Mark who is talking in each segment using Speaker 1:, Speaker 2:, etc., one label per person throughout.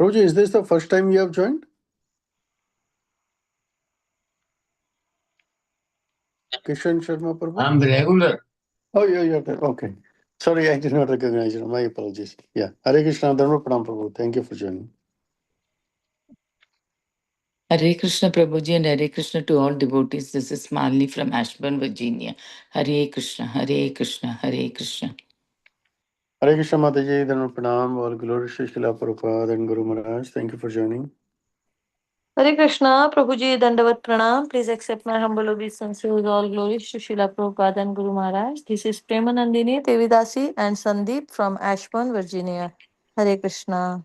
Speaker 1: Prabhuji, is this the first time you have joined? Kishan Sharma Prabhu?
Speaker 2: I'm regular.
Speaker 1: Oh, you're there. Okay. Sorry, I did not recognize you. My apologies. Yeah. Hare Krishna, Dharma Pranam Prabhu. Thank you for joining.
Speaker 3: Hare Krishna Prabhuji and Hare Krishna to all devotees. This is Marley from Ashburn, Virginia. Hare Krishna, Hare Krishna, Hare Krishna.
Speaker 1: Hare Krishna Mataji, Dharma Pranam, all glory to Srila Prabhupada and Guru Maharaj. Thank you for joining.
Speaker 4: Hare Krishna, Prabhuji, Dandavat Pranam. Please accept my humble obeisances. All glories to Srila Prabhupada and Guru Maharaj. This is Premanandini, Devidasi and Sandeep from Ashburn, Virginia. Hare Krishna.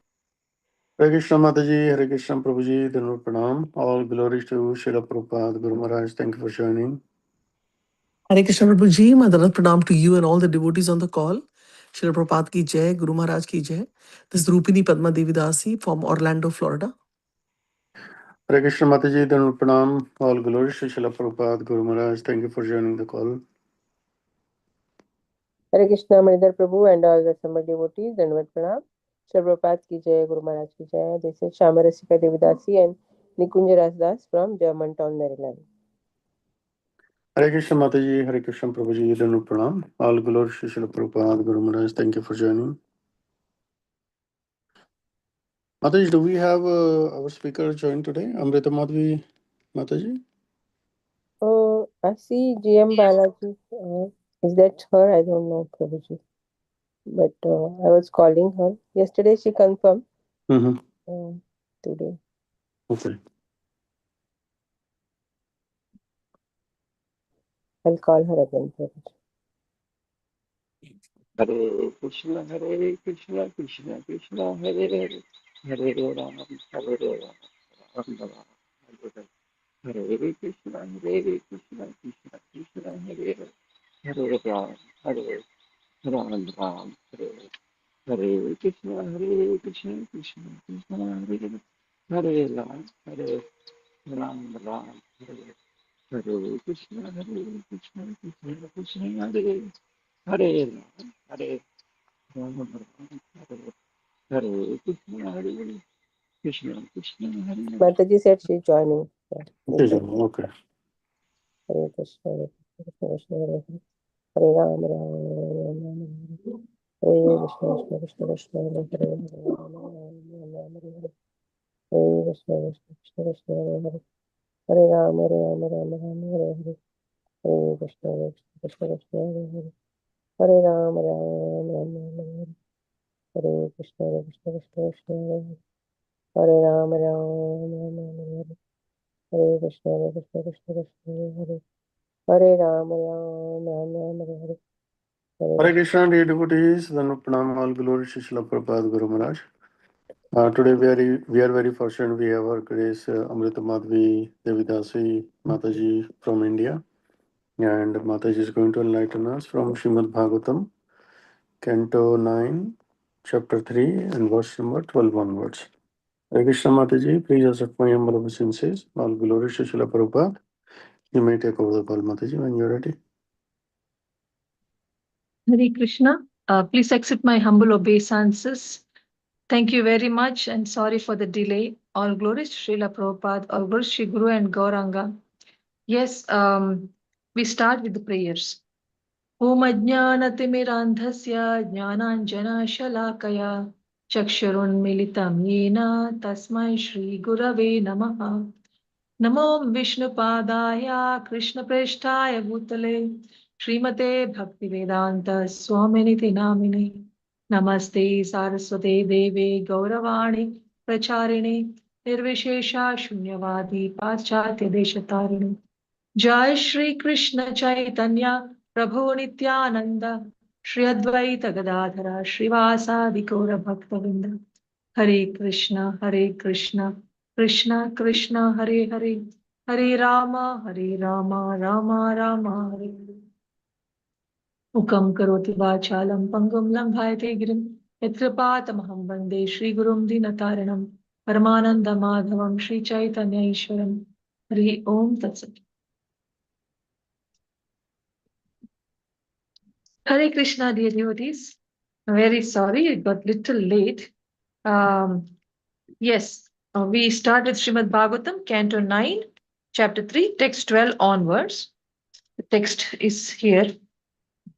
Speaker 1: Hare Krishna Mataji, Hare Krishna Prabhuji, Dharma Pranam, all glory to Srila Prabhupada, Guru Maharaj. Thank you for joining.
Speaker 5: Hare Krishna Prabhuji, Madhavat Pranam to you and all the devotees on the call. Srila Prabhupada ki jai, Guru Maharaj ki jai. This is Rupini Padma Devidasi from Orlando, Florida.
Speaker 1: Hare Krishna Mataji, Dharma Pranam, all glory to Srila Prabhupada, Guru Maharaj. Thank you for joining the call.
Speaker 6: Hare Krishna, Manidhar Prabhu and all the summer devotees, Dandavat Pranam. Srila Prabhupada ki jai, Guru Maharaj ki jai. This is Shamarasika Devidasi and Nikunja Rasdas from Germantown, Maryland.
Speaker 1: Hare Krishna Mataji, Hare Krishna Prabhuji, Dharma Pranam, all glory to Srila Prabhupada, Guru Maharaj. Thank you for joining. Mataji, do we have our speaker join today? Amrita Madhvi Mataji?
Speaker 6: I see GM Balaji. Is that her? I don't know, Prabhuji. But I was calling her. Yesterday she confirmed. Today.
Speaker 1: Okay.
Speaker 6: I'll call her again, Prabhuji.
Speaker 2: Hare Krishna, Krishna Krishna, Hare Hare, Hare Ram, Hare Ram, Ram Ram, Hare Hare. Hare Krishna, Krishna Krishna, Hare Hare, Hare Ram, Hare Ram Ram, Hare Hare. Hare Krishna, Krishna Krishna, Hare Hare, Hare Ram, Hare Ram Ram, Hare Hare. Hare Krishna, Krishna Krishna, Hare Hare, Hare Ram, Hare Ram Ram, Hare Hare Krishna, Krishna Krishna, Hare Hare.
Speaker 6: Mataji said she's joining.
Speaker 1: Okay.
Speaker 6: Hare Krishna, Krishna Hare Hare. Hare Ram, Ram Ram, Hare Krishna, Krishna Krishna, Hare Hare, Hare Ram, Ram Hare Hare. Hare Krishna, Krishna Krishna, Hare Hare. Hare Ram, Ram Ram, Hare Hare. Hare Krishna, Krishna Krishna, Hare Hare. Hare Ram, Ram Hare Hare. Hare Krishna, Krishna Krishna, Hare Hare. Hare Ram, Ram Hare Hare. Hare Krishna, Krishna Krishna, Hare Hare. Hare Ram, Ram Hare Hare.
Speaker 1: Hare Krishna, dear devotees, Dharma Pranam, all glory to Srila Prabhupada, Guru Maharaj. Today we are very fortunate. We have our Grace Amrita Madhvi Devidasi Mataji from India, and Mataji is going to enlighten us from Srimad Bhagavatam, Canto 9, Chapter 3, and verse number 12 onwards. Hare Krishna Mataji, please accept my humble obeisances. All glory to Srila Prabhupada. You may take over the call, Mataji, when you're ready.
Speaker 4: Hare Krishna. Please accept my humble obeisances. Thank you very much and sorry for the delay. All glories to Srila Prabhupada, all glories to Guru and Gauranga. Yes, we start with the prayers. Om Ajnanatimirandhasya Jnananjana Shalakaya Chakshurunmilitam Yena Tasmai Shri Gurave Namaha. Namo Vishnupadaya Krishna Preshtaya Bhutale Srimate Bhaktivedanta Swaminiti Namine Namaste Saraswate Deve Gauravani Pracharine Nirvishesha Shunyavadi Paschatya Deshatarine Jai Shri Krishna Chaitanya Prabhu Nityananda Shri Advaita Gadadhara Srivasadi Gaura Bhaktavinda Hare Krishna Krishna Krishna Hare Hare Hare Rama Rama Rama Hare Hare Ukam karoti vachalam pangam lambhayate girim yatrapātamaham vande Shri Gurum Dinataranam Paramananda Madhavam Shri Chaitanya Ishwaram Hare Om Tatsat. Hare Krishna, dear devotees. I'm very sorry, it got little late. Yes, we start with Srimad Bhagavatam, Canto 9, Chapter 3, text 12 onwards. The text is here.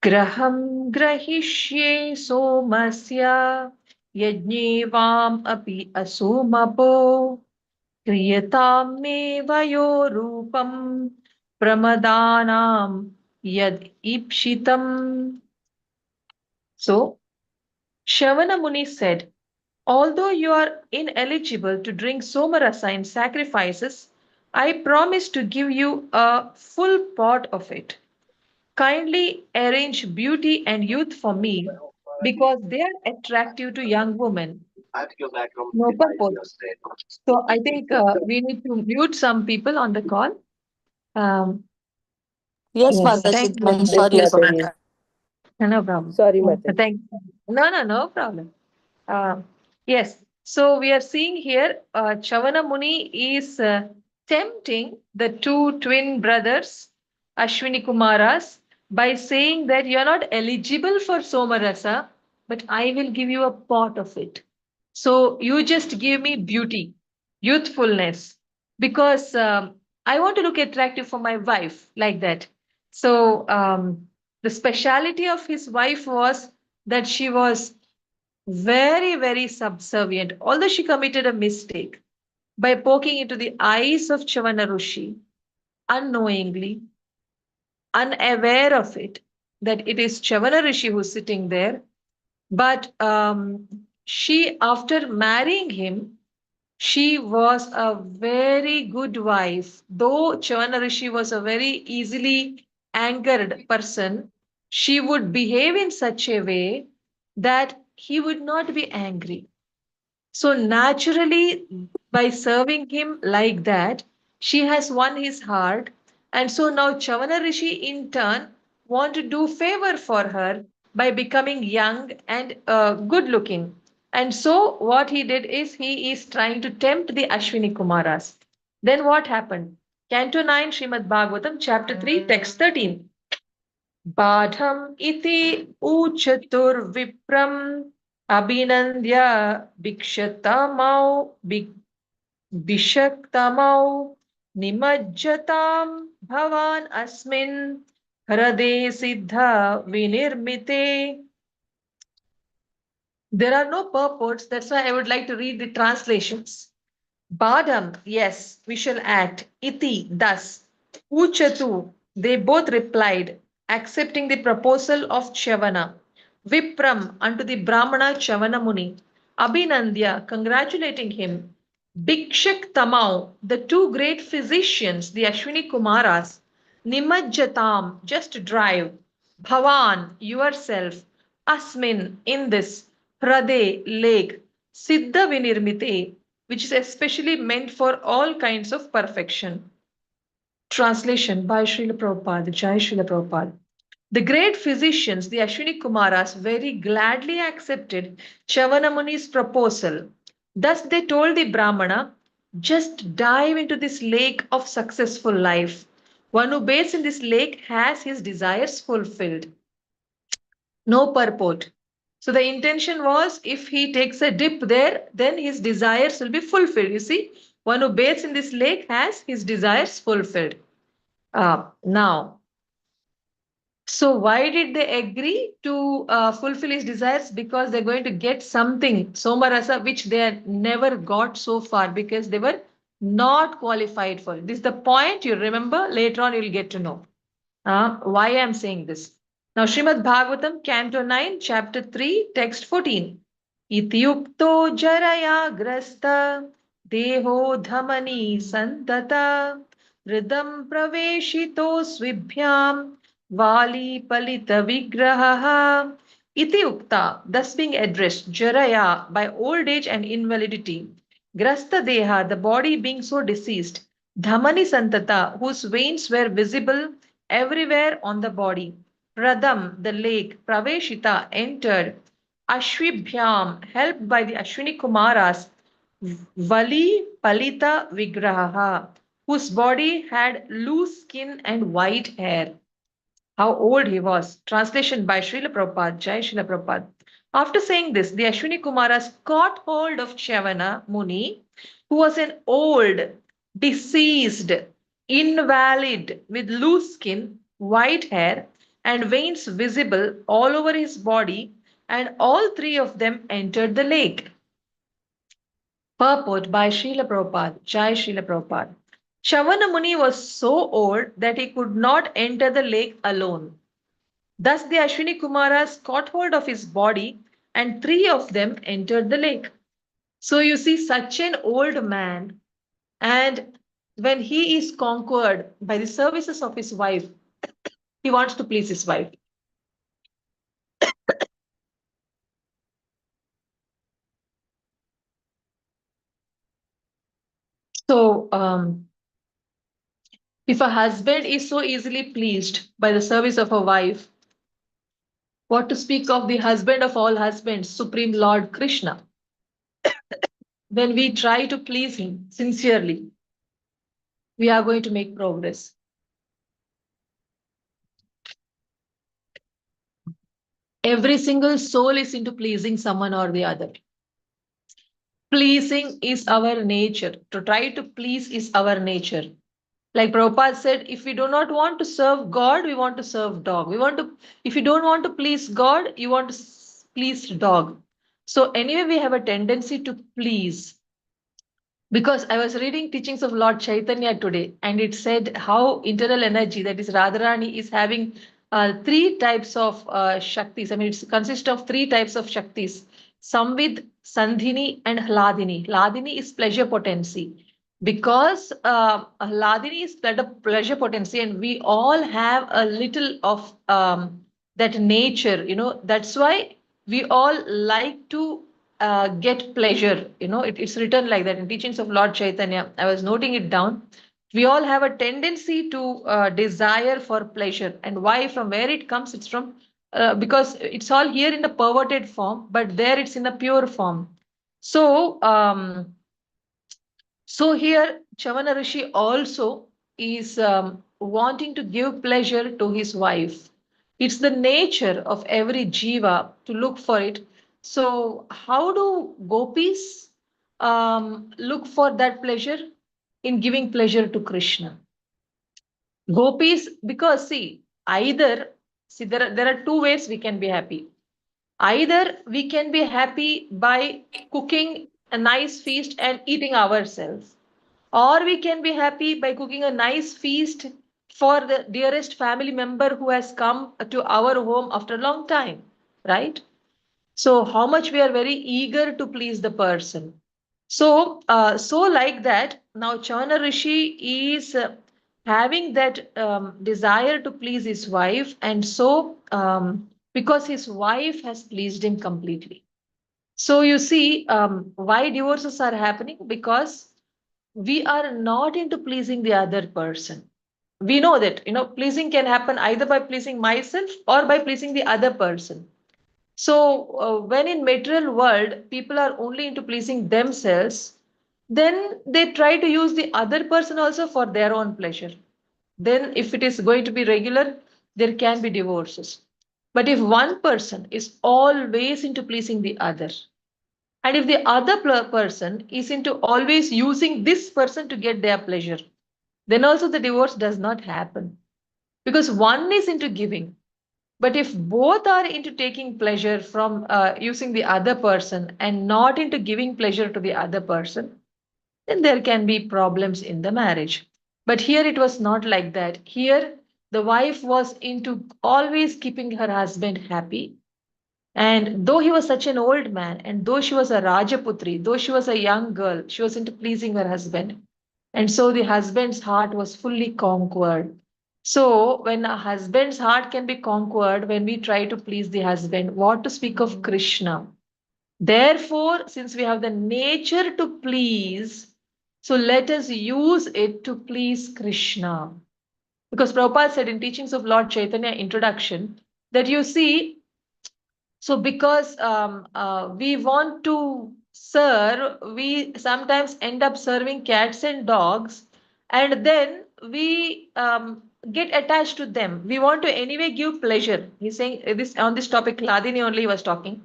Speaker 4: Graham grahishye somasya yajne vam api asomapo kriyatam me vayo rupam pramadanam yad ipshitam. So, Shavana Muni said, although you are ineligible to drink somarasa in sacrifices, I promise to give you a full pot of it. Kindly arrange beauty and youth for me because they are attractive to young women. No purpose. So I think we need to mute some people on the call. Um,
Speaker 3: Yes,
Speaker 4: yes,
Speaker 3: Mataji.
Speaker 4: thank you very
Speaker 3: I'm
Speaker 4: much.
Speaker 6: Yes,
Speaker 3: sorry for
Speaker 6: Mataji.
Speaker 3: that.
Speaker 4: No problem.
Speaker 6: Sorry, Mataji.
Speaker 4: Thank no problem. Uh, yes, so we are seeing here Chavana Muni is tempting the two twin brothers, Ashwini Kumaras, by saying that you are not eligible for Somarasa, but I will give you a pot of it. So you just give me beauty, youthfulness, because I want to look attractive for my wife, like that. So the speciality of his wife was that she was very, very subservient, although she committed a mistake by poking into the eyes of Chavana Rishi unknowingly, unaware of it, that it is Chavana Rishi who's sitting there. But she, after marrying him, she was a very good wife. Though Chavana Rishi was a very easily angered person, she would behave in such a way that he would not be angry. So naturally, by serving him like that, she has won his heart. And so now Chavana Rishi in turn want to do favor for her by becoming young and good looking. And so what he did is he is trying to tempt the Ashwini Kumaras. Then what happened? Canto 9, Srimad Bhagavatam, chapter 3, text 13. बाढम् इति ऊचतुर्विप्रम् अभिनन्द्य भिक्षतमौ भिषक्तमौ निमज्जताम् भवान् अस्मिन् हृदे सिद्ध विनिर्मिते. There are no purports, that's why I would like to read the translations. Badam, yes, we shall act. Iti, thus. Uchatu, they both replied, accepting the proposal of Chavana. Vipram, unto the Brahmana Chavana Muni. Abhinandya, congratulating him. Bhikshak Tamau, the two great physicians, the Ashwini Kumaras. Nimajjatam, just drive. Bhavan, yourself. Asmin, in this. Prade, lake. Siddha Vinirmite, which is especially meant for all kinds of perfection. Translation by Srila Prabhupada, Jai Srila Prabhupada. The great physicians, the Ashwini Kumaras, very gladly accepted Chavana Muni's proposal. Thus they told the Brahmana, just dive into this lake of successful life. One who bathes in this lake has his desires fulfilled. No purport. So the intention was if he takes a dip there, then his desires will be fulfilled. You see, one who bathes in this lake has his desires fulfilled. Now, so why did they agree to fulfill his desires? Because they're going to get something, Somarasa, which they had never got so far because they were not qualified for it. This is the point you remember. Later on, you'll get to know why I'm saying this. Now, Srimad Bhagavatam, Canto 9, Chapter 3, Text 14. Ityukto jaraya grasta deho dhamani santata hridam praveshito swibhyam vali palita vigraha. Iti ukta, thus being addressed, jaraya, by old age and invalidity. Grasta deha, the body being so deceased. Dhamani santata, whose veins were visible everywhere on the body. Pradam, the lake. Praveshita, entered. Ashwibhyam, helped by the Ashwini Kumaras. Vali Palita Vigraha, whose body had loose skin and white hair. How old he was. Translation by Srila Prabhupada, Jai Srila Prabhupada. After saying this, the Ashwini Kumaras caught hold of Chavana Muni, who was an old, diseased, invalid, with loose skin, white hair, and veins visible all over his body, and all three of them entered the lake. Purport by Srila Prabhupada, Jai Srila Prabhupada. Chavana Muni was so old that he could not enter the lake alone. Thus the Ashwini Kumaras caught hold of his body and three of them entered the lake. So you see, such an old man, and when he is conquered by the services of his wife, he wants to please his wife. So, if a husband is so easily pleased by the service of a wife, what to speak of the husband of all husbands, Supreme Lord Krishna? When we try to please him sincerely, we are going to make progress. Every single soul is into pleasing someone or the other. Pleasing is our nature. To try to please is our nature. Like Prabhupada said, if we do not want to serve God, we want to serve dog. If you don't want to please God, you want to please dog. So anyway, we have a tendency to please. Because I was reading teachings of Lord Chaitanya today, and it said how internal energy, that is Radharani, is having three types of Shaktis. I mean, it consists of three types of Shaktis: Samvid, Sandhini, and Hladini. Hladini is pleasure potency. Because Hladini is pleasure potency, and we all have a little of that nature, that's why we all like to get pleasure. It's written like that in teachings of Lord Chaitanya. I was noting it down. We all have a tendency to desire for pleasure. And why? From where it comes? It's from because it's all here in the perverted form, but there it's in the pure form. So here Chavana Rishi also is wanting to give pleasure to his wife. It's the nature of every jiva to look for it. So how do gopis look for that pleasure? In giving pleasure to Krishna. Gopis, because there are two ways we can be happy. Either we can be happy by cooking a nice feast and eating ourselves, or we can be happy by cooking a nice feast for the dearest family member who has come to our home after a long time, right? So how much we are very eager to please the person. So like that, now Chavana Rishi is having that desire to please his wife, and so because his wife has pleased him completely. So you see, why divorces are happening? Because we are not into pleasing the other person. We know that pleasing can happen either by pleasing myself or by pleasing the other person. So when in material world people are only into pleasing themselves, then they try to use the other person also for their own pleasure. Then if it is going to be regular, there can be divorces. But if one person is always into pleasing the other, and if the other person is into always using this person to get their pleasure, then also the divorce does not happen. Because one is into giving. But if both are into taking pleasure from using the other person and not into giving pleasure to the other person, then there can be problems in the marriage. But here it was not like that. Here, the wife was into always keeping her husband happy. And though he was such an old man, and though she was a Rajaputri, though she was a young girl, she was into pleasing her husband. And so the husband's heart was fully conquered. So when a husband's heart can be conquered, when we try to please the husband, what to speak of Krishna? Therefore, since we have the nature to please, so let us use it to please Krishna. Because Prabhupada said in teachings of Lord Chaitanya introduction that you see, so because we want to serve, we sometimes end up serving cats and dogs, and then we get attached to them. We want to anyway give pleasure. He's saying this on this topic, Ladini only was talking.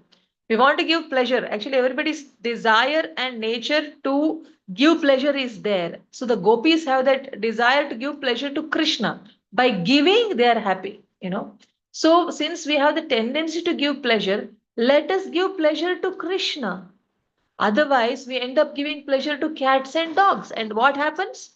Speaker 4: We want to give pleasure. Actually, everybody's desire and nature to give pleasure is there. So the gopis have that desire to give pleasure to Krishna. By giving, they are happy, you know. So since we have the tendency to give pleasure, let us give pleasure to Krishna. Otherwise, we end up giving pleasure to cats and dogs. And what happens?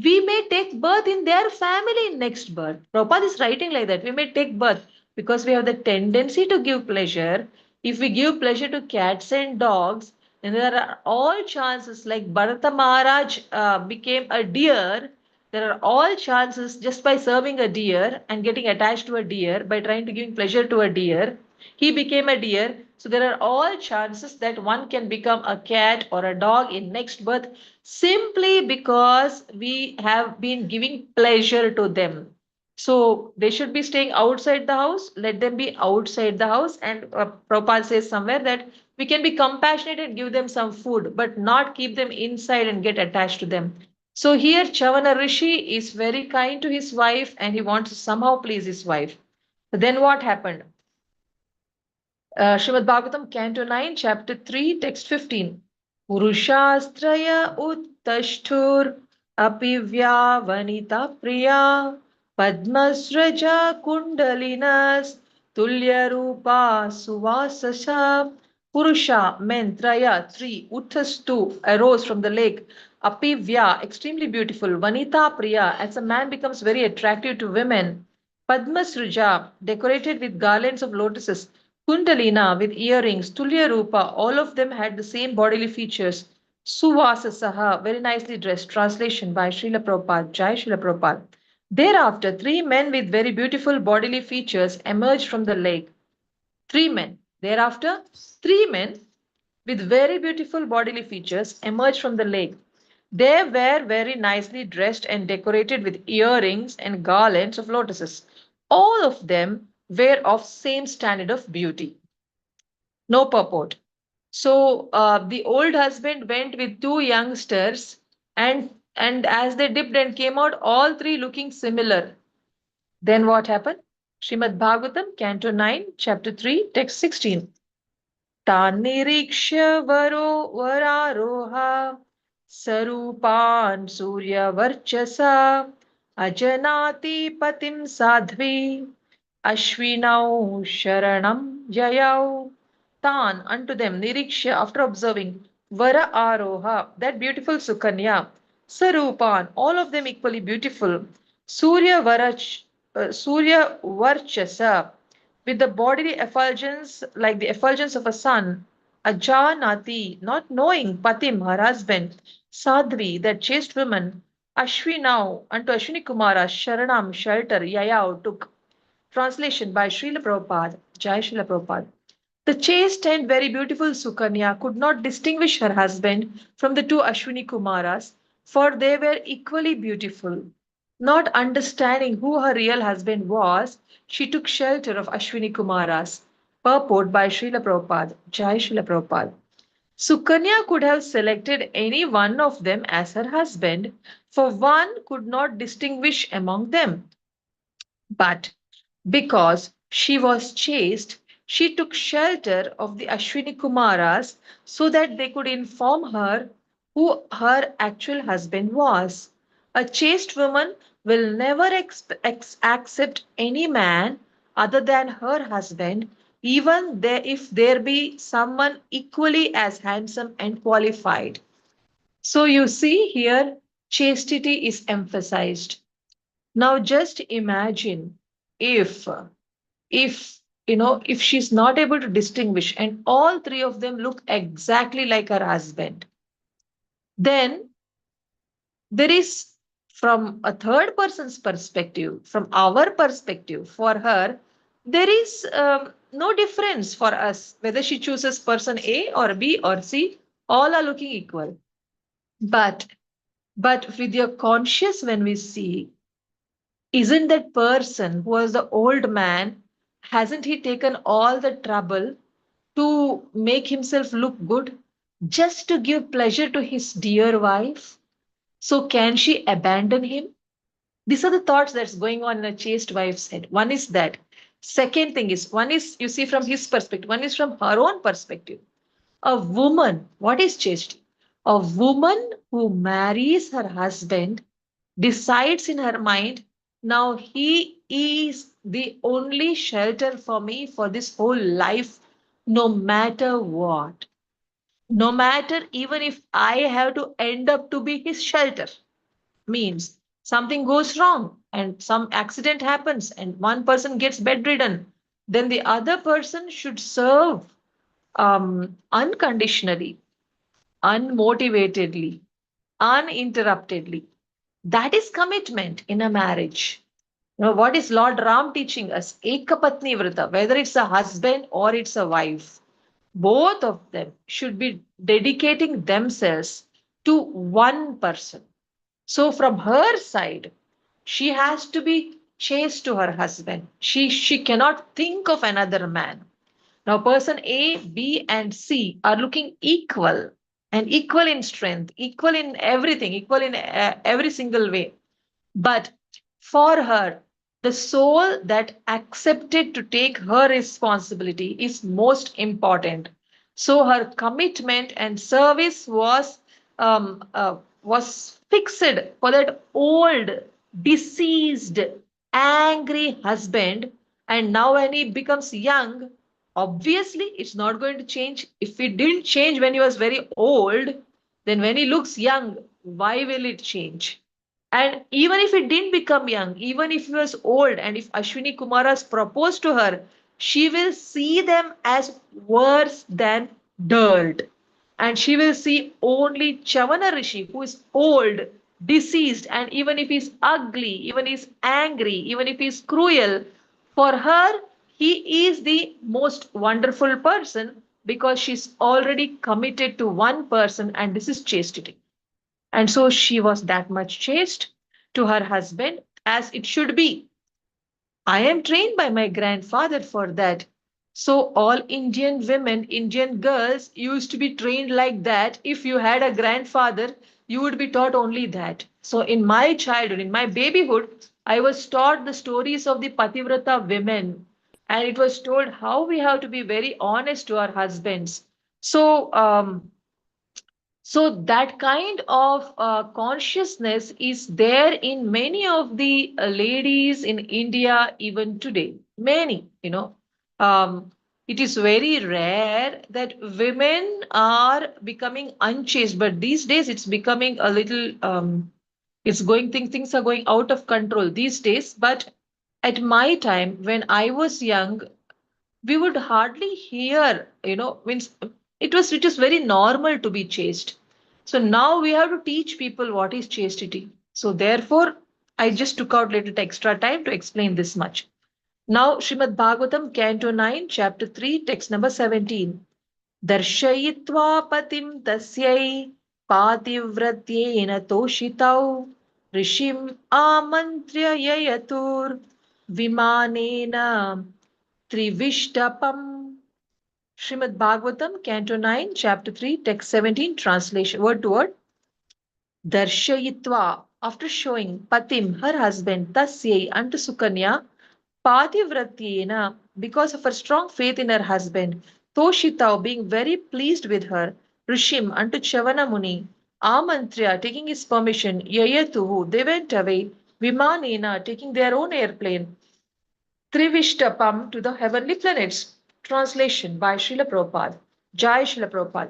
Speaker 4: We may take birth in their family in next birth. Prabhupada is writing like that. We may take birth because we have the tendency to give pleasure. If we give pleasure to cats and dogs, then there are all chances, like Bharata Maharaj became a deer. There are all chances just by serving a deer and getting attached to a deer, by trying to give pleasure to a deer, he became a deer. So there are all chances that one can become a cat or a dog in next birth simply because we have been giving pleasure to them. So they should be staying outside the house. Let them be outside the house. And Prabhupada says somewhere that we can be compassionate and give them some food, but not keep them inside and get attached to them. So here Chavana Rishi is very kind to his wife and he wants to somehow please his wife. Then what happened? Srimad Bhagavatam, Canto 9, Chapter 3, Text 15. Purushastraya uttashtur apivya vanita priya padmasraja kundalinas tulya rupa suvasasa. Purusha, men, Traya, three, Uttastu, arose from the lake. Apivya, extremely beautiful. Vanita Priya, as a man becomes very attractive to women. Padmasruja, decorated with garlands of lotuses. Kundalina, with earrings. Tulya Rupa, all of them had the same bodily features. Suvasasaha, very nicely dressed. Translation by Srila Prabhupada, Jai Srila Prabhupada. Thereafter, three men with very beautiful bodily features emerged from the lake. Three men. Thereafter, three men with very beautiful bodily features emerged from the lake. They were very nicely dressed and decorated with earrings and garlands of lotuses. All of them were of same standard of beauty. No purport. So the old husband went with two youngsters, and as they dipped and came out, all three looking similar. Then what happened? Srimad Bhagavatam, Canto 9, Chapter 3, Text 16. तान्निरीक्ष्य वरो वरारोह सरूपान् सूर्यवर्चसा अजनाति पतिं Sadhvi Ashwinau Sharanam Yayau. Tan unto them, Niriksha, after observing, Vara Aroha, that beautiful Sukanya, Sarupan, all of them equally beautiful, Surya Varchasa, with the bodily effulgence like the effulgence of a sun, Ajanati, not knowing Patim, her husband, Sadhvi, that chaste woman, Ashwinau, unto Ashwini Kumara, Sharanam, shelter, Yayau, took. Translation by Srila Prabhupada, Jai Srila Prabhupada. The chaste and very beautiful Sukanya could not distinguish her husband from the two Ashwini Kumaras, for they were equally beautiful. Not understanding who her real husband was, she took shelter of Ashwini Kumaras. Purport by Srila Prabhupada, Jai Srila Prabhupada. Sukanya could have selected any one of them as her husband, for one could not distinguish among them. But because she was chaste, she took shelter of the Ashwini Kumaras so that they could inform her who her actual husband was. A chaste woman will never accept any man other than her husband, even if there be someone equally as handsome and qualified. So you see here, chastity is emphasized. Now just imagine if if if she's not able to distinguish and all three of them look exactly like her husband, then there is, from a third person's perspective, from our perspective, for her, there is no difference for us whether she chooses person A or B or C, all are looking equal. But with your conscious, when we see, isn't that person who was the old man, hasn't he taken all the trouble to make himself look good just to give pleasure to his dear wife? So can she abandon him? These are the thoughts that's going on in a chaste wife's head. One is that. Second thing is, one is you see from his perspective, one is from her own perspective. A woman, what is chastity? A woman who marries her husband decides in her mind, now he is the only shelter for me for this whole life, no matter what. No matter even if I have to end up to be his shelter. Means something goes wrong and some accident happens and one person gets bedridden, then the other person should serve unconditionally, unmotivatedly, uninterruptedly. That is commitment in a marriage. What is Lord Ram teaching us? Ekapatni Vrata, whether it's a husband or it's a wife, both of them should be dedicating themselves to one person. So from her side, she has to be chaste to her husband. She cannot think of another man. Now, person A, B, and C are looking equal and equal in strength, equal in everything, equal in every single way. But for her, the soul that accepted to take her responsibility is most important. So her commitment and service was fixed for that old, deceased, angry husband. And now when he becomes young, obviously it's not going to change. If it didn't change when he was very old, then when he looks young, why will it change? And even if it didn't become young, even if he was old, and if Ashwini Kumaras proposed to her, she will see them as worse than dirt. And she will see only Chavana Rishi, who is old, deceased, and even if he's ugly, even if he's angry, even if he's cruel, for her, he is the most wonderful person because she's already committed to one person, and this is chastity. And so she was that much chaste to her husband, as it should be. I am trained by my grandfather for that. So all Indian women, Indian girls used to be trained like that. If you had a grandfather, you would be taught only that. So in my childhood, in my babyhood, I was taught the stories of the Pativrata women. And it was told how we have to be very honest to our husbands. So that kind of consciousness is there in many of the ladies in India even today. Many, it is very rare that women are becoming unchaste, but these days it's becoming a little, it's going, things are going out of control these days. But at my time, when I was young, we would hardly hear, means it was very normal to be chaste. So now we have to teach people what is chastity. So therefore, I just took out little extra time to explain this much. Now, Srimad Bhagavatam, Canto 9, Chapter 3, text number 17. Darshayitva patim tasyai pativratyena toshitau rishim amantrya yayatur vimanena Trivishtapam. Srimad Bhagavatam, Canto 9, Chapter 3, Text 17, translation, word to word. Darshayitva, after showing Patim, her husband, Tasyai, unto Sukanya, Pativratyena, because of her strong faith in her husband, Toshitau, being very pleased with her, Rishim, unto Chavana Muni, Amantrya, taking his permission, Yayatuhu, they went away, Vimanena, taking their own airplane, Trivishtapam, to the heavenly planets. Translation by Srila Prabhupada. Jai Srila Prabhupada.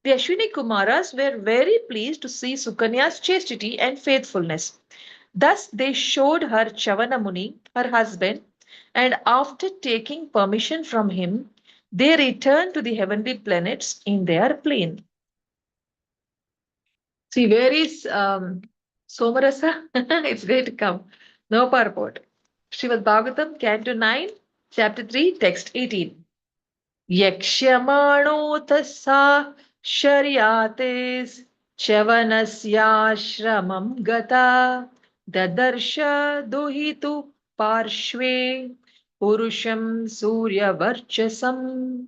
Speaker 4: The Ashwini Kumaras were very pleased to see Sukanya's chastity and faithfulness. Thus they showed her Chavana Muni, her husband, and after taking permission from him, they returned to the heavenly planets in their plane. See, where is Somarasa? It's going to come. No purport. Srimad Bhagavatam, Canto 9, Chapter 3, Text 18. Yakshyamano sa sharyates chavanasya gata dadarsha duhitu parshve purusham surya varchasam.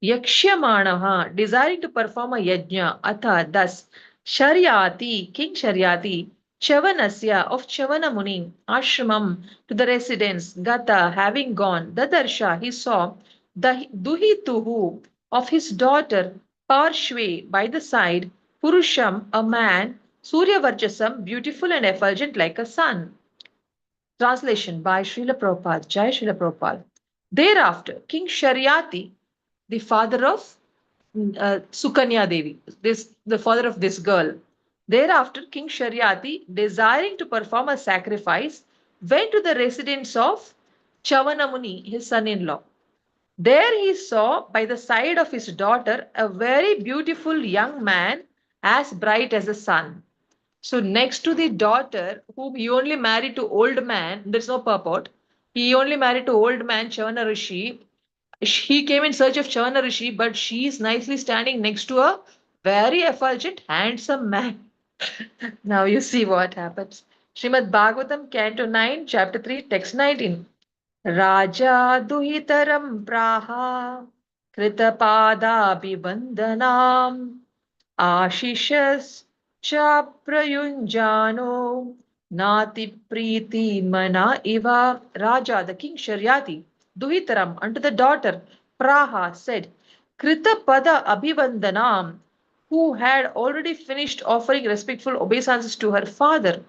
Speaker 4: Yakshyamanaha, desiring to perform a yajna, atha, thus, Sharyati, King Sharyati, Chavanasya of Chavanamuni, ashramam to the residence, Gata having gone, Dadarsha he saw, the Duhituhu of his daughter, Parshve by the side, Purusham a man, Suryavarchasam beautiful and effulgent like a sun. Translation by Srila Prabhupada, Jai Srila Prabhupada. Thereafter, King Sharyati, the father of Sukanya Devi, the father of this girl. Thereafter, King Sharyati, desiring to perform a sacrifice, went to the residence of Chavanamuni, his son-in-law. There he saw by the side of his daughter a very beautiful young man as bright as the sun. So next to the daughter, whom he only married to old man, there's no purport. He only married to old man Chavana Rishi. He came in search of Chavana Rishi, but she is nicely standing next to a very effulgent, handsome man. Now you see what happens. Srimad Bhagavatam, Canto 9, Chapter 3, Text 19. Raja duhitaram praha kritapadabhibandhanam Ashishas cha prayunjano nati priti mana iva. Raja, the king Sharyati, Duhitaram, unto the daughter Praha said, Krita pada abhivandanam, who had already finished offering respectful obeisances to her father,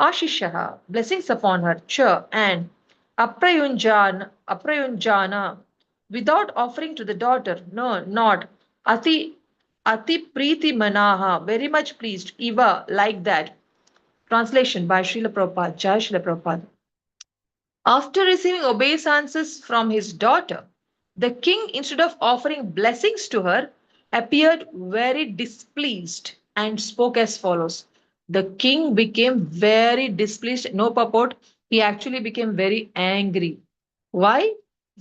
Speaker 4: Ashishaha, blessings upon her, Cha, and Aprayunjana, without offering to the daughter, no, not Ati Priti Manaha, very much pleased, Eva, like that. Translation by Srila Prabhupada, Jai Srila Prabhupada. After receiving obeisances from his daughter, the king, instead of offering blessings to her, appeared very displeased and spoke as follows. The king became very displeased, no purport, he actually became very angry. Why?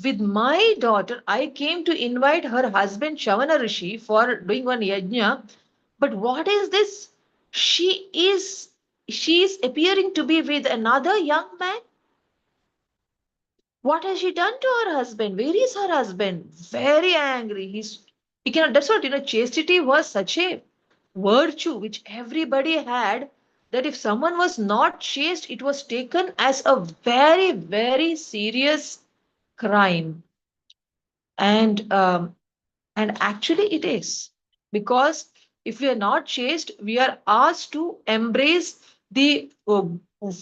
Speaker 4: With my daughter, I came to invite her husband Shavana Rishi for doing one yajna, but what is this? She is appearing to be with another young man. What has she done to her husband? Where is her husband? Very angry. He cannot. That's what chastity was such a virtue which everybody had. That if someone was not chaste, it was taken as a very, very serious crime. And actually it is, because if we are not chaste, we are asked to embrace the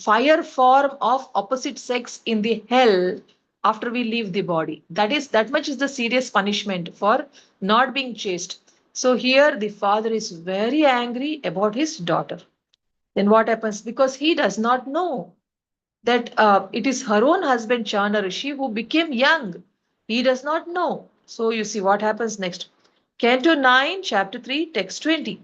Speaker 4: fire form of opposite sex in the hell after we leave the body. That much is the serious punishment for not being chaste. So here the father is very angry about his daughter. Then what happens? Because he does not know that it is her own husband Chana Rishi who became young. He does not know. So you see what happens next. Canto 9, Chapter 3, Text 20.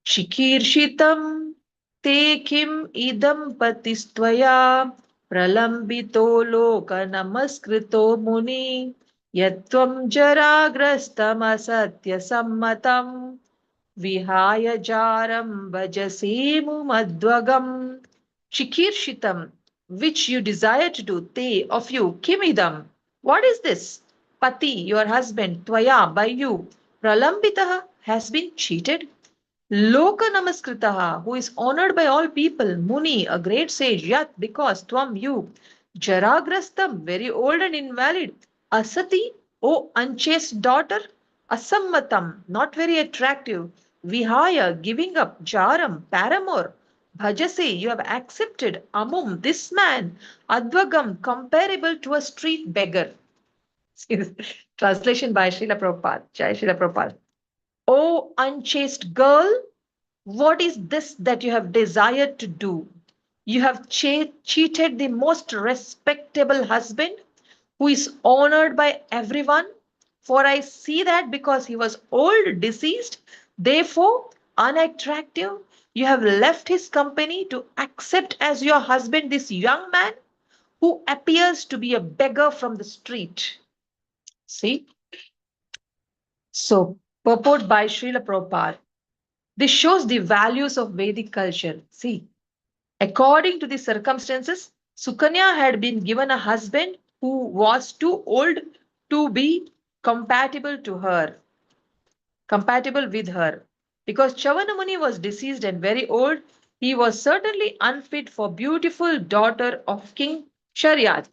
Speaker 4: Shikirshitam te kim idam patistvaya pralambito loka namaskrito muni yatvam jaragrastam asatya sammatam Vihaya jaram bhajasemu madvagam chikirshitam, which you desire to do, te of you, kimidam. What is this? Pati, your husband, tvaya, by you, pralambitaha, has been cheated. Loka namaskritaha, who is honored by all people, Muni, a great sage, Yat, because Tvam, you, Jaragrastam, very old and invalid, Asati, O unchaste daughter, Asammatam, not very attractive, Vihaya, giving up, Jaram, paramour, Bhajase, you have accepted, Amum, this man, Advagam, comparable to a street beggar. Translation by Srila Prabhupada, Jai Srila Prabhupada. O unchaste girl, what is this that you have desired to do? You have cheated the most respectable husband who is honored by everyone. For I see that because he was old, deceased, therefore unattractive, you have left his company to accept as your husband this young man who appears to be a beggar from the street. See? So, purport by Srila Prabhupada. This shows the values of Vedic culture. See, according to the circumstances, Sukanya had been given a husband who was too old to be compatible to her, compatible with her. Because Chavanamuni was deceased and very old, he was certainly unfit for beautiful daughter of King Sharyat.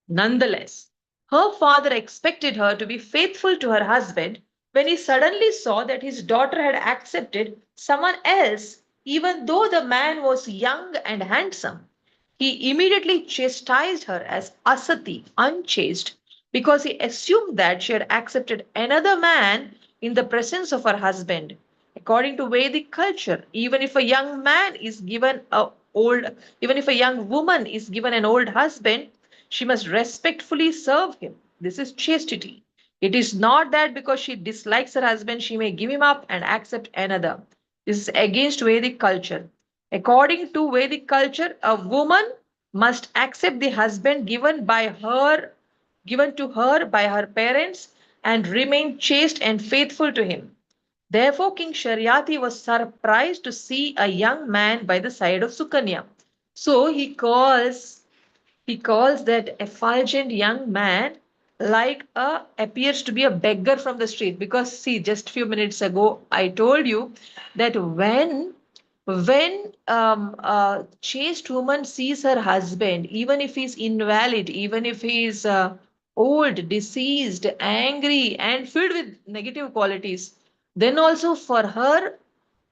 Speaker 4: Nonetheless, her father expected her to be faithful to her husband when he suddenly saw that his daughter had accepted someone else, even though the man was young and handsome. He immediately chastised her as asati, unchaste, because he assumed that she had accepted another man in the presence of her husband. According to Vedic culture, even if a young man is given a old, even if a young woman is given an old husband, she must respectfully serve him. This is chastity. It is not that because she dislikes her husband, she may give him up and accept another. This is against Vedic culture. According to Vedic culture, a woman must accept the husband given to her by her parents and remain chaste and faithful to him. Therefore, King Sharyati was surprised to see a young man by the side of Sukanya. So he calls that effulgent young man like a appears to be a beggar from the street, because see, just a few minutes ago I told you that when a chaste woman sees her husband, even if he's invalid, even if he's old, deceased, angry and filled with negative qualities, then also for her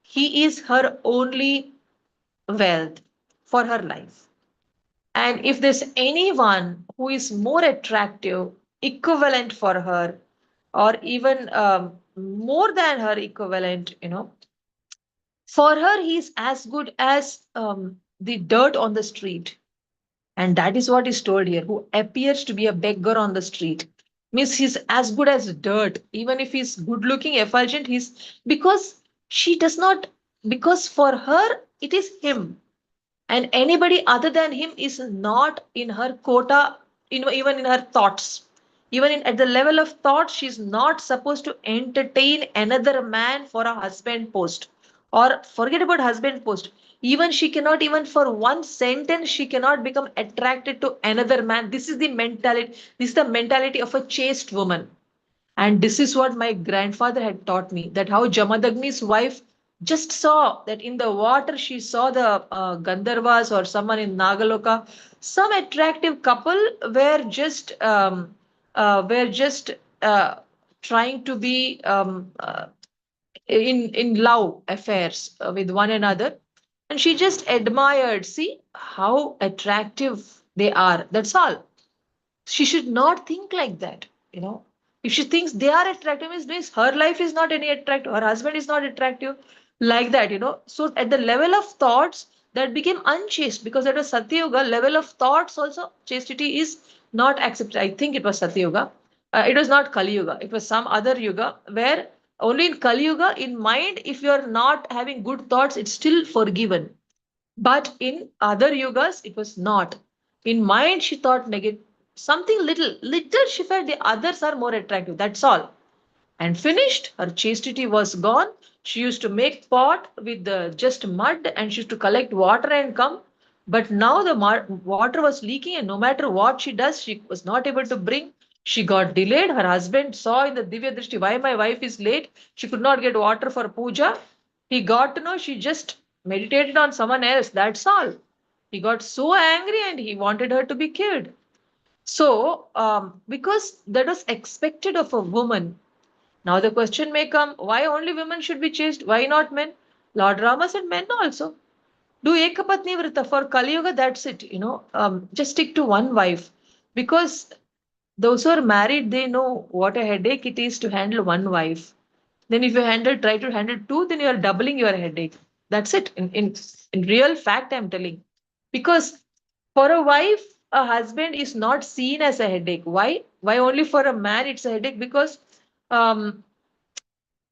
Speaker 4: he is her only wealth for her life. And if there's anyone who is more attractive, equivalent for her, or even more than her equivalent, for her he's as good as the dirt on the street. And that is what is told here. Who appears to be a beggar on the street means he's as good as dirt. Even if he's good looking, effulgent, he's because she does not, because for her it is him, and anybody other than him is not in her quota, even in her thoughts. Even at the level of thought, she's not supposed to entertain another man for a husband post, or forget about husband post. Even she cannot, even for one sentence, she cannot become attracted to another man. This is the mentality. This is the mentality of a chaste woman. And this is what my grandfather had taught me, that how Jamadagni's wife just saw that in the water, she saw the Gandharvas or someone in Nagaloka, some attractive couple were just trying to be in love affairs with one another, and she just admired. See how attractive they are. That's all. She should not think like that. If she thinks they are attractive, means her life is not any attractive, her husband is not attractive, like that. So at the level of thoughts, that became unchaste, because at a Satyuga level of thoughts also, chastity is not accepted. I think it was Satyuga. It was not Kali Yuga, it was some other yuga, where only in Kali Yuga, in mind, if you are not having good thoughts, it's still forgiven. But in other yugas, it was not. In mind, she thought negative, something little she felt the others are more attractive. That's all. And finished. Her chastity was gone. She used to make pot with just mud, and she used to collect water and come. But now the water was leaking, and no matter what she does, she was not able to bring. She got delayed. Her husband saw in the Divya Drishti, why my wife is late. She could not get water for puja. He got to know she just meditated on someone else. That's all. He got so angry and he wanted her to be killed. So, because that was expected of a woman. Now the question may come, why only women should be chaste? Why not men? Lord Rama said men also. Do ekapatni vrita for Kali Yuga, that's it. Just stick to one wife. Because those who are married, they know what a headache it is to handle one wife. Then if you try to handle two, then you are doubling your headache. That's it. In real fact, I'm telling. Because for a wife, a husband is not seen as a headache. Why? Why only for a man it's a headache? Um,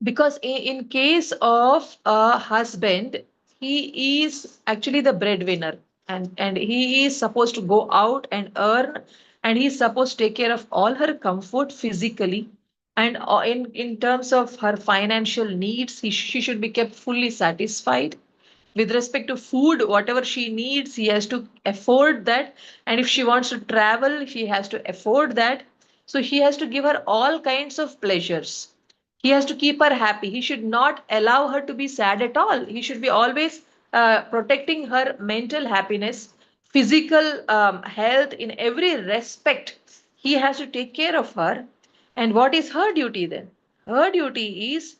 Speaker 4: because in case of a husband, he is actually the breadwinner, and he is supposed to go out and earn, and he's supposed to take care of all her comfort physically, and in terms of her financial needs, she should be kept fully satisfied. With respect to food, whatever she needs, he has to afford that. And if she wants to travel, he has to afford that. So he has to give her all kinds of pleasures. He has to keep her happy. He should not allow her to be sad at all. He should be always protecting her mental happiness, physical health, in every respect. He has to take care of her. And what is her duty then? Her duty is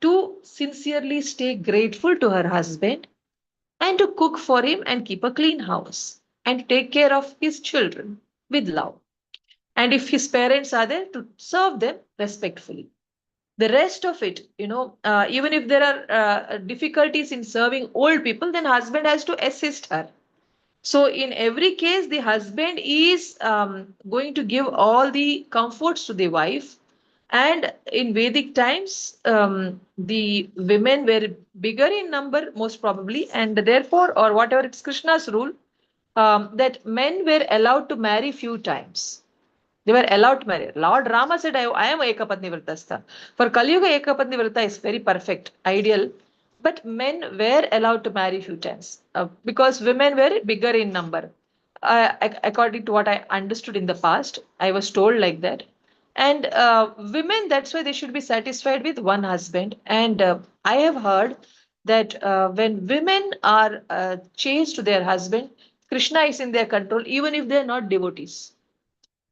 Speaker 4: to sincerely stay grateful to her husband and to cook for him and keep a clean house and take care of his children with love. And if his parents are there, to serve them respectfully. The rest of it, even if there are difficulties in serving old people, then husband has to assist her. So in every case, the husband is going to give all the comforts to the wife. And in Vedic times, the women were bigger in number, most probably, and therefore, or whatever, it's Krishna's rule, that men were allowed to marry few times. They were allowed to marry. Lord Rama said, I am Ekapatni Vratastha. For Kali Yuga, Ekapatni Vrata is very perfect, ideal. But men were allowed to marry few times because women were bigger in number. According to what I understood in the past, I was told like that. And women, that's why they should be satisfied with one husband. And I have heard that when women are chaste to their husband, Krishna is in their control, even if they are not devotees,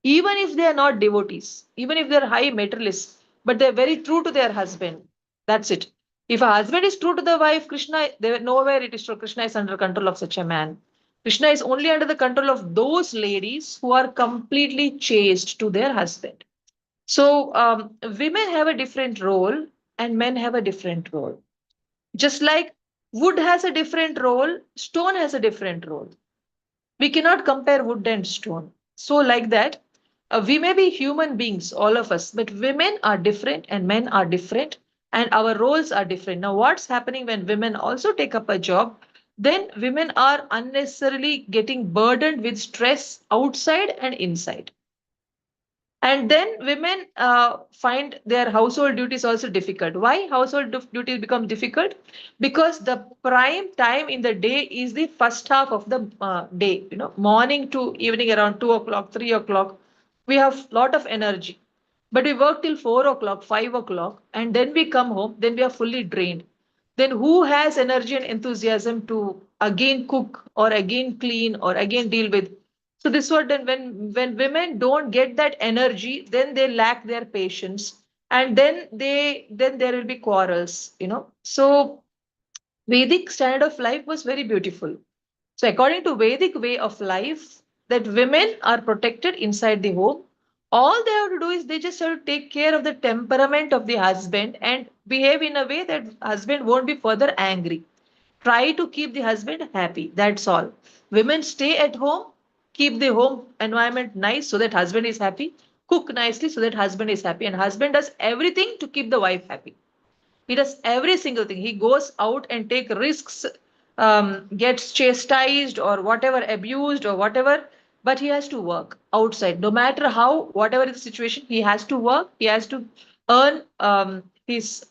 Speaker 4: even if they are not devotees, even if they're high materialists, but they're very true to their husband. That's it. If a husband is true to the wife, Krishna, there nowhere it is true. Krishna is under control of such a man. Krishna is only under the control of those ladies who are completely chaste to their husband. So women have a different role and men have a different role. Just like wood has a different role, stone has a different role. We cannot compare wood and stone. So, like that, we may be human beings, all of us, but women are different and men are different, and our roles are different. Now, what's happening when women also take up a job? Then women are unnecessarily getting burdened with stress outside and inside. And then women find their household duties also difficult. Why household duties become difficult? Because the prime time in the day is the first half of the day, morning to evening around 2 o'clock, 3 o'clock. We have lot of energy, but we work till 4 o'clock, 5 o'clock, and then we come home, then we are fully drained. Then who has energy and enthusiasm to again cook or again clean or again deal with? So this what then when women don't get that energy, then they lack their patience, and then there will be quarrels. So Vedic standard of life was very beautiful. So according to Vedic way of life, that women are protected inside the home. All they have to do is they just have to take care of the temperament of the husband and behave in a way that husband won't be further angry. Try to keep the husband happy. That's all. Women stay at home, keep the home environment nice so that husband is happy. Cook nicely so that husband is happy. And husband does everything to keep the wife happy. He does every single thing. He goes out and take risks, gets chastised or whatever, abused or whatever, but he has to work outside. No matter how, whatever is the situation, he has to work. He has to earn his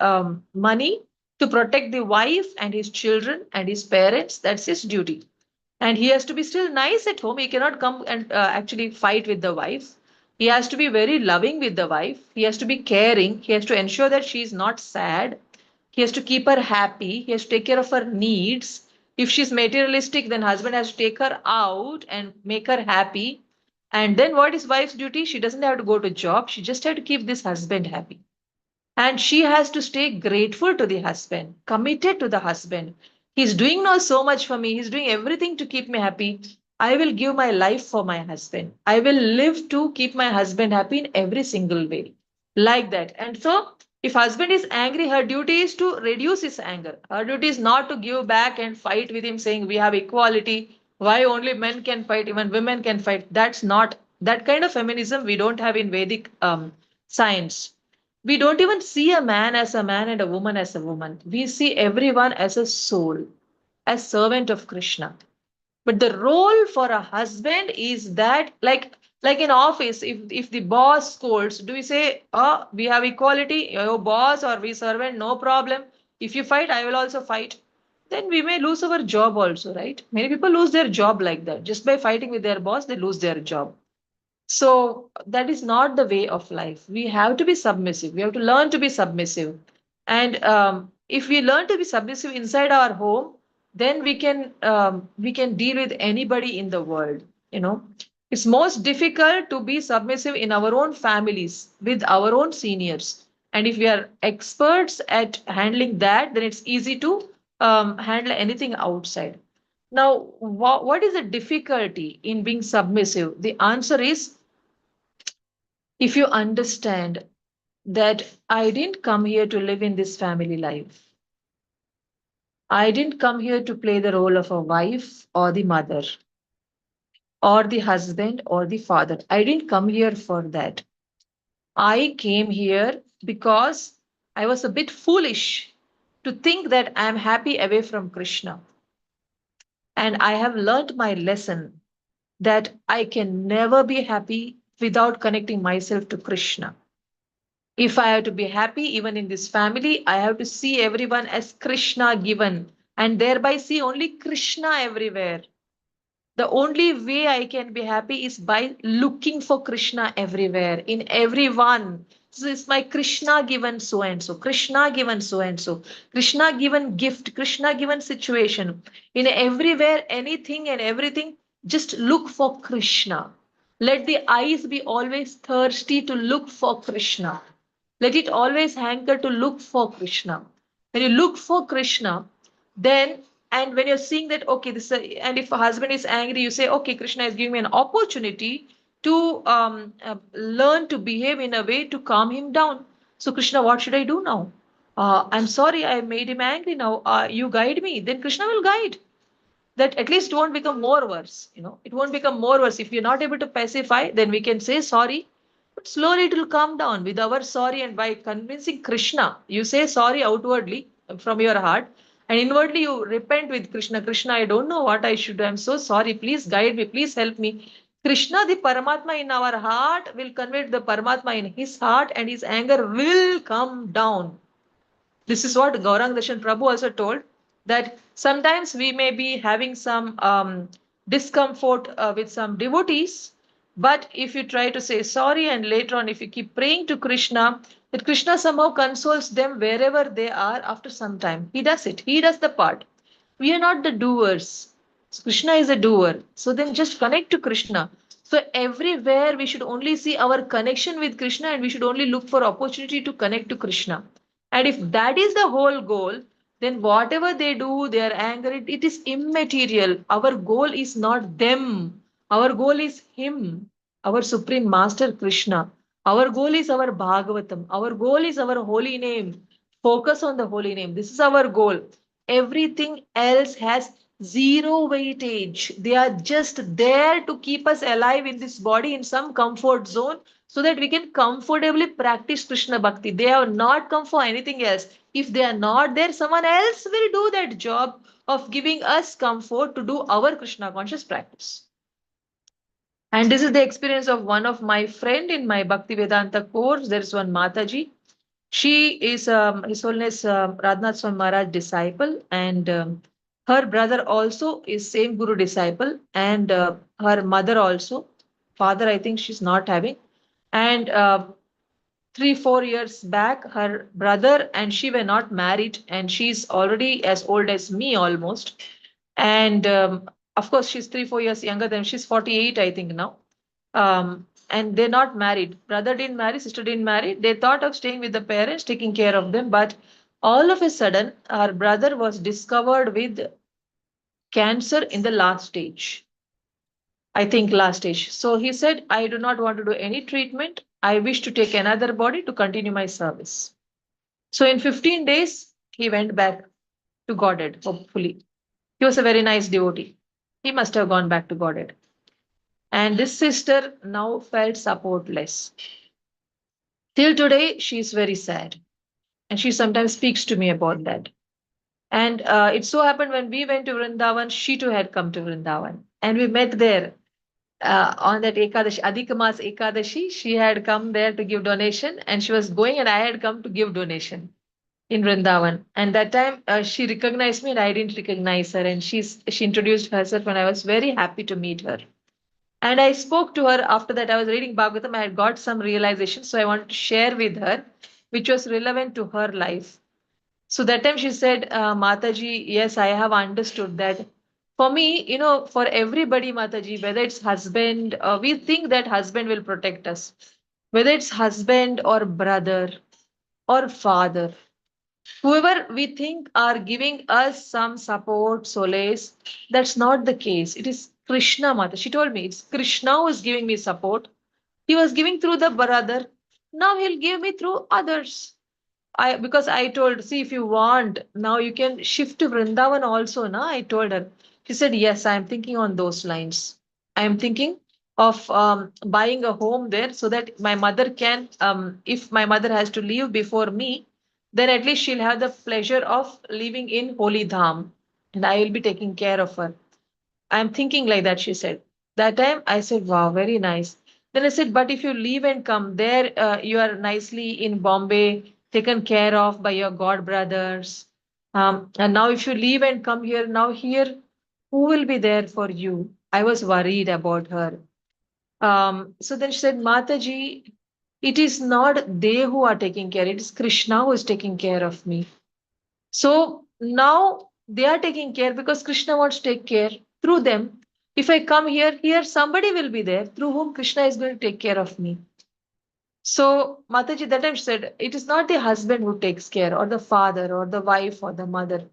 Speaker 4: money to protect the wife and his children and his parents. That's his duty. And he has to be still nice at home. He cannot come and actually fight with the wife. He has to be very loving with the wife. He has to be caring. He has to ensure that she is not sad. He has to keep her happy. He has to take care of her needs. If she's materialistic, then husband has to take her out and make her happy. And then what is wife's duty? She doesn't have to go to job. She just have to keep this husband happy. And she has to stay grateful to the husband, committed to the husband. He's doing now so much for me. He's doing everything to keep me happy. I will give my life for my husband. I will live to keep my husband happy in every single way. Like that. And so, if husband is angry, her duty is to reduce his anger. Her duty is not to give back and fight with him, saying we have equality. Why only men can fight, even women can fight? That's not that kind of feminism we don't have in Vedic science. We don't even see a man as a man and a woman as a woman. We see everyone as a soul, as servant of Krishna. But the role for a husband is that, like in office, if the boss scolds, do we say, oh, we have equality, your boss or we servant, no problem. If you fight, I will also fight. Then we may lose our job also, right? Many people lose their job like that. Just by fighting with their boss, they lose their job. So that is not the way of life. We have to be submissive. We have to learn to be submissive. And if we learn to be submissive inside our home, then we can deal with anybody in the world. It's most difficult to be submissive in our own families with our own seniors. And if we are experts at handling that, then it's easy to handle anything outside. Now, what is the difficulty in being submissive? The answer is, if you understand that I didn't come here to live in this family life. I didn't come here to play the role of a wife or the mother or the husband or the father. I didn't come here for that. I came here because I was a bit foolish to think that I am happy away from Krishna. And I have learned my lesson that I can never be happy without connecting myself to Krishna. If I have to be happy, even in this family, I have to see everyone as Krishna given and thereby see only Krishna everywhere. The only way I can be happy is by looking for Krishna everywhere, in everyone. This is my Krishna given so and so, Krishna given so and so, Krishna given gift, Krishna given situation. In everywhere, anything and everything, just look for Krishna. Let the eyes be always thirsty to look for Krishna. Let it always hanker to look for Krishna. When you look for Krishna, then and when you're seeing that, okay, and if a husband is angry, you say, okay, Krishna is giving me an opportunity to learn to behave in a way to calm him down. So, Krishna, what should I do now? I'm sorry, I made him angry now. You guide me. Then Krishna will guide. That at least won't become more worse. It won't become more worse. If you're not able to pacify, then we can say sorry, but slowly it will calm down with our sorry. And by convincing Krishna, you say sorry outwardly from your heart, and inwardly you repent with Krishna. Krishna, I don't know what I should do. I'm so sorry. Please guide me. Please help me. Krishna, the Paramatma in our heart, will convert the Paramatma in his heart, and his anger will come down. This is what Gaurang Darshan Prabhu also told, that sometimes we may be having some discomfort with some devotees, but if you try to say sorry and later on if you keep praying to Krishna, that Krishna somehow consoles them wherever they are after some time. He does it. He does the part. We are not the doers. Krishna is a doer. So then just connect to Krishna. So everywhere we should only see our connection with Krishna, and we should only look for opportunity to connect to Krishna. And if that is the whole goal, then whatever they do, their anger, it is immaterial. Our goal is not them. Our goal is Him, our Supreme Master Krishna. Our goal is our Bhagavatam. Our goal is our holy name. Focus on the holy name. This is our goal. Everything else has zero weightage. They are just there to keep us alive in this body in some comfort zone so that we can comfortably practice Krishna Bhakti. They have not come for anything else. If they are not there, someone else will do that job of giving us comfort to do our Krishna conscious practice. And this is the experience of one of my friend in my Bhakti Vedanta course. There is one Mataji. She is His Holiness Radhanath Swami Maharaj disciple, and her brother also is same Guru disciple, and her mother also. Father, I think she's not having. And 3-4 years back, her brother and she were not married, and she's already as old as me almost. And of course, she's 3-4 years younger than she's 48, I think now. And they're not married. Brother didn't marry, sister didn't marry. They thought of staying with the parents, taking care of them. But all of a sudden, our brother was discovered with cancer in the last stage. I think last stage. So he said, I do not want to do any treatment. I wish to take another body to continue my service. So in 15 days, he went back to Godhead, hopefully. He was a very nice devotee. He must have gone back to Godhead. And this sister now felt supportless. Till today, she is very sad. And she sometimes speaks to me about that. And it so happened when we went to Vrindavan, she too had come to Vrindavan. And we met there on that Ekadashi, Adhikamas Ekadashi. She had come there to give donation, and she was going, and I had come to give donation in Vrindavan. And that time she recognized me and I didn't recognize her. And she introduced herself, and I was very happy to meet her. And I spoke to her after that. I was reading Bhagavatam. I had got some realization. So I wanted to share with her, which was relevant to her life. So that time she said, Mataji, yes, I have understood that. For me, for everybody, Mataji, whether it's husband, we think that husband will protect us. Whether it's husband or brother or father, whoever we think are giving us some support, solace, that's not the case. It is Krishna, Mata. She told me it's Krishna who is giving me support. He was giving through the brother. Now he'll give me through others. Because I told, see, if you want, now you can shift to Vrindavan also. Na, I told her. She said, yes, I am thinking on those lines. I am thinking of buying a home there so that my mother can, if my mother has to leave before me, then at least she'll have the pleasure of living in Holy Dham, and I will be taking care of her. I'm thinking like that, she said. That time I said, wow, very nice. Then I said, but if you leave and come there, you are nicely in Bombay, taken care of by your god brothers. And now if you leave and come here, now here, who will be there for you? I was worried about her. So then she said, Mataji, it is not they who are taking care, it is Krishna who is taking care of me. So now they are taking care because Krishna wants to take care through them. If I come here somebody will be there through whom Krishna is going to take care of me. So Mataji that time said, it is not the husband who takes care, or the father, or the wife, or the mother.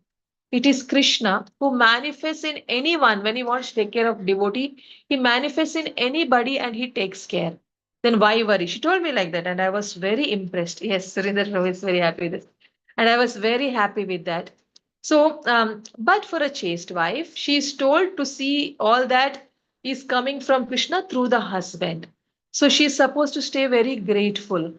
Speaker 4: It is Krishna who manifests in anyone when he wants to take care of devotee. He manifests in anybody and he takes care. Then why worry? She told me like that, and I was very impressed. Yes, Surinder Rao is very happy with this. And I was very happy with that. So, but for a chaste wife, she is told to see all that is coming from Krishna through the husband. So she is supposed to stay very grateful,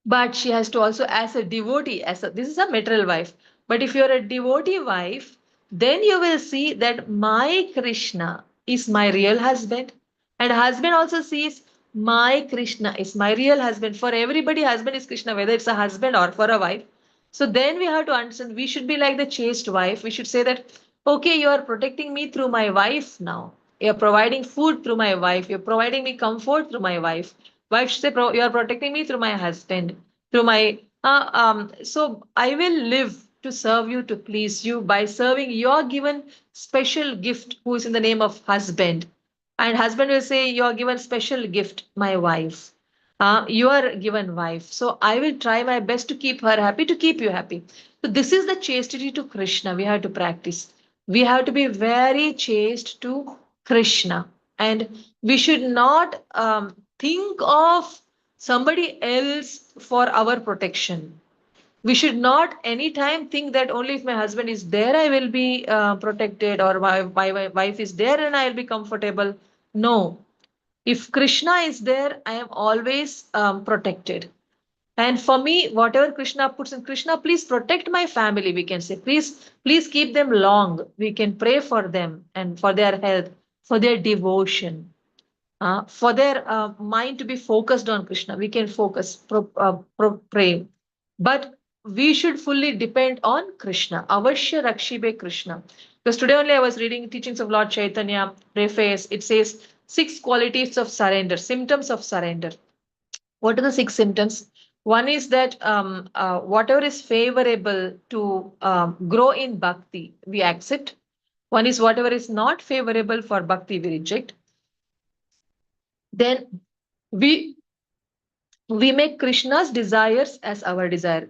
Speaker 4: but she has to also, as a devotee, this is a material wife, but if you're a devotee wife, then you will see that my Krishna is my real husband, and husband also sees my Krishna is my real husband. For everybody, husband is Krishna, whether it's a husband or for a wife. So then we have to understand, we should be like the chaste wife. We should say that, okay, you are protecting me through my wife now. You're providing food through my wife. You're providing me comfort through my wife. Wife should say, you are protecting me through my husband, through my. So I will live to serve you, to please you by serving your given special gift, who is in the name of husband. And husband will say, you are given special gift, my wife. Your given wife. So I will try my best to keep her happy, to keep you happy. So this is the chastity to Krishna we have to practice. We have to be very chaste to Krishna. And we should not think of somebody else for our protection. We should not anytime think that only if my husband is there, I will be protected, or my wife is there and I will be comfortable. No, if Krishna is there, I am always protected. And for me, whatever Krishna puts in, Krishna, please protect my family, we can say. Please keep them long. We can pray for them and for their health, for their devotion, for their mind to be focused on Krishna. We can focus, pray. But we should fully depend on Krishna. Avashya Rakshibe Krishna. Because today only I was reading teachings of Lord Chaitanya, preface. It says 6 qualities of surrender, symptoms of surrender. What are the 6 symptoms? One is that whatever is favorable to grow in bhakti, we accept. One is whatever is not favorable for bhakti, we reject. Then we we make Krishna's desires as our desire.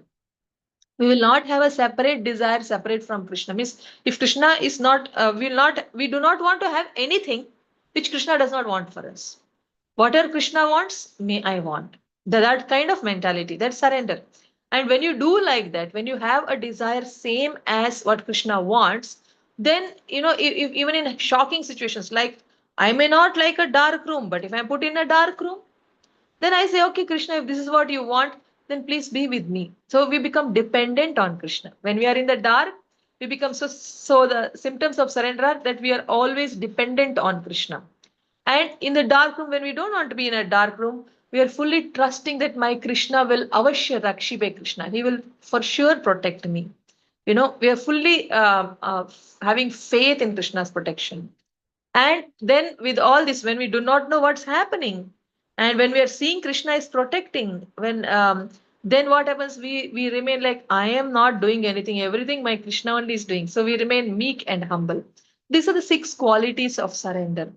Speaker 4: We will not have a separate desire separate from Krishna. Means if Krishna is not, we do not want to have anything which Krishna does not want for us. Whatever Krishna wants, may I want. That kind of mentality, that surrender. And when you do like that, when you have a desire same as what Krishna wants, then if even in shocking situations, like I may not like a dark room, but if I'm put in a dark room, then I say, okay, Krishna, if this is what you want, then please be with me. So we become dependent on Krishna. When we are in the dark, we become so the symptoms of surrender are that we are always dependent on Krishna. And in the dark room, when we don't want to be in a dark room, we are fully trusting that my Krishna will avashya rakshibe Krishna. He will for sure protect me. We are fully having faith in Krishna's protection. And then with all this, when we do not know what's happening, and when we are seeing Krishna is protecting, when then what happens? We remain like, I am not doing anything, everything my Krishna only is doing. So we remain meek and humble. These are the 6 qualities of surrender.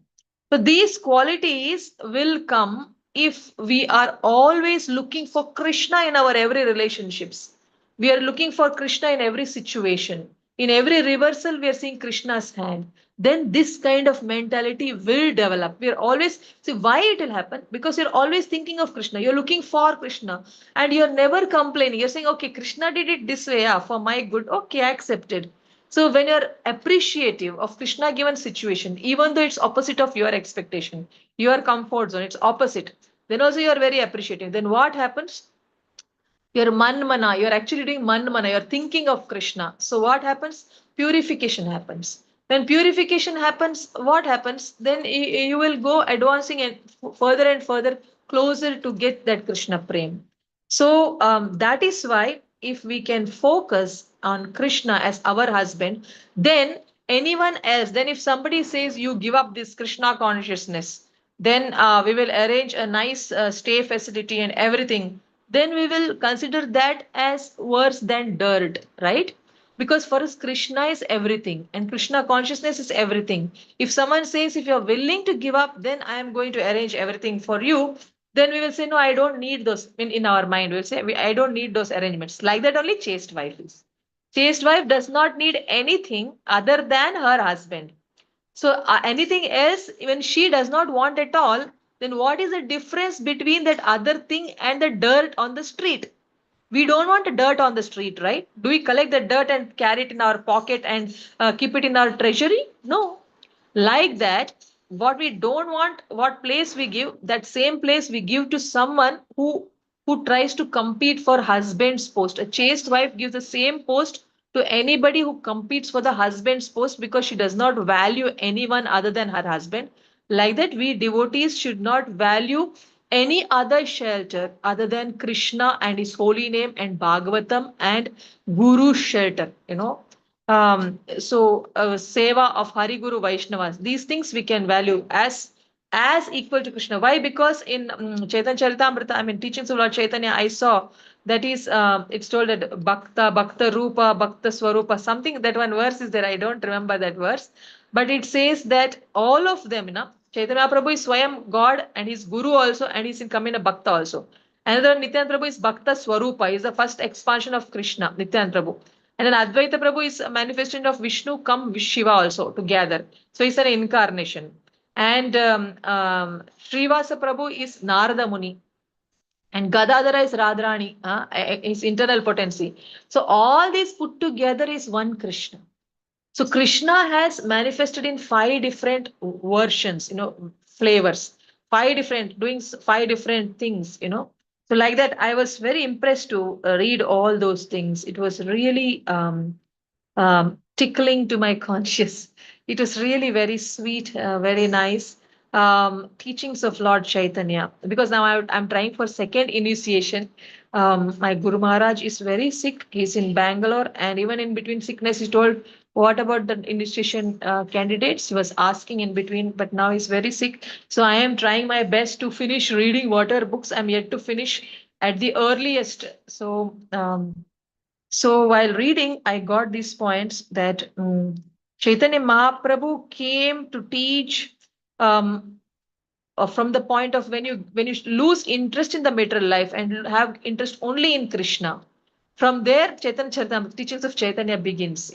Speaker 4: So these qualities will come if we are always looking for Krishna in our every relationships. We are looking for Krishna in every situation. In every reversal, we are seeing Krishna's hand. Then this kind of mentality will develop. We are always, see why it will happen? Because you're always thinking of Krishna. You're looking for Krishna and you're never complaining. You're saying, okay, Krishna did it this way, yeah, for my good. Okay, accepted. So when you're appreciative of Krishna given situation, even though it's opposite of your expectation, your comfort zone, it's opposite, then also you are very appreciative. Then what happens? You're manmana, you're actually doing manmana, you're thinking of Krishna. So what happens? Purification happens. When purification happens, what happens? Then you will go advancing and further closer to get that Krishna prem. So that is why if we can focus on Krishna as our husband, then anyone else, then if somebody says you give up this Krishna consciousness, then we will arrange a nice stay facility and everything, then we will consider that as worse than dirt, right? Because for us, Krishna is everything and Krishna consciousness is everything. If someone says, if you're willing to give up, then I am going to arrange everything for you, then we will say, no, I don't need those. In our mind, we'll say, I don't need those arrangements. Like that, only chaste wife is. Chaste wife does not need anything other than her husband. So anything else, when she does not want at all, then what is the difference between that other thing and the dirt on the street? We don't want the dirt on the street, right? Do we collect the dirt and carry it in our pocket and keep it in our treasury? No. Like that, what we don't want, what place we give, that same place we give to someone who tries to compete for husband's post. A chaste wife gives the same post to anybody who competes for the husband's post because she does not value anyone other than her husband. Like that, we devotees should not value any other shelter other than Krishna and his holy name and Bhagavatam and Guru shelter, seva of Hari Guru Vaishnavas, these things we can value as equal to Krishna. Why? Because in Chaitanya Charitamrita, I mean teachings of Lord Chaitanya, I saw that is it's told that Bhakta Rupa, Bhakta Swarupa, something, that one verse is there. I don't remember that verse, but it says that all of them, Chaitanya Prabhu is Swayam God and his Guru also, and he's in come in a Bhakta also. Another Nityananda Prabhu is Bhakta Swarupa, is the first expansion of Krishna, Nityananda Prabhu. And then Advaita Prabhu is a manifestation of Vishnu come with Shiva also together. So he's an incarnation. And Srivasa Prabhu is Narada Muni. And Gadadhara is Radharani, his internal potency. So all these put together is one Krishna. So Krishna has manifested in 5 different versions, flavors, 5 different, doing 5 different things, So like that, I was very impressed to read all those things. It was really tickling to my conscience. It was really very sweet, very nice teachings of Lord Chaitanya. Because now I'm trying for second initiation. My Guru Maharaj is very sick. He's in Bangalore, and even in between sickness, he told, "What about the initiation candidates?" He was asking in between, but now he's very sick. So I am trying my best to finish reading whatever books I'm yet to finish at the earliest. So while reading, I got these points that Chaitanya Mahaprabhu came to teach um, from the point of when you lose interest in the material life and have interest only in Krishna. From there, Chaitanya Charitamrita, teachings of Chaitanya begins.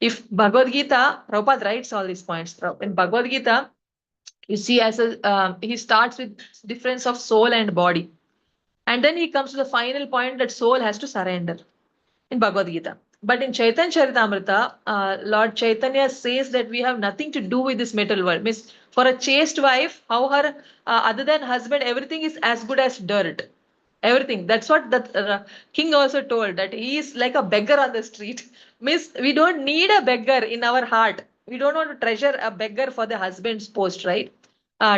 Speaker 4: If Bhagavad Gita, Prabhupada writes all these points. In Bhagavad Gita, you see he starts with difference of soul and body, and then he comes to the final point that soul has to surrender in Bhagavad Gita. But in Chaitanya Charitamrita, Lord Chaitanya says that we have nothing to do with this material world. Means for a chaste wife, how her other than husband, everything is as good as dirt. Everything. That's what the king also told, that he is like a beggar on the street. Means we don't need a beggar in our heart. We don't want to treasure a beggar for the husband's post, right?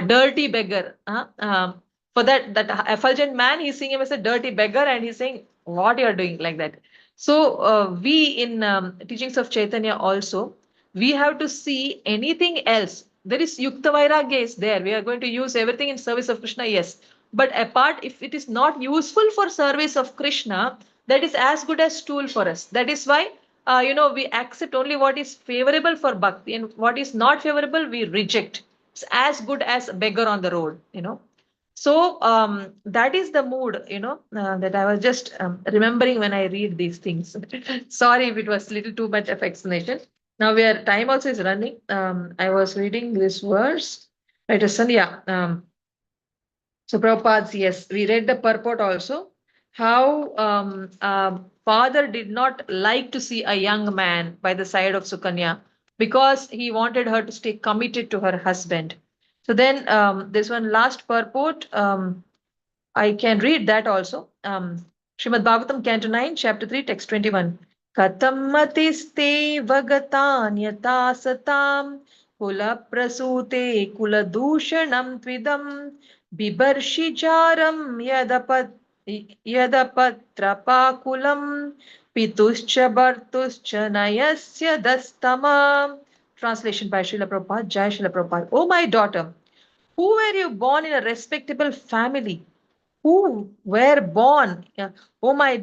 Speaker 4: Dirty beggar. For that effulgent man, he's seeing him as a dirty beggar, and he's saying, "What you are doing?" like that. So we in teachings of Chaitanya also, we have to see anything else. There is Yukta Vairagya is there. We are going to use everything in service of Krishna. Yes. But apart, if it is not useful for service of Krishna, that is as good as tool for us. That is why we accept only what is favorable for bhakti, and what is not favorable we reject. It's as good as a beggar on the road. So that is the mood, that I was just remembering when I read these things. Sorry if it was little too much of explanation. Now time also is running. I was reading this verse. Right, yeah. So Prabhupada's, yes, we read the purport also. How father did not like to see a young man by the side of Sukanya because he wanted her to stay committed to her husband. So then this one last purport. I can read that also. Srimad Bhagavatam, Canto 9, Chapter 3, Text 21. Katam matiste vagatanyata satam kula prasute kula dushanam tvidam bibarshi jaram yadapatrapakulam pituscha bhartuscha nayasya dastama. Translation by Srila Prabhupada, Jai Srila Prabhupada. Oh my daughter, who were you born in a respectable family? Who were born, oh my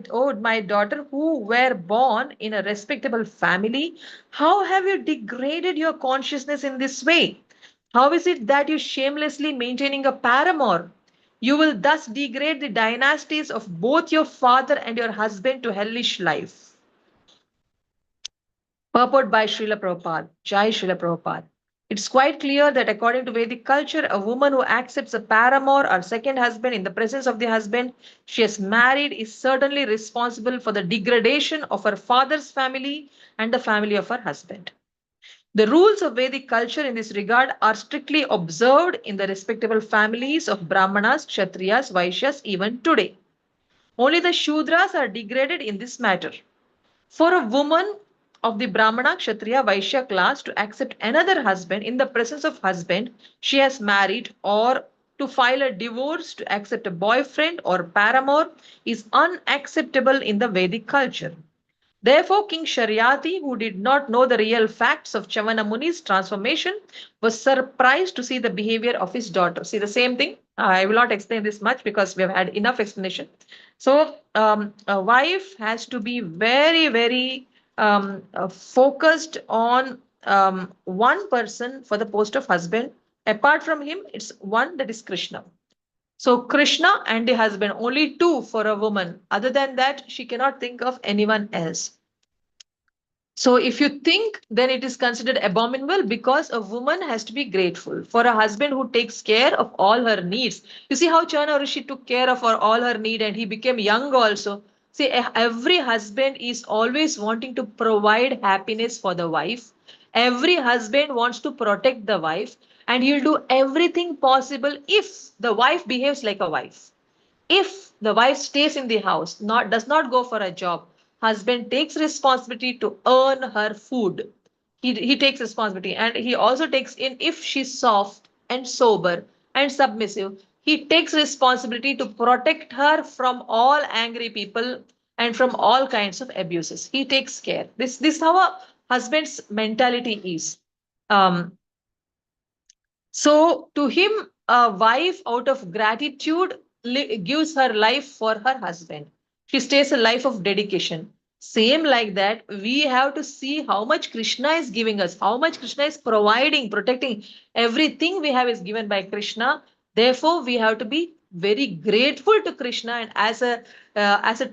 Speaker 4: daughter, who were born in a respectable family, how have you degraded your consciousness in this way? How is it that you shamelessly maintaining a paramour? You will thus degrade the dynasties of both your father and your husband to hellish life. Purport by Srila Prabhupada, Jai Srila Prabhupada. It's quite clear that according to Vedic culture, a woman who accepts a paramour or second husband in the presence of the husband she has married is certainly responsible for the degradation of her father's family and the family of her husband. The rules of Vedic culture in this regard are strictly observed in the respectable families of Brahmanas, Kshatriyas, Vaishyas even today. Only the Shudras are degraded in this matter. For a woman of the Brahmana, Kshatriya, Vaishya class to accept another husband in the presence of husband she has married, or to file a divorce to accept a boyfriend or paramour is unacceptable in the Vedic culture. Therefore, King Sharyati, who did not know the real facts of Chavana Muni's transformation, was surprised to see the behavior of his daughter. See the same thing. I will not explain this much because we have had enough explanation. So, a wife has to be very, very focused on one person for the post of husband. Apart from him, it's one, that is Krishna. So Krishna and the husband, only two for a woman. Other than that, she cannot think of anyone else. So if you think, then it is considered abominable, because a woman has to be grateful for a husband who takes care of all her needs. You see how Chana Rishi took care of all her need, and he became young also. See, every husband is always wanting to provide happiness for the wife. Every husband wants to protect the wife, and he'll do everything possible if the wife behaves like a wife. If the wife stays in the house, does not go for a job, husband takes responsibility to earn her food. He takes responsibility, and he also takes in, if she's soft and sober and submissive, he takes responsibility to protect her from all angry people and from all kinds of abuses. He takes care. This how a husband's mentality is. Um, so to him, a wife out of gratitude gives her life for her husband. She stays a life of dedication. Same like that, we have to see how much Krishna is giving us, how much Krishna is providing, protecting. Everything we have is given by Krishna. Therefore, we have to be very grateful to Krishna, and as a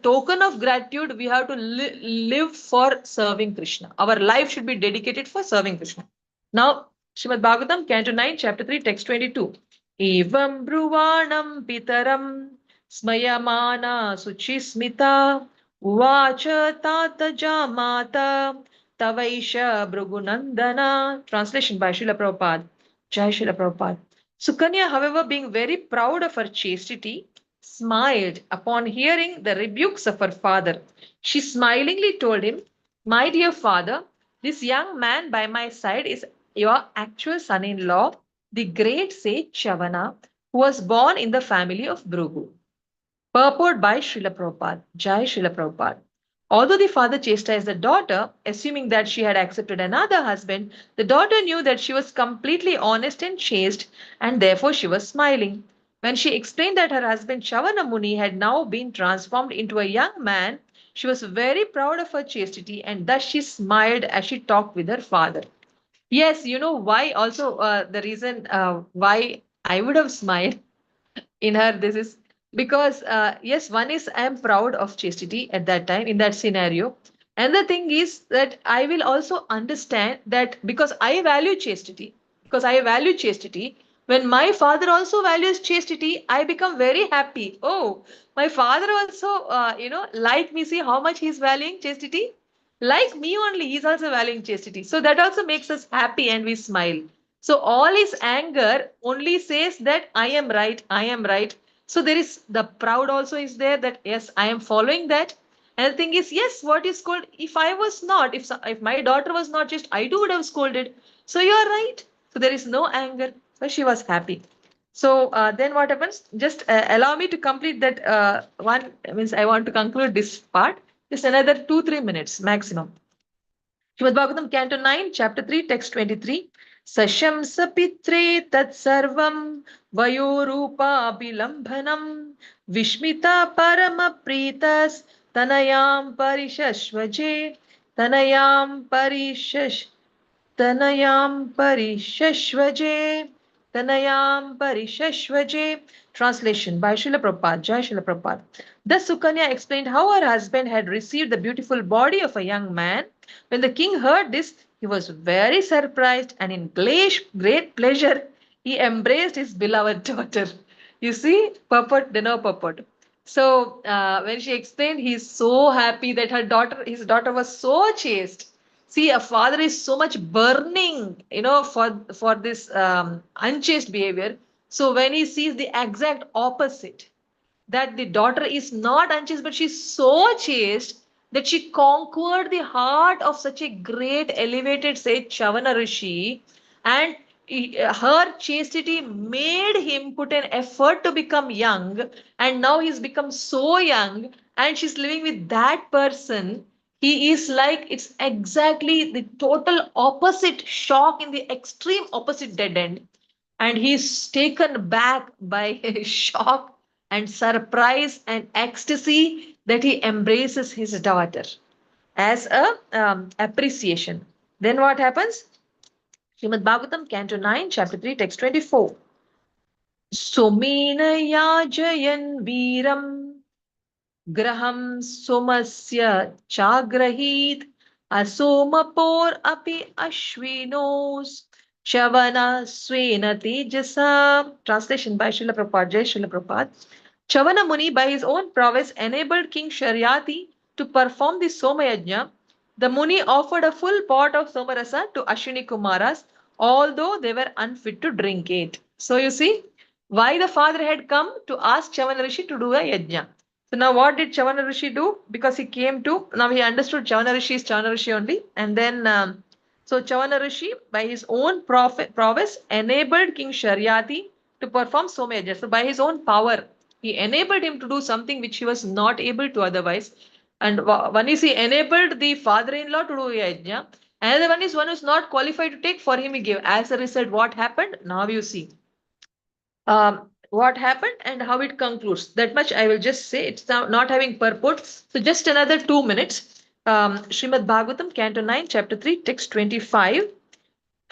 Speaker 4: token of gratitude, we have to live for serving Krishna. Our life should be dedicated for serving Krishna. Now, Srimad Bhagavatam, Canto 9, Chapter 3, Text 22. Evam Bruvanam Pitaram Smayamana Suchismita Uvacha Tata Jamata Tavaisha Bhrugunandana. Translation by Srila Prabhupada. Jai Srila Prabhupada. Sukanya, however, being very proud of her chastity, smiled upon hearing the rebukes of her father. She smilingly told him, "My dear father, this young man by my side is your actual son-in-law, the great sage Chavana, who was born in the family of Bhrugu." Purport by Srila Prabhupada. Jai Srila Prabhupada. Although the father chastised the daughter, assuming that she had accepted another husband, the daughter knew that she was completely honest and chaste, and therefore she was smiling. When she explained that her husband Chavana Muni had now been transformed into a young man, she was very proud of her chastity, and thus she smiled as she talked with her father. Yes, you know why also the reason why I would have smiled in her, this is because yes, one is I am proud of chastity at that time in that scenario, and the thing is that I will also understand that because I value chastity, when my father also values chastity, I become very happy. Oh, my father also like me, see how much he's valuing chastity, like me only he's also valuing chastity, so that also makes us happy and we smile. So all his anger only says that I am right, I am right. So there is the proud also is there, that yes, I am following that. And the thing is, yes, what is called, if I was not, if my daughter was not just, I too would have scolded. So you are right. So there is no anger. So she was happy. So then what happens? Just allow me to complete that one. Means I want to conclude this part. Just another 2-3 minutes maximum. Srimad Bhagavatam, Canto 9, Chapter 3, Text 23. Sasham sapitre tat sarvam vayorupa abhilambhanam vishmita parama pritas tanayam parishashvaje tanayam parishash Tanayam Parishashvaje. Tanayam Parishashvaje. Translation by Srila Prabhupada. Jai Srila Prabhupada. Thus Sukanya explained how her husband had received the beautiful body of a young man. When the king heard this, he was very surprised, and in great pleasure he embraced his beloved daughter. You see, purport, no purport. So when she explained, he's so happy that his daughter was so chaste. See, a father is so much burning, for this unchaste behavior. So when he sees the exact opposite, that the daughter is not unchaste, but she's so chaste that she conquered the heart of such a great elevated sage Chavana Rishi, and her chastity made him put an effort to become young, and now he's become so young, and she's living with that person. He is like, it's exactly the total opposite shock, in the extreme opposite dead end, and he's taken back by shock and surprise and ecstasy that he embraces his daughter as a appreciation. Then what happens? Srimad Bhagavatam, Canto 9, Chapter 3, Text 24. Somena yajayan viram graham somasya chagrahit asomapor api ashvinos chavana swena tejasa. Translation by Srila Prabhupada. Jai Srila Prabhupada. Chavana Muni, by his own prowess, enabled King Sharyati to perform the Somayajna. The Muni offered a full pot of Somarasa to Ashwini Kumaras, although they were unfit to drink it. So you see, why the father had come to ask Chavana Rishi to do a yajna. So now what did Chavana Rishi do? Because he came to, now he understood Chavana Rishi is Chavana Rishi only. And then, so Chavana Rishi, by his own prowess, enabled King Sharyati to perform Somayajna. So by his own power, he enabled him to do something which he was not able to otherwise. And one is he enabled the father-in-law to do yajna. Another one is one who is not qualified to take, for him he gave. As a result, what happened? Now you see. What happened and how it concludes. That much I will just say. It's now not having purport. So just another 2 minutes. Srimad Bhagavatam, Canto 9, Chapter 3, Text 25.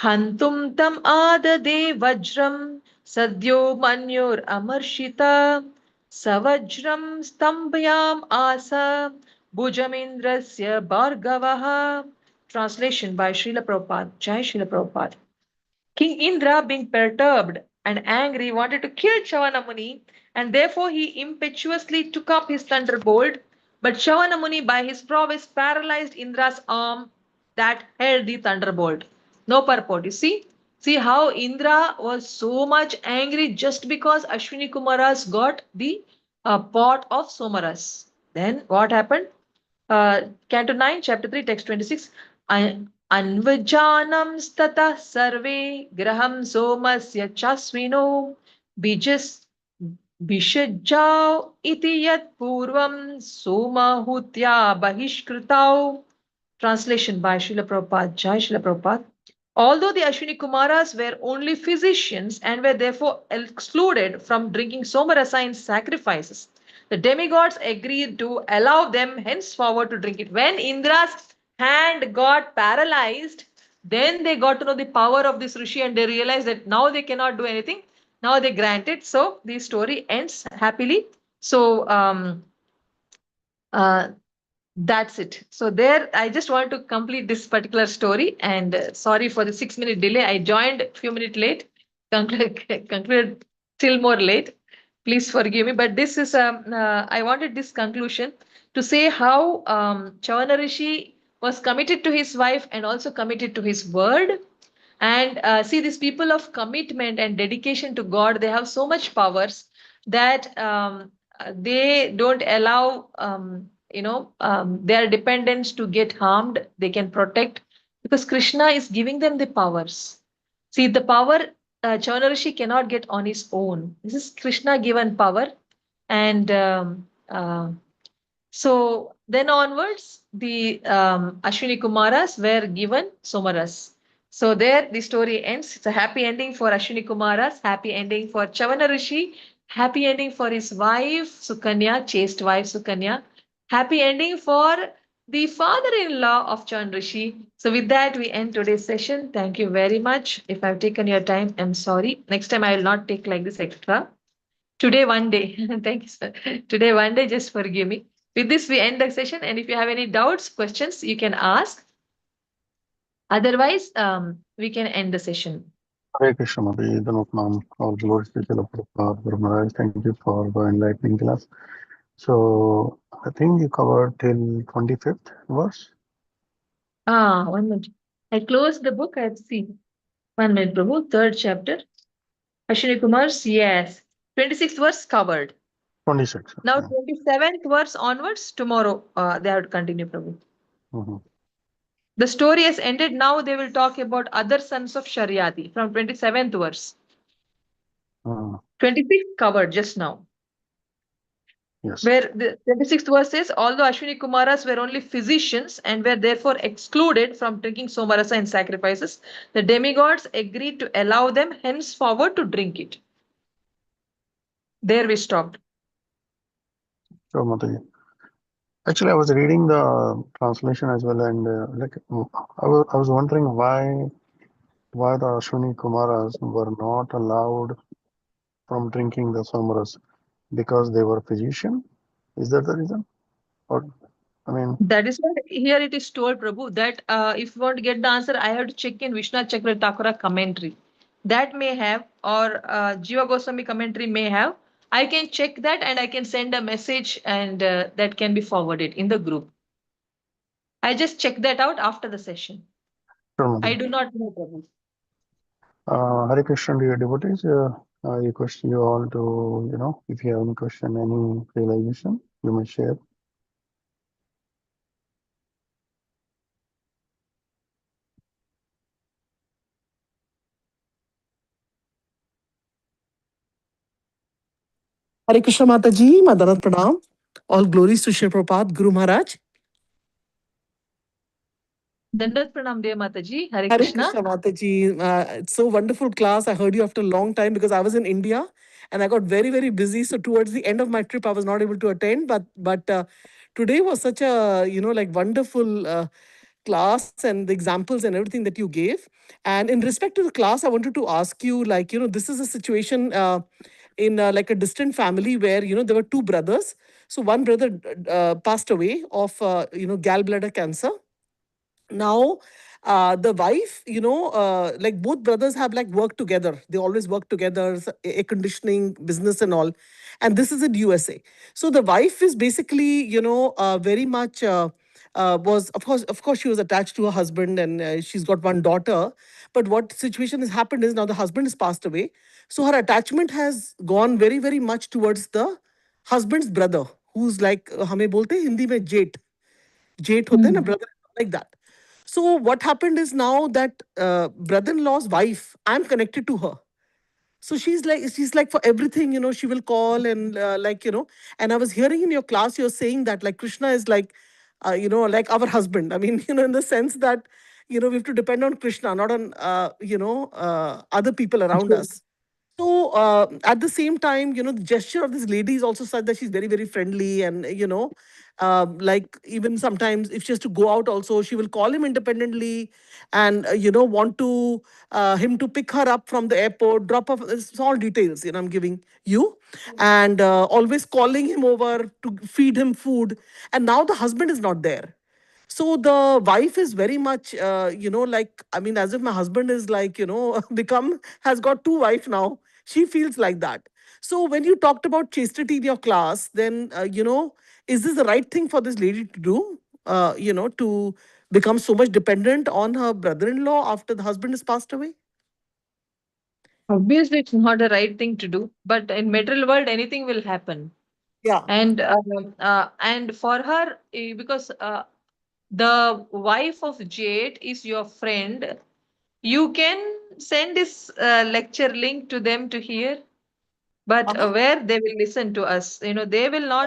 Speaker 4: Hantum tam adade vajram sadyo manyur amarshita savajram stambhyam asa bhujamindrasya bhargavaha. Translation by Srila Prabhupada. Jai Srila Prabhupada. King Indra, being perturbed and angry, wanted to kill Chavanamuni, and therefore he impetuously took up his thunderbolt. But Chavanamuni, by his prowess, paralyzed Indra's arm that held the thunderbolt. No purport. You see how Indra was so much angry just because Ashwini Kumaras got the pot of Somaras. Then what happened? Canto 9, Chapter 3, Text 26. Anvajanam stata sarve graham somasya chasvino bijas bishajjao iti yat purvam somahutya bahishkritau. Translation by Srila Prabhupada. Jai Srila Prabhupada. Although the Ashwini Kumaras were only physicians and were therefore excluded from drinking Somarasa in sacrifices, the demigods agreed to allow them henceforward to drink it. When Indra's hand got paralyzed, then they got to know the power of this Rishi and they realized that now they cannot do anything. Now they grant it. So the story ends happily. So uh, that's it. So there, I just want to complete this particular story. And sorry for the 6 minute delay. I joined a few minutes late, concluded still more late. Please forgive me. But this is I wanted this conclusion to say how Chavana Rishi was committed to his wife and also committed to his word. And see, these people of commitment and dedication to God, they have so much powers that they don't allow their dependents to get harmed. They can protect because Krishna is giving them the powers. See, the power Chavana Rishi cannot get on his own. This is Krishna given power, and so then onwards, the Ashwini Kumaras were given Somaras. So there the story ends. It's a happy ending for Ashwini Kumaras, happy ending for Chavana Rishi, happy ending for his wife Sukanya, chaste wife Sukanya, happy ending for the father-in-law of Chavana Rishi. So with that, we end today's session. Thank you very much. If I've taken your time, I'm sorry. Next time I will not take like this extra. Today, one day. Thank you, sir. Today, one day, just forgive me. With this, we end the session. And if you have any doubts, questions, you can ask. Otherwise, we can end the session.
Speaker 1: Hare Krishna, Mataji, Dhanupnam, all glories to Srila Prabhupada, Guru Maharaj. Thank you for the enlightening class. So, I think you covered till 25th verse.
Speaker 4: 1 minute. I closed the book. I've seen. 1 minute, Prabhu. 3rd chapter. Ashwini Kumar's, yes. 26th verse covered.
Speaker 1: 26.
Speaker 4: Now,
Speaker 1: Okay.
Speaker 4: 27th verse onwards, tomorrow they have to continue, Prabhu.
Speaker 1: Mhm.
Speaker 4: The story has ended. Now they will talk about other sons of Sharyati from 27th verse. 26th covered just now.
Speaker 1: Yes.
Speaker 4: Where the 26th verse says, although Ashwini Kumaras were only physicians and were therefore excluded from drinking Somarasa in sacrifices, the demigods agreed to allow them henceforward to drink it. There we stopped.
Speaker 1: So, Mataji. Actually, I was reading the translation as well, and I was wondering why the Ashwini Kumaras were not allowed from drinking the Samaras because they were physician. Is that the reason? Or I mean,
Speaker 4: That is what here it is told, Prabhu, that if you want to get the answer, I have to check in Vishnu Chakra Thakura commentary. That may have, or Jiva Goswami commentary may have. I can check that and I can send a message and that can be forwarded in the group. I just check that out after the session.
Speaker 1: sure,
Speaker 4: I
Speaker 1: Mataji.
Speaker 4: do not know, Prabhu.
Speaker 1: Hare Krishna, dear devotees. I request you all to, if you have any question, any realization, you may share.
Speaker 5: Hare Krishna Mataji, Madanat Pranam. All glories to Shri Prabhupada, Guru Maharaj.
Speaker 4: Dandat Pranam Dev Mataji. Hare
Speaker 5: Hare
Speaker 4: Krishna.
Speaker 5: Krishna Mataji. It's so wonderful class. I heard you after a long time because I was in India and I got very, very busy. So towards the end of my trip, I was not able to attend. But today was such a, like wonderful class and the examples and everything that you gave. And in respect to the class, I wanted to ask you, this is a situation in like a distant family where, there were two brothers. So one brother passed away of, gallbladder cancer. Now the wife, like both brothers have like worked together. They always work together, air conditioning business and all. And this is in USA. So the wife is basically, very much was of course she was attached to her husband, and she's got one daughter. But what situation has happened is now the husband has passed away. So her attachment has gone very, very much towards the husband's brother, who's like हमें बोलते हैं हिंदी में जेठ होते हैं ना, brother, like that. So what happened is now that brother-in-law's wife, I'm connected to her. So she's like for everything, she will call and and I was hearing in your class, you're saying that like Krishna is like, like our husband. I mean, in the sense that, we have to depend on Krishna, not on, other people around us. So at the same time, the gesture of this lady is also such that she's very, very friendly. And, like even sometimes if she has to go out also, she will call him independently and, want to him to pick her up from the airport, drop off small details, I'm giving you. And always calling him over to feed him food. And now the husband is not there. So the wife is very much, like, I mean, as if my husband is like, has got two wife now. She feels like that. So when you talked about chastity in your class, then, is this the right thing for this lady to do? To become so much dependent on her brother-in-law after the husband has passed away?
Speaker 4: Obviously, it's not the right thing to do, but in material world, anything will happen.
Speaker 5: Yeah.
Speaker 4: And for her, because the wife of Jade is your friend, you can send this lecture link to them to hear, but
Speaker 5: Uh-huh.
Speaker 4: where they will listen to us, they will
Speaker 5: Yeah.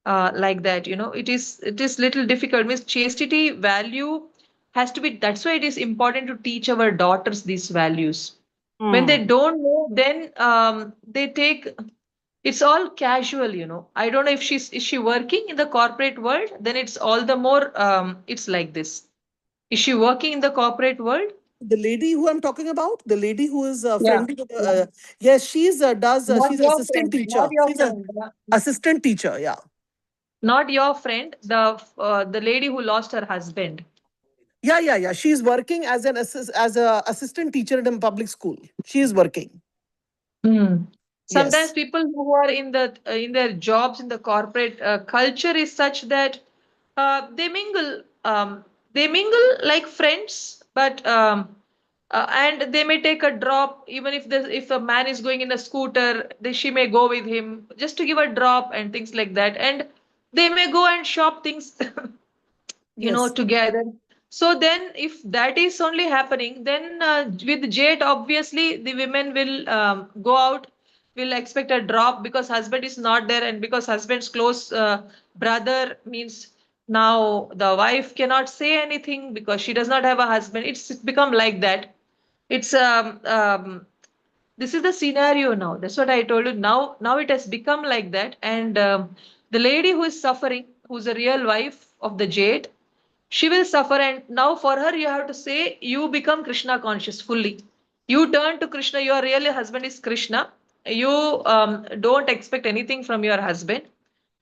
Speaker 4: not like that. It is little difficult. Means chastity value has to be. That's why it is important to teach our daughters these values. When they
Speaker 5: Hmm.
Speaker 4: don't know, then they take it's all casual. I don't know if is she working in the corporate world, then it's all the more it's like this. Is she working in the corporate world?
Speaker 5: The lady who I'm talking about, the lady who is
Speaker 4: Yeah.
Speaker 5: friendly with,
Speaker 4: Yeah.
Speaker 5: yes, she's
Speaker 4: Not
Speaker 5: she's
Speaker 4: your
Speaker 5: assistant
Speaker 4: friend, not
Speaker 5: teacher.
Speaker 4: your
Speaker 5: She's a
Speaker 4: friend.
Speaker 5: assistant teacher. Yeah.
Speaker 4: Not your friend, the lady who lost her husband.
Speaker 5: Yeah. She's working as as a assistant teacher in a public school. She is working.
Speaker 4: Hmm. Sometimes
Speaker 5: Yes.
Speaker 4: people who are in their jobs in the corporate culture is such that they mingle. They mingle like friends, but and they may take a drop even if a man is going in a scooter, she may go with him just to give a drop and things like that, and they may go and shop things
Speaker 5: Yes.
Speaker 4: together. So then if that is only happening, then with Jade, obviously the women will go out, will expect a drop because husband is not there, and because husband's close brother means now the wife cannot say anything because she does not have a husband. It's become like that. It's this is the scenario now. That's what I told you. Now it has become like that, and the lady who is suffering, who's a real wife of the Jade, she will suffer. And now for her, you have to say you become Krishna conscious fully. You turn to Krishna. Your real husband is Krishna. You don't expect anything from your husband,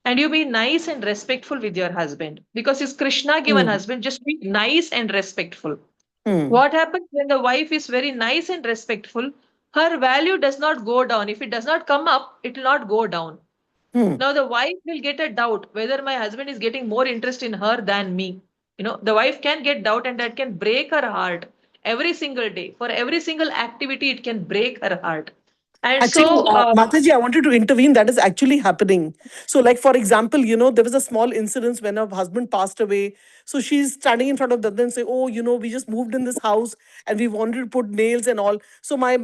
Speaker 4: and you be nice and respectful with your husband because he's Krishna given
Speaker 5: Hmm.
Speaker 4: husband. Just be nice and respectful.
Speaker 5: Hmm.
Speaker 4: What happens when the wife is very nice and respectful? Her value does not go down. If it does not come up, it will not go down.
Speaker 5: Hmm.
Speaker 4: Now the wife will get a doubt whether my husband is getting more interest in her than me. The wife can get doubt, and that can break her heart every single day. For every single activity, it can break her heart. And
Speaker 5: Actually,
Speaker 4: so,
Speaker 5: Mataji, I wanted to intervene. That is actually happening. So, like for example, there was a small incident when her husband passed away. So she's standing in front of them and say, "Oh, we just moved in this house and we wanted to put nails and all." So my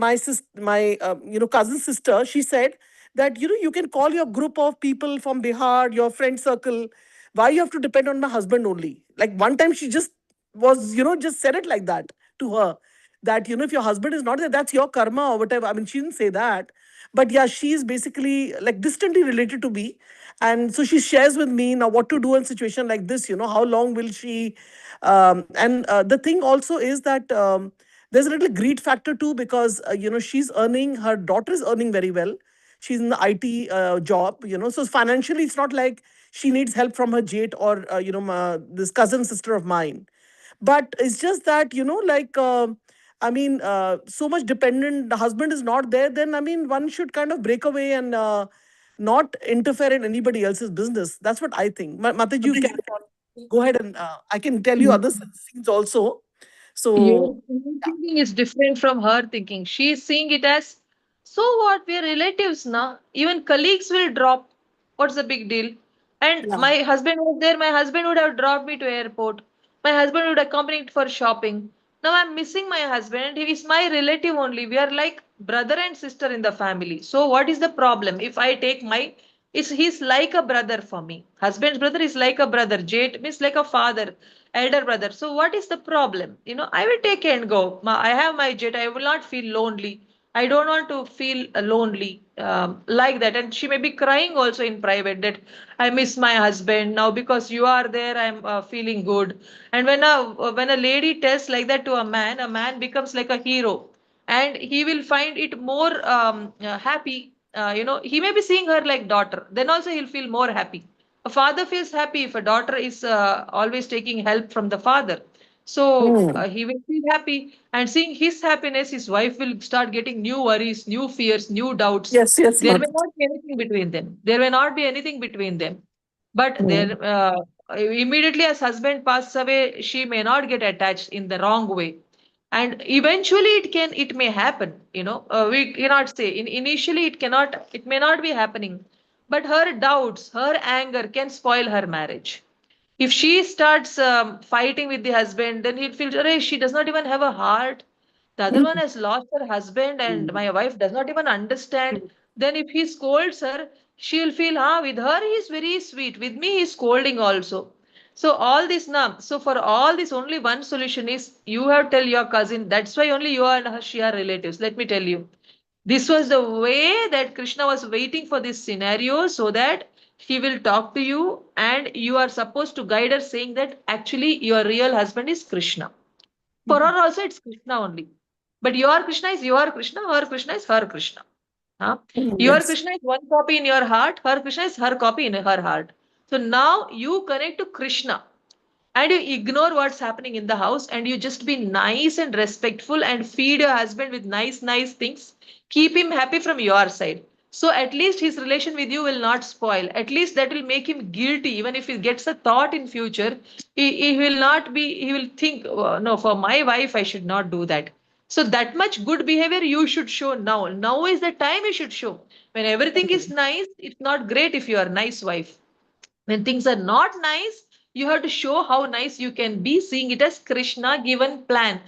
Speaker 5: cousin sister, she said that you can call your group of people from Bihar, your friend circle. Why you have to depend on my husband only? Like one time, she just was just said it like that to her, that if your husband is not there, that's your karma or whatever. I mean, she didn't say that, but yeah, she's basically like distantly related to me. And so she shares with me now what to do in situation like this, how long will she, and the thing also is that there's a little greed factor too, because she's earning, her daughter is earning very well. She's in the IT job, so financially it's not like she needs help from her Jade or this cousin sister of mine. But it's just that like I mean, so much dependent, the husband is not there, then I mean one should kind of break away and not interfere in anybody else's business. That's what I think. Mataji, you can go ahead, and I can tell you other scenes also.
Speaker 4: your
Speaker 5: So
Speaker 4: thinking is different from her thinking. She is seeing it as, so what? We are relatives now. Even colleagues will drop. What's the big deal? And
Speaker 5: yeah.
Speaker 4: my husband was there. My husband would have dropped me to airport. My husband would accompany me for shopping. Now I'm missing my husband, and he is my relative only. We are like brother and sister in the family. So what is the problem? If I take my, he's like a brother for me. Husband's brother is like a brother. Jade means like a father. elder brother. So what is the problem? I will take and go. I have my jet. I will not feel lonely. I don't want to feel lonely like that. And she may be crying also in private that I miss my husband now because you are there. I'm feeling good. And when a lady tells like that to a man becomes like a hero, and he will find it more happy. He may be seeing her like daughter. Then also he'll feel more happy. A father feels happy if a daughter is always taking help from the father. So
Speaker 5: Mm.
Speaker 4: he will feel happy, and seeing his happiness, his wife will start getting new worries, new fears, new doubts.
Speaker 5: Yes, yes,
Speaker 4: There may
Speaker 5: mother.
Speaker 4: not be anything between them. There may not be anything between them. But
Speaker 5: Mm.
Speaker 4: there, immediately as husband passes away, she may not get attached in the wrong way, and eventually it may happen. We cannot say. Initially, it may not be happening, but her doubts, her anger can spoil her marriage. If she starts fighting with the husband, then he'll feel, "Arey, she does not even have a heart. The other one
Speaker 5: Mm.
Speaker 4: has lost her husband, and my wife does not even understand." Then if he scolds her, she'll feel, with her he is very sweet. With me, he's scolding also. So all this now, so for all this, only one solution is you have to tell your cousin. That's why only you and she are relatives. Let me tell you. This was the way that Krishna was waiting for this scenario so that he will talk to you and you are supposed to guide her, saying that actually your real husband is Krishna. For her also, it's Krishna only. But your Krishna is your Krishna, her Krishna is her Krishna. Huh?
Speaker 5: Mm.
Speaker 4: Your
Speaker 5: Yes.
Speaker 4: Krishna is one copy in your heart, her Krishna is her copy in her heart. So now you connect to Krishna and you ignore what's happening in the house and you just be nice and respectful and feed your husband with nice things. Keep him happy from your side. So at least his relation with you will not spoil. At least that will make him guilty. Even if he gets a thought in future, he will not be, he will think, "Oh, no, for my wife, I should not do that." So that much good behavior you should show now. Now is the time you should show. When everything is nice, it's not great if you are a nice wife. When things are not nice, you have to show how nice you can be, seeing it as Krishna given plan.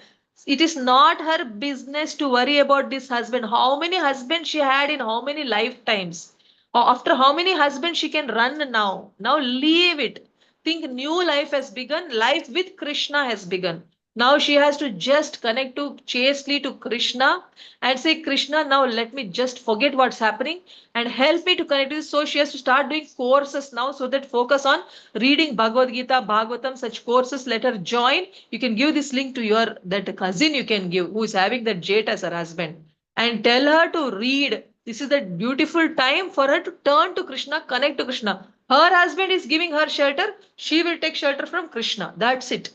Speaker 4: It is not her business to worry about this husband, how many husbands she had in how many lifetimes, or after how many husbands she can run. Now leave it. Think new life has begun, life with Krishna has begun. Now she has to just connect to chastely to Krishna and say, Krishna, now let me just forget what's happening and help me to connect with this. So she has to start doing courses now, so that focus on reading Bhagavad Gita, Bhagavatam, such courses. Let her join. You can give this link to your that cousin you can give who is having that Jat as her husband, and tell her to read. This is that beautiful time for her to turn to Krishna, connect to Krishna. Her husband is giving her shelter. She will take shelter from Krishna. That's it.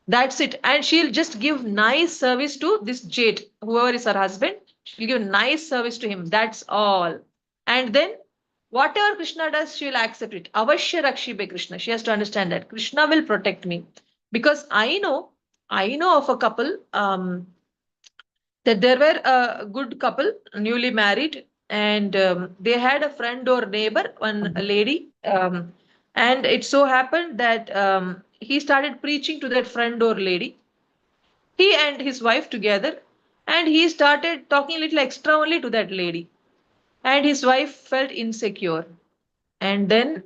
Speaker 4: That's it. And she'll just give nice service to this Jat, whoever is her husband. She'll give nice service to him. That's all. And then whatever Krishna does, she will accept it. Avashya Rakshi be Krishna. She has to understand that Krishna will protect me. Because I know of a couple that there were a good couple, newly married, and they had a friend or neighbor, one lady. And it so happened that he started preaching to that friend or lady, he and his wife together, and he started talking a little extra only to that lady, and his wife felt insecure. And then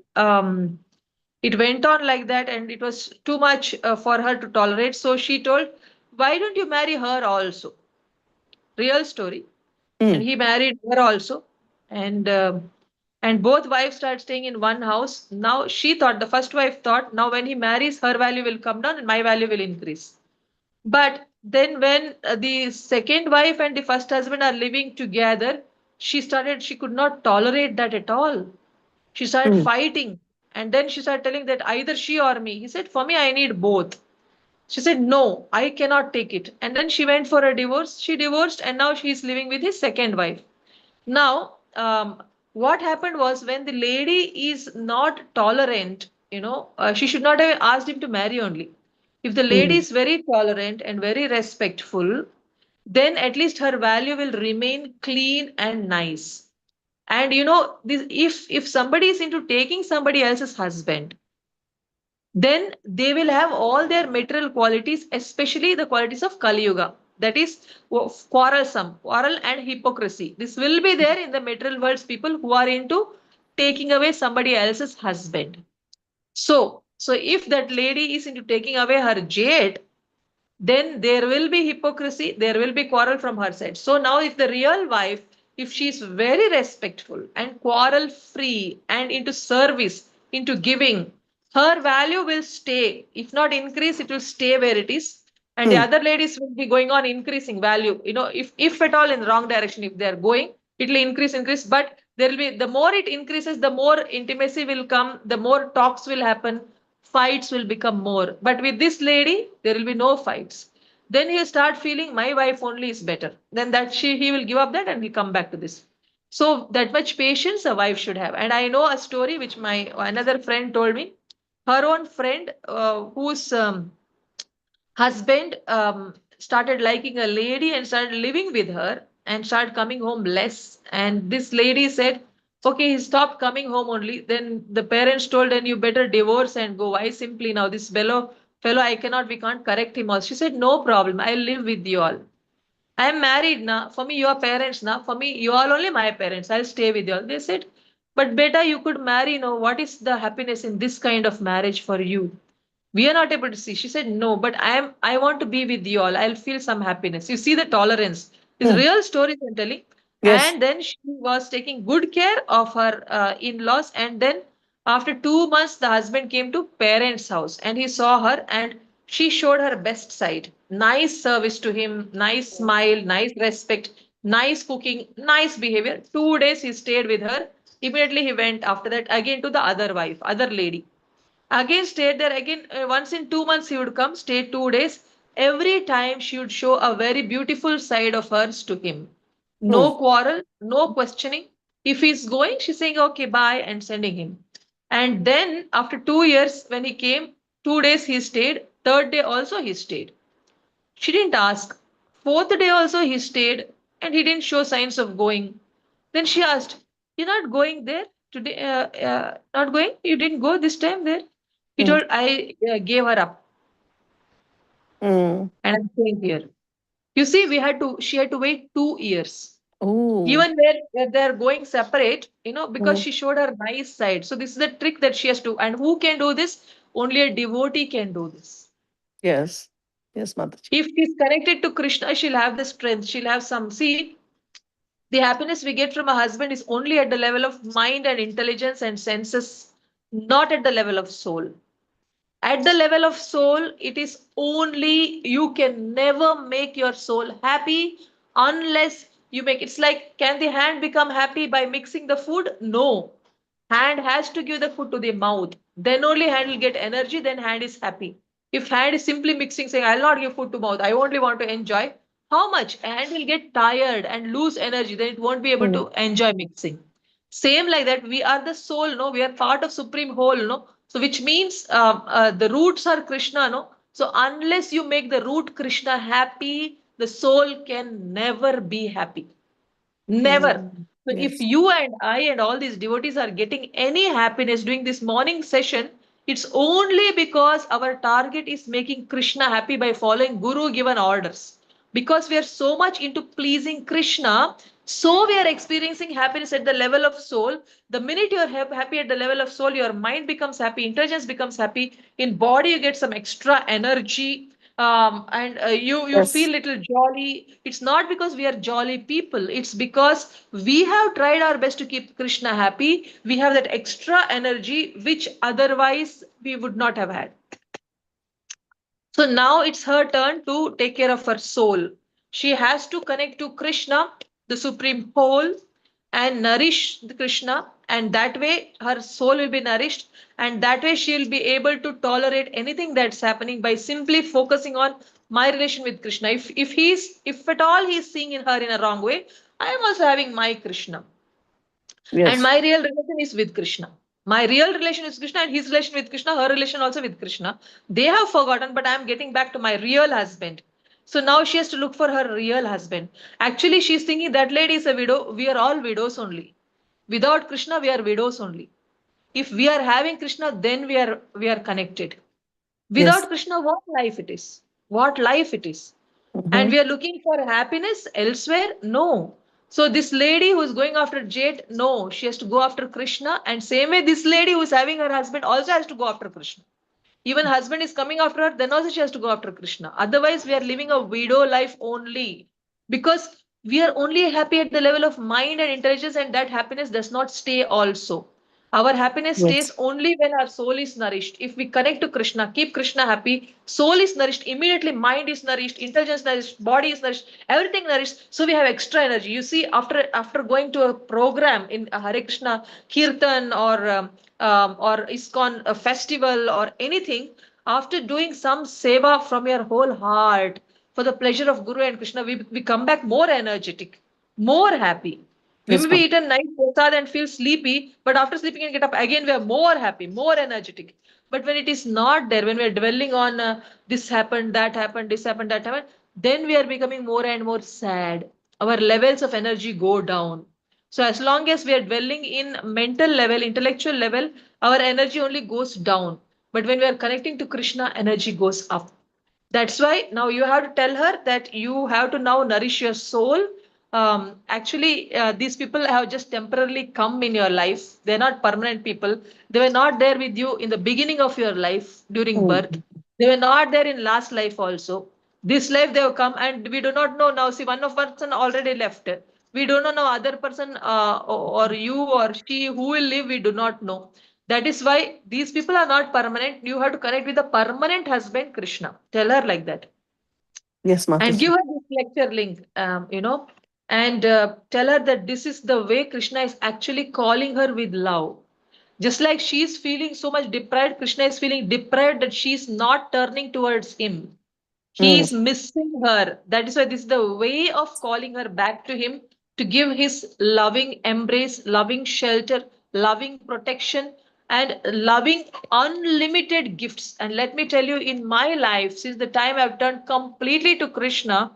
Speaker 4: it went on like that, and it was too much for her to tolerate. So she told, why don't you marry her also? Real story. And
Speaker 5: Mm.
Speaker 4: he married her also. And um, and both wives started staying in one house. Now she thought, the first wife thought, now when he marries, her value will come down and my value will increase. But then when the second wife and the first husband are living together, she could not tolerate that at all. She started
Speaker 5: Mm.
Speaker 4: fighting. And then she started telling that either she or me. He said, for me, I need both. She said, no, I cannot take it. And then she went for a divorce. She divorced, and now she is living with his second wife. Now, what happened was, when the lady is not tolerant, she should not have asked him to marry only. If the lady
Speaker 5: Mm.
Speaker 4: is very tolerant and very respectful, then at least her value will remain clean and nice. And this, if somebody is into taking somebody else's husband, then they will have all their material qualities, especially the qualities of Kali Yuga. That is quarrel and hypocrisy. This will be there in the material world's people who are into taking away somebody else's husband. So So if that lady is into taking away her jade, then there will be hypocrisy, there will be quarrel from her side. So now if the real wife, if she is very respectful and quarrel free and into service, into giving, her value will stay. If not increase, it will stay where it is. And the
Speaker 5: Hmm.
Speaker 4: other ladies will be going on increasing value. If at all in the wrong direction, if they are going, it will increase. But there will be, the more it increases, the more intimacy will come, the more talks will happen, fights will become more. But with this lady, there will be no fights. Then he'll start feeling my wife only is better. Then that he will give up that and he'll come back to this. So that much patience a wife should have. And I know a story which my another friend told me. Her own friend, whose husband started liking a lady and started living with her and started coming home less. And this lady said, okay, he stopped coming home only. Then the parents told, then you better divorce and go. Why simply now? This fellow, we can't correct him all. She said, no problem. I'll live with you all. I am married now. For me, your parents now. For me, you all only my parents. I'll stay with you all. They said, but beta, you could marry. What is the happiness in this kind of marriage for you? We are not able to see. She said, no, but I want to be with you all. I'll feel some happiness. You see the tolerance. It's
Speaker 5: Hmm.
Speaker 4: real stories I'm telling.
Speaker 5: Yes.
Speaker 4: And then she was taking good care of her in-laws. And then after 2 months, the husband came to parents' house and he saw her and she showed her best side. Nice service to him, nice smile, nice respect, nice cooking, nice behavior. 2 days he stayed with her. Immediately he went after that again to the other wife, other lady. Again stayed there again. Once in 2 months he would come, stay 2 days. Every time she would show a very beautiful side of hers to him.
Speaker 5: Hmm.
Speaker 4: No quarrel, no questioning. If he's going, she's saying okay, bye, and sending him. And then after 2 years, when he came, 2 days he stayed. Third day also he stayed. She didn't ask. Fourth day also he stayed, and he didn't show signs of going. Then she asked, you're not going there today? Not going? You didn't go this time there? He
Speaker 5: Hmm.
Speaker 4: told, I gave her up
Speaker 5: Hmm.
Speaker 4: and I'm staying here. You see, she had to wait 2 years.
Speaker 5: Oh.
Speaker 4: Even where they're going separate, because
Speaker 5: Hmm.
Speaker 4: she showed her nice side. So this is the trick that she has to. And who can do this? Only a devotee can do this.
Speaker 5: Yes. Yes, Mataji.
Speaker 4: If she's connected to Krishna, she'll have the strength. She'll have some. See, the happiness we get from a husband is only at the level of mind and intelligence and senses, not at the level of soul. At the level of soul, it is only you can never make your soul happy unless you make it's like, can the hand become happy by mixing the food? No. Hand has to give the food to the mouth. Then only hand will get energy, then hand is happy. If hand is simply mixing, saying, I'll not give food to mouth, I only want to enjoy, how much? Hand will get tired and lose energy, then it won't be able
Speaker 5: Hmm.
Speaker 4: to enjoy mixing. Same like that, we are the soul, no? We are part of Supreme Whole, no? So which means the roots are Krishna, no? So unless you make the root Krishna happy, the soul can never be happy. Never.
Speaker 5: Hmm.
Speaker 4: So if
Speaker 5: Yes.
Speaker 4: you and I and all these devotees are getting any happiness during this morning session, it's only because our target is making Krishna happy by following Guru given orders. Because we are so much into pleasing Krishna, so we are experiencing happiness at the level of soul. The minute you are happy at the level of soul, your mind becomes happy, intelligence becomes happy. In body, you get some extra energy, and you feel
Speaker 5: Yes.
Speaker 4: little jolly. It's not because we are jolly people, it's because we have tried our best to keep Krishna happy. We have that extra energy which otherwise we would not have had. So now it's her turn to take care of her soul. She has to connect to Krishna, the supreme whole, and nourish the Krishna. And that way her soul will be nourished. And that way she'll be able to tolerate anything that's happening by simply focusing on my relation with Krishna. If at all he's seeing in her in a wrong way, I am also having my Krishna. And
Speaker 5: Yes.
Speaker 4: my real relation is with Krishna. My real relation is Krishna and his relation with Krishna, her relation also with Krishna. They have forgotten, but I am getting back to my real husband. So now she has to look for her real husband. Actually, she's thinking that lady is a widow. We are all widows only. Without Krishna, we are widows only. If we are having Krishna, then we are connected.
Speaker 5: Yes.
Speaker 4: Without Krishna, what life it is? What life it is? And
Speaker 5: Mm-hmm.
Speaker 4: we are looking for happiness elsewhere? No. So this lady who is going after Jade, no, she has to go after Krishna. And same way, this lady who is having her husband also has to go after Krishna. Even husband is coming after her, then also she has to go after Krishna. Otherwise, we are living a widow life only, because we are only happy at the level of mind and intelligence, and that happiness does not stay also. Our happiness
Speaker 5: Yes.
Speaker 4: stays only when our soul is nourished. If we connect to Krishna, keep Krishna happy, soul is nourished, immediately mind is nourished, intelligence nourished, body is nourished, everything nourished. So we have extra energy. You see, after going to a program in Hare Krishna Kirtan or ISKCON a festival or anything, after doing some seva from your whole heart for the pleasure of Guru and Krishna, we come back more energetic, more happy. We
Speaker 5: Yes,
Speaker 4: may be
Speaker 5: ma'am.
Speaker 4: eaten nice prasad and feel sleepy, but after sleeping and get up again, we are more happy, more energetic. But when it is not there, when we are dwelling on this happened, that happened, this happened, that happened, then we are becoming more and more sad. Our levels of energy go down. So as long as we are dwelling in mental level, intellectual level, our energy only goes down. But when we are connecting to Krishna, energy goes up. That's why now you have to tell her that you have to now nourish your soul. Actually, these people have just temporarily come in your life. They're not permanent people. They were not there with you in the beginning of your life during birth.
Speaker 5: Mm.
Speaker 4: They were not there in last life also. This life they have come, and we do not know now. See, one of person already left. We do not know other person or you or she who will live. We do not know. That is why these people are not permanent. You have to connect with the permanent husband, Krishna. Tell her like that.
Speaker 5: Yes,
Speaker 4: And give
Speaker 5: Mataji.
Speaker 4: her this lecture link, and tell her that this is the way Krishna is actually calling her with love. Just like she is feeling so much deprived, Krishna is feeling deprived that she is not turning towards him. He
Speaker 5: Mm.
Speaker 4: is missing her. That is why this is the way of calling her back to him, to give his loving embrace, loving shelter, loving protection, and loving unlimited gifts. And let me tell you, in my life, since the time I've turned completely to Krishna,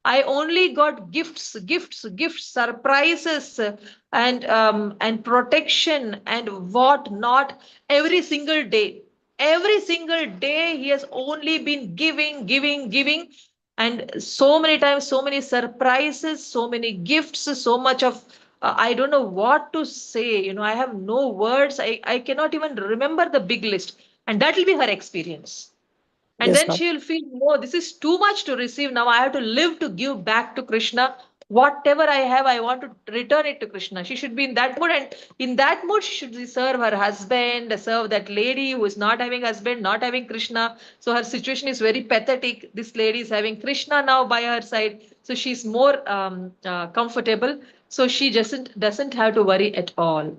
Speaker 4: I only got gifts, gifts, gifts, surprises, and protection and what not every single day. Every single day he has only been giving, giving, giving, and so many times, so many surprises, so many gifts, so much of I don't know what to say. I have no words. I cannot even remember the big list, and that will be her experience. And
Speaker 5: Yes,
Speaker 4: then
Speaker 5: ma'am.
Speaker 4: she will feel, no, this is too much to receive. Now I have to live to give back to Krishna. Whatever I have, I want to return it to Krishna. She should be in that mood, and in that mood, she should serve her husband, serve that lady who is not having husband, not having Krishna. So her situation is very pathetic. This lady is having Krishna now by her side, so she's more comfortable. So she doesn't have to worry at all.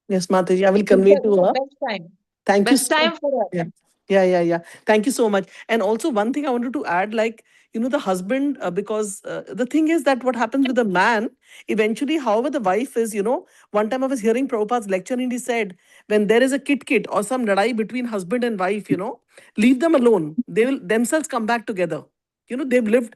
Speaker 5: Yes, Mataji. I will
Speaker 4: It's
Speaker 5: convey to
Speaker 4: the
Speaker 5: her.
Speaker 4: best time.
Speaker 5: Thank you
Speaker 4: Best
Speaker 5: so.
Speaker 4: time for her.
Speaker 5: Yeah. Yeah, yeah, yeah. Thank you so much. And also, one thing I wanted to add, like, the husband, because the thing is that what happens with the man, eventually, however, the wife is, one time I was hearing Prabhupada's lecture and he said, when there is a kit or some ladai between husband and wife, leave them alone. They will themselves come back together. They've lived,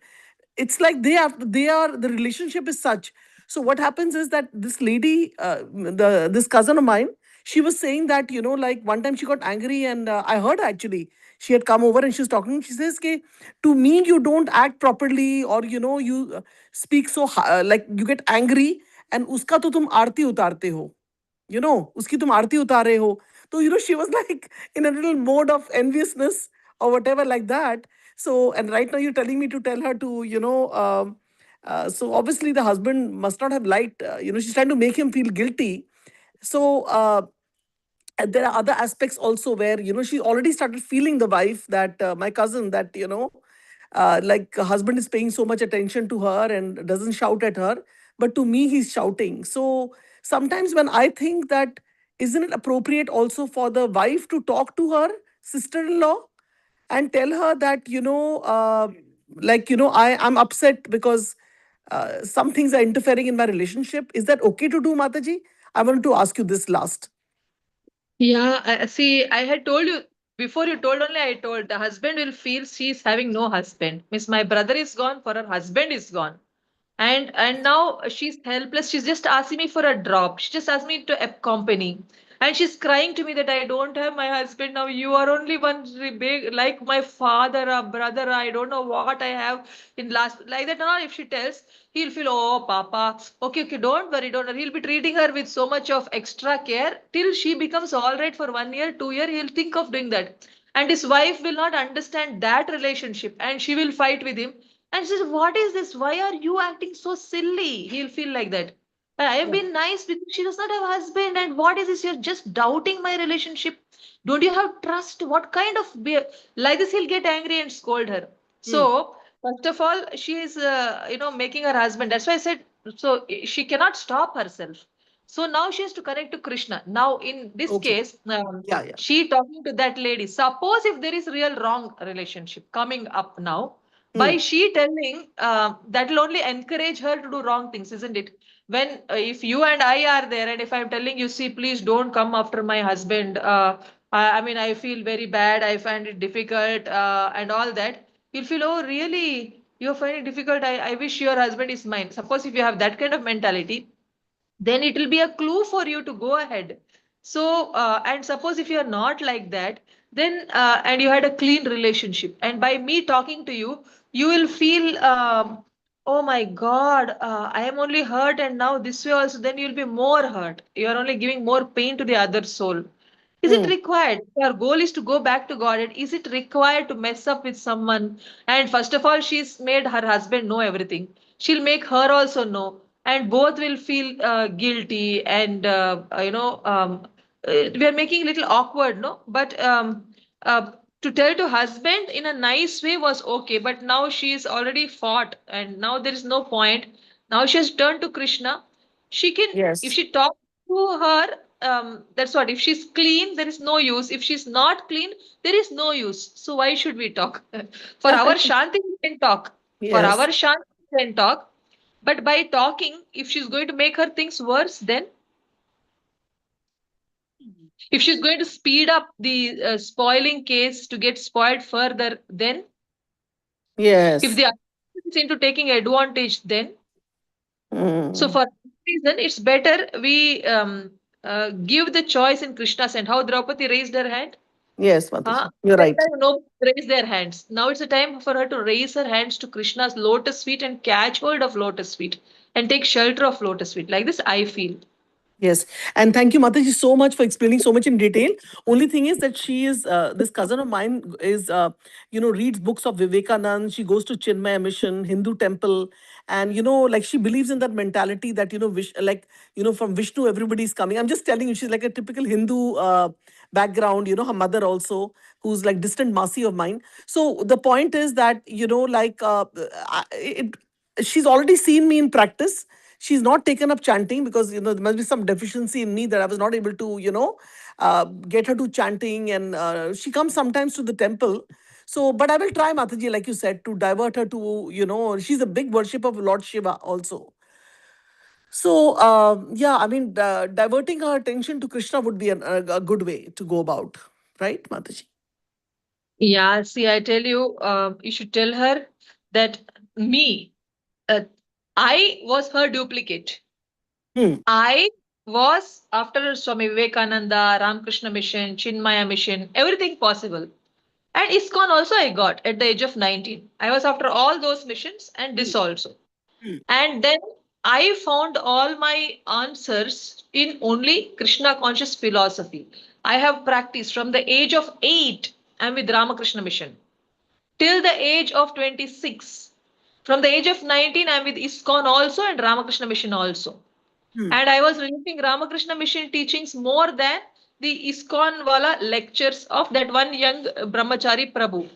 Speaker 5: it's like they are the relationship is such. So what happens is that this lady, this cousin of mine, she was saying that, like one time she got angry and I heard actually, she had come over and she was talking. She says, "Ke, to me, you don't act properly, or, you speak so, like you get angry, and uska to tum aarti utarte ho. Uski tum aarti utar rahe ho." So, she was like in a little mode of enviousness or whatever like that. So, and right now you're telling me to tell her to, so obviously the husband must not have liked, she's trying to make him feel guilty. So, and there are other aspects also where, she already started feeling the wife, that my cousin, that, like her husband is paying so much attention to her and doesn't shout at her, but to me he's shouting. So sometimes when I think that, isn't it appropriate also for the wife to talk to her sister-in-law and tell her that, like, I'm upset because some things are interfering in my relationship. Is that okay to do, Mataji? I wanted to ask you this last.
Speaker 4: Yeah, see, I had told you before you told only, I told the husband will feel she's having no husband. Miss, my brother is gone, for her husband is gone. And now she's helpless. She's just asking me for a drop. She just asked me to accompany. And she's crying to me that I don't have my husband now. You are only one big, like my father or brother. I don't know what I have in last, like that. Now, if she tells, he'll feel, oh, Papa, okay, okay, don't worry, don't worry. He'll be treating her with so much of extra care till she becomes all right for 1 year, 2 year. He'll think of doing that. And his wife will not understand that relationship and she will fight with him. And she says, what is this? Why are you acting so silly? He'll feel like that. I have
Speaker 5: Yeah.
Speaker 4: been nice because she does not have a husband. And what is this? You're just doubting my relationship. Don't you have trust? What kind of like this? He'll get angry and scold her.
Speaker 5: Hmm.
Speaker 4: So first of all, she is making her husband. That's why I said so. She cannot stop herself. So now she has to connect to Krishna. Now in this
Speaker 5: Okay.
Speaker 4: case,
Speaker 5: Yeah, yeah.
Speaker 4: she talking to that lady. Suppose if there is real wrong relationship coming up now,
Speaker 5: Hmm.
Speaker 4: by she telling that will only encourage her to do wrong things, isn't it? When if you and I are there, and if I'm telling you, see, please don't come after my husband. I mean, I feel very bad. I find it difficult, and all that. You'll feel, oh, really? You're finding it difficult. I wish your husband is mine. Suppose if you have that kind of mentality, then it will be a clue for you to go ahead. So and suppose if you are not like that, then and you had a clean relationship, and by me talking to you, you will feel oh my god, I am only hurt, and now this way also, then you'll be more hurt. You are only giving more pain to the other soul. Is it
Speaker 5: Hmm.
Speaker 4: required? Our goal is to go back to God. And is it required to mess up with someone? And first of all, she's made her husband know everything. She'll make her also know. And both will feel guilty. And, we are making a little awkward, no? But to tell to husband in a nice way was okay. But now she's already fought. And now there is no point. Now she has turned to Krishna. She can, if
Speaker 5: Yes.
Speaker 4: she talks to her, that's what, if she's clean there is no use, if she's not clean there is no use, so why should we talk? For our shanti we can talk, for our
Speaker 5: Yes.
Speaker 4: shanti we can talk, but by talking, if she's going to make her things worse, then if she's going to speed up the spoiling case to get spoiled further, then if
Speaker 5: Yes.
Speaker 4: the other is into taking advantage, then so
Speaker 5: Hmm.
Speaker 4: for this reason it's better we give the choice in Krishna's hand. How Draupadi raised her hand.
Speaker 5: Yes, Mataji. You're
Speaker 4: That
Speaker 5: right.
Speaker 4: time nobody raised their hands. Now it's a time for her to raise her hands to Krishna's lotus feet and catch hold of lotus feet and take shelter of lotus feet. Like this, I feel.
Speaker 5: Yes, and thank you, Mataji, so much for explaining so much in detail. Only thing is that she is this cousin of mine is reads books of Vivekanand. She goes to Chinmaya Mission, Hindu temple, and like she believes in that mentality that from Vishnu everybody's coming. I'm just telling you, she's like a typical Hindu background. Her mother also, who's like distant Masi of mine. So the point is that she's already seen me in practice. She's not taken up chanting because there must be some deficiency in me that I was not able to get her to chanting, and she comes sometimes to the temple. So but I will try, Mataji, like you said, to divert her to she's a big worship of Lord Shiva also. So yeah, I mean, diverting her attention to Krishna would be a good way to go about, right, Mataji?
Speaker 4: Yeah, see, I tell you, you should tell her that me, uh, I was her duplicate.
Speaker 5: Hmm.
Speaker 4: I was after Swami Vivekananda, Ramakrishna Mission, Chinmaya Mission, everything possible. And ISKCON also I got at the age of 19. I was after all those missions and
Speaker 5: Hmm.
Speaker 4: this also.
Speaker 5: Hmm.
Speaker 4: And then I found all my answers in only Krishna conscious philosophy. I have practiced from the age of 8. I'm with Ramakrishna Mission till the age of 26. From the age of 19, I'm with ISKCON also and Ramakrishna Mission also.
Speaker 5: Hmm.
Speaker 4: And I was releasing Ramakrishna Mission teachings more than the ISKCON Wala lectures of that one young Brahmachari Prabhu.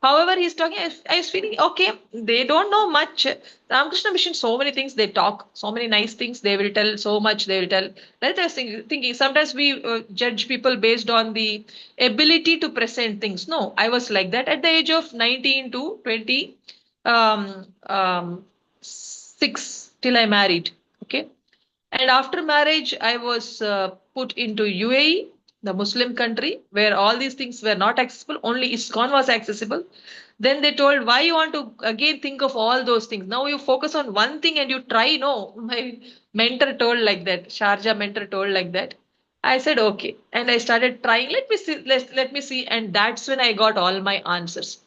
Speaker 4: However, he's talking, I was feeling, okay, they don't know much. Ramakrishna Mission, so many things they talk, so many nice things they will tell, so much they will tell. That's I was thinking, sometimes we judge people based on the ability to present things. No, I was like that at the age of 19 to 20, um, um, 6 till I married. Okay. And after marriage, I was put into UAE, the Muslim country, where all these things were not accessible. Only ISKCON was accessible. Then they told, why you want to again think of all those things? Now you focus on one thing and you try. No, my mentor told like that. Sharjah mentor told like that. I said, okay. And I started trying. Let me see. And that's when I got all my answers.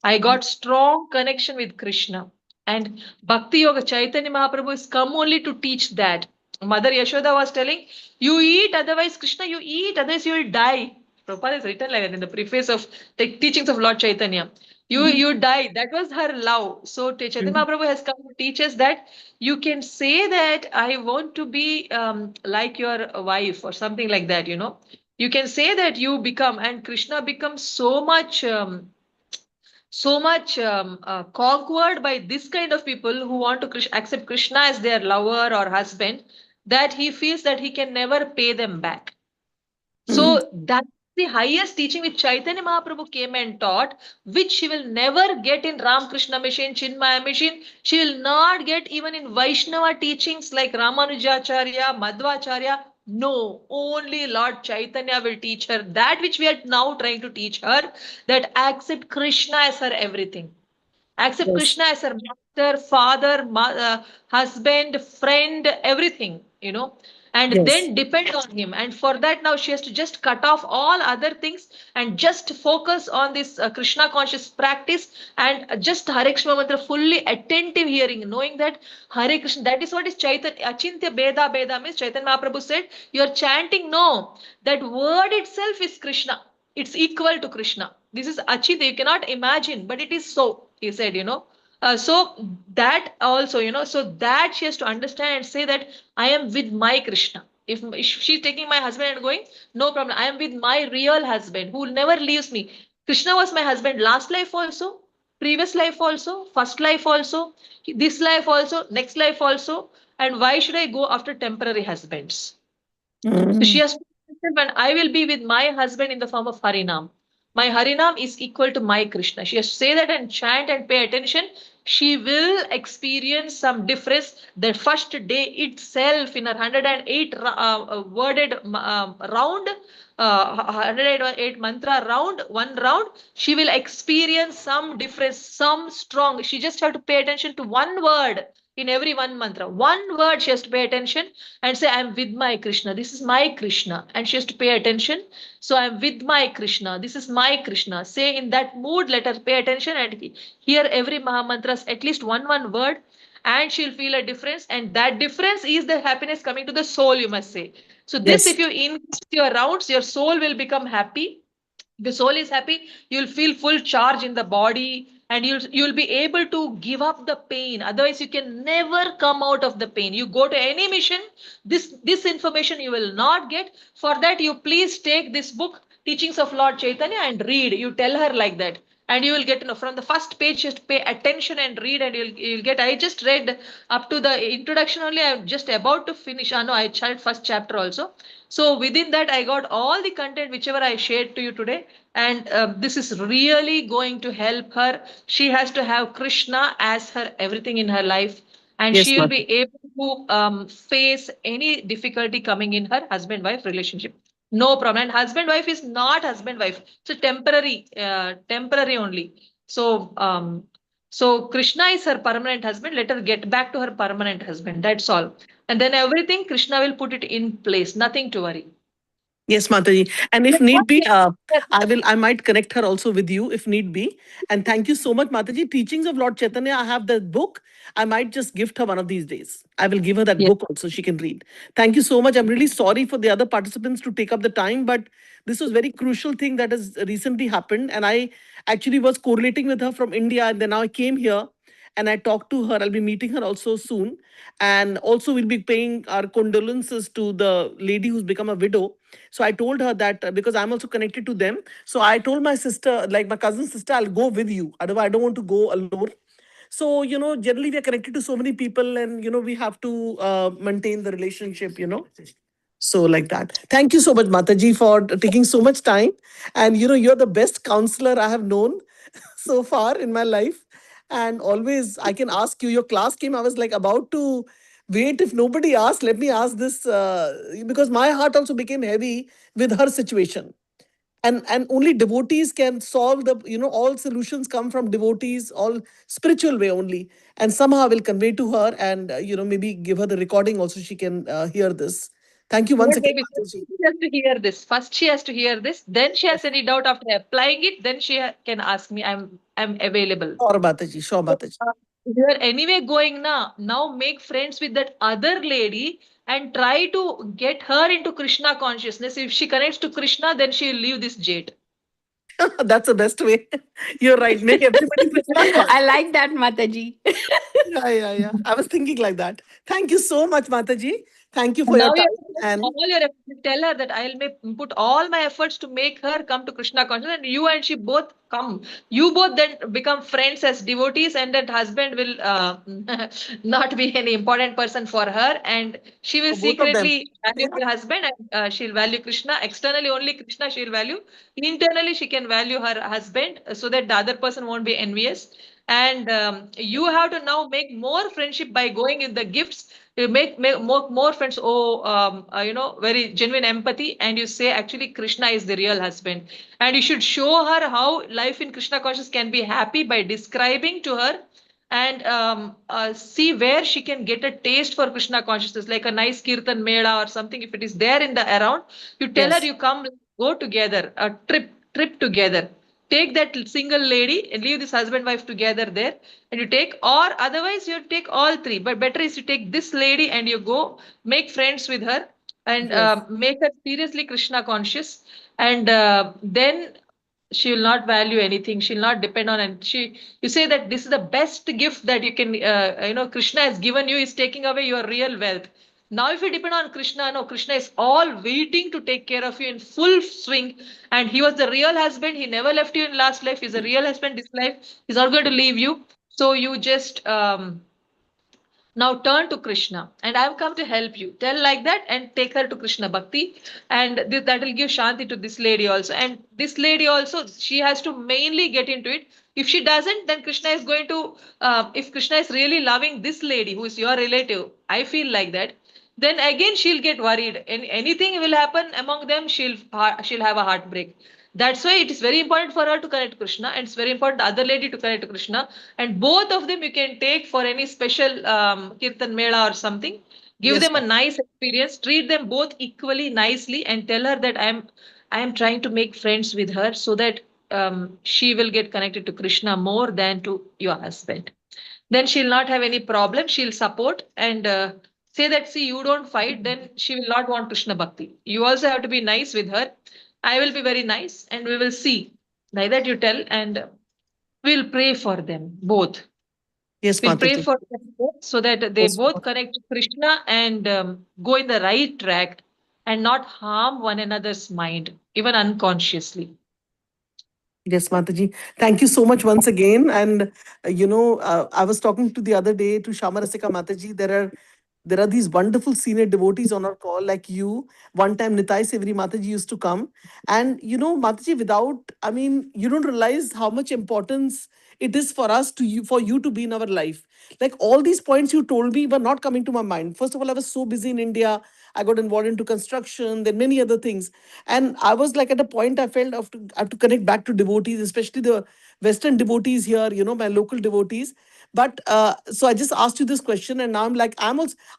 Speaker 4: I got strong connection with Krishna. And Bhakti Yoga Chaitanya Mahaprabhu has come only to teach that. Mother Yashoda was telling, you eat, otherwise, Krishna, you eat, otherwise you will die. Prabhupada has written like that in the preface of the teachings of Lord Chaitanya. You die. That was her love. So Chaitanya Mahaprabhu has come to teach us that you can say that I want to be like your wife or something like that, you know. You can say that you become, and Krishna becomes so much conquered by this kind of people who want to accept Krishna as their lover or husband, that he feels that he can never pay them back. So that's the highest teaching which Chaitanya Mahaprabhu came and taught, which she will never get in Ramakrishna Mission, Chinmaya Mission. She will not get even in Vaishnava teachings like Ramanujacharya, Madhvacharya. No, only Lord Chaitanya will teach her that which we are now trying to teach her, that accept Krishna as her everything. Accept
Speaker 5: Yes.
Speaker 4: Krishna as her master, father, husband, friend, everything, you know, and
Speaker 5: Yes.
Speaker 4: then depend on him. And for that, now she has to just cut off all other things and just focus on this Krishna conscious practice and just Hare Krishna mantra, fully attentive hearing, knowing that Hare Krishna, that is what is Chaitanya, Achintya Beda Beda means Chaitanya Mahaprabhu said, you are chanting, no, that word itself is Krishna. It's equal to Krishna. This is Achita, you cannot imagine, but it is so, he said, you know. So that also, you know, so that she has to understand and say that I am with my Krishna. If she's taking my husband and going, no problem. I am with my real husband who never leaves me. Krishna was my husband last life also, previous life also, first life also, this life also, next life also. And why should I go after temporary husbands? So she
Speaker 5: Mm.
Speaker 4: has to when I will be with my husband in the form of Harinam. My Harinam is equal to my Krishna. She has to say that and chant and pay attention. She will experience some difference. The first day itself in her 108 worded round, 108 mantra round, one round, she will experience some difference, some strong. She just have to pay attention to one word in every one mantra. One word she has to pay attention and say, I'm with my Krishna. This is my Krishna. And she has to pay attention. So I'm with my Krishna. This is my Krishna. Say in that mood, let her pay attention and hear every Mahamantras, at least one word, and she'll feel a difference. And that difference is the happiness coming to the soul, you must say. So this,
Speaker 5: Yes.
Speaker 4: if you increase your rounds, your soul will become happy. The soul is happy, you'll feel full charge in the body, and you'll be able to give up the pain. Otherwise you can never come out of the pain. You go to any mission, this information you will not get. For that, you please take this book, Teachings of Lord Chaitanya, and read. You tell her like that, and you will get to know from the first page. Just pay attention and read, and you'll get. I just read up to the introduction only. I'm just about to finish. No, I started first chapter also. So within that, I got all the content whichever I shared to you today, and this is really going to help her. She has to have Krishna as her everything in her life, and
Speaker 5: Yes,
Speaker 4: she will
Speaker 5: Mata.
Speaker 4: be able to face any difficulty coming in her husband-wife relationship. No problem. And husband-wife is not husband-wife. It's a temporary only. So so Krishna is her permanent husband. Let her get back to her permanent husband. That's all. And then everything Krishna will put it in place. Nothing to worry.
Speaker 5: Yes, Mataji. And if need be, I might connect her also with you if need be. And thank you so much, Mataji. Teachings of Lord Chaitanya, I have the book. I might just gift her one of these days. I will give her that
Speaker 4: Yes.
Speaker 5: book also, she can read. Thank you so much. I'm really sorry for the other participants to take up the time, but this was very crucial thing that has recently happened. And I actually was correlating with her from India, and then now I came here and I talked to her. I'll be meeting her also soon. And also we'll be paying our condolences to the lady who's become a widow. So I told her that because I'm also connected to them. So I told my sister, like my cousin sister, I'll go with you. Otherwise, I don't want to go alone. So, generally we are connected to so many people, and, we have to maintain the relationship. So like that. Thank you so much, Mataji, for taking so much time. And, you're the best counselor I have known so far in my life. And always I can ask you, your class came, I was like about to wait. If nobody asked, let me ask this, because my heart also became heavy with her situation. And only devotees can solve the, all solutions come from devotees, all spiritual way only. And somehow I will convey to her, and, maybe give her the recording also, she can hear this. Thank you once
Speaker 4: What
Speaker 5: again,
Speaker 4: baby?
Speaker 5: Mataji.
Speaker 4: She has to hear this. First, she has to hear this. Then she has any doubt after applying it. Then she can ask me. I'm available.
Speaker 5: Sure, Mataji. Sure, Mataji.
Speaker 4: You are anyway going now. Now make friends with that other lady and try to get her into Krishna consciousness. If she connects to Krishna, then she will leave this jade.
Speaker 5: That's the best way. You're right. Make everybody Krishna conscious.
Speaker 3: I like that, Mataji.
Speaker 5: Yeah. I was thinking like that. Thank you so much, Mataji. Thank you for your
Speaker 4: Now you
Speaker 5: time.
Speaker 4: have to put
Speaker 5: And
Speaker 4: all your efforts. Tell her that I'll put all my efforts to make her come to Krishna consciousness, and you and she both come. You both then become friends as devotees, and that husband will not be any important person for her, and she will
Speaker 5: for both of them.
Speaker 4: secretly value her husband, and she'll value Krishna. Externally, only Krishna she'll value. Internally, she can value her husband, so that the other person won't be envious. And you have to now make more friendship by going in the gifts. You make more friends. Oh, very genuine empathy, and you say actually Krishna is the real husband, and you should show her how life in Krishna consciousness can be happy by describing to her, and see where she can get a taste for Krishna consciousness, like a nice kirtan mela or something. If it is there in the around, you tell her,
Speaker 5: Yes.
Speaker 4: you come, go together, a trip together. Take that single lady and leave this husband wife together there, and you take, or otherwise you take all three. But better is you take this lady and you go make friends with her, and
Speaker 5: Yes.
Speaker 4: make her seriously Krishna conscious, and then she will not value anything. She'll not depend on, and you say that this is the best gift that you can, Krishna has given you, is taking away your real wealth. Now if you depend on Krishna, no, Krishna is all waiting to take care of you in full swing, and he was the real husband. He never left you in last life. He's a real husband this life. He's not going to leave you. So you just now turn to Krishna, and I've come to help you. Tell like that and take her to Krishna Bhakti, and that will give Shanti to this lady also. And this lady also, she has to mainly get into it. If she doesn't, then Krishna is going to, if Krishna is really loving this lady who is your relative, I feel like that, then again she'll get worried. And anything will happen among them, she'll have a heartbreak. That's why it is very important for her to connect to Krishna, and it's very important the other lady to connect to Krishna. And both of them you can take for any special kirtan mela or something. Give
Speaker 5: Yes,
Speaker 4: them a nice experience. Treat them both equally nicely, and tell her that I am trying to make friends with her, so that she will get connected to Krishna more than to your husband. Then she'll not have any problem. She'll support, and say that, see, you don't fight, then she will not want Krishna Bhakti. You also have to be nice with her. I will be very nice, and we will see. Like that, you tell, and we'll pray for them both.
Speaker 5: yes,
Speaker 4: We'll pray
Speaker 5: Mataji.
Speaker 4: for them both, so that they
Speaker 5: Yes,
Speaker 4: both connect to Krishna, and go in the right track, and not harm one another's mind, even unconsciously.
Speaker 5: yes, Mataji. Thank you so much once again. And I was talking to the other day to Shamarasika Mataji. There are these wonderful senior devotees on our call, like you. One time, Nitai Severi Mataji used to come. And, Mataji, you don't realize how much importance it is for us for you to be in our life. Like all these points you told me were not coming to my mind. First of all, I was so busy in India. I got involved into construction, then many other things. And I was like at a point I felt I have to connect back to devotees, especially the Western devotees here, my local devotees. But so I just asked you this question, and now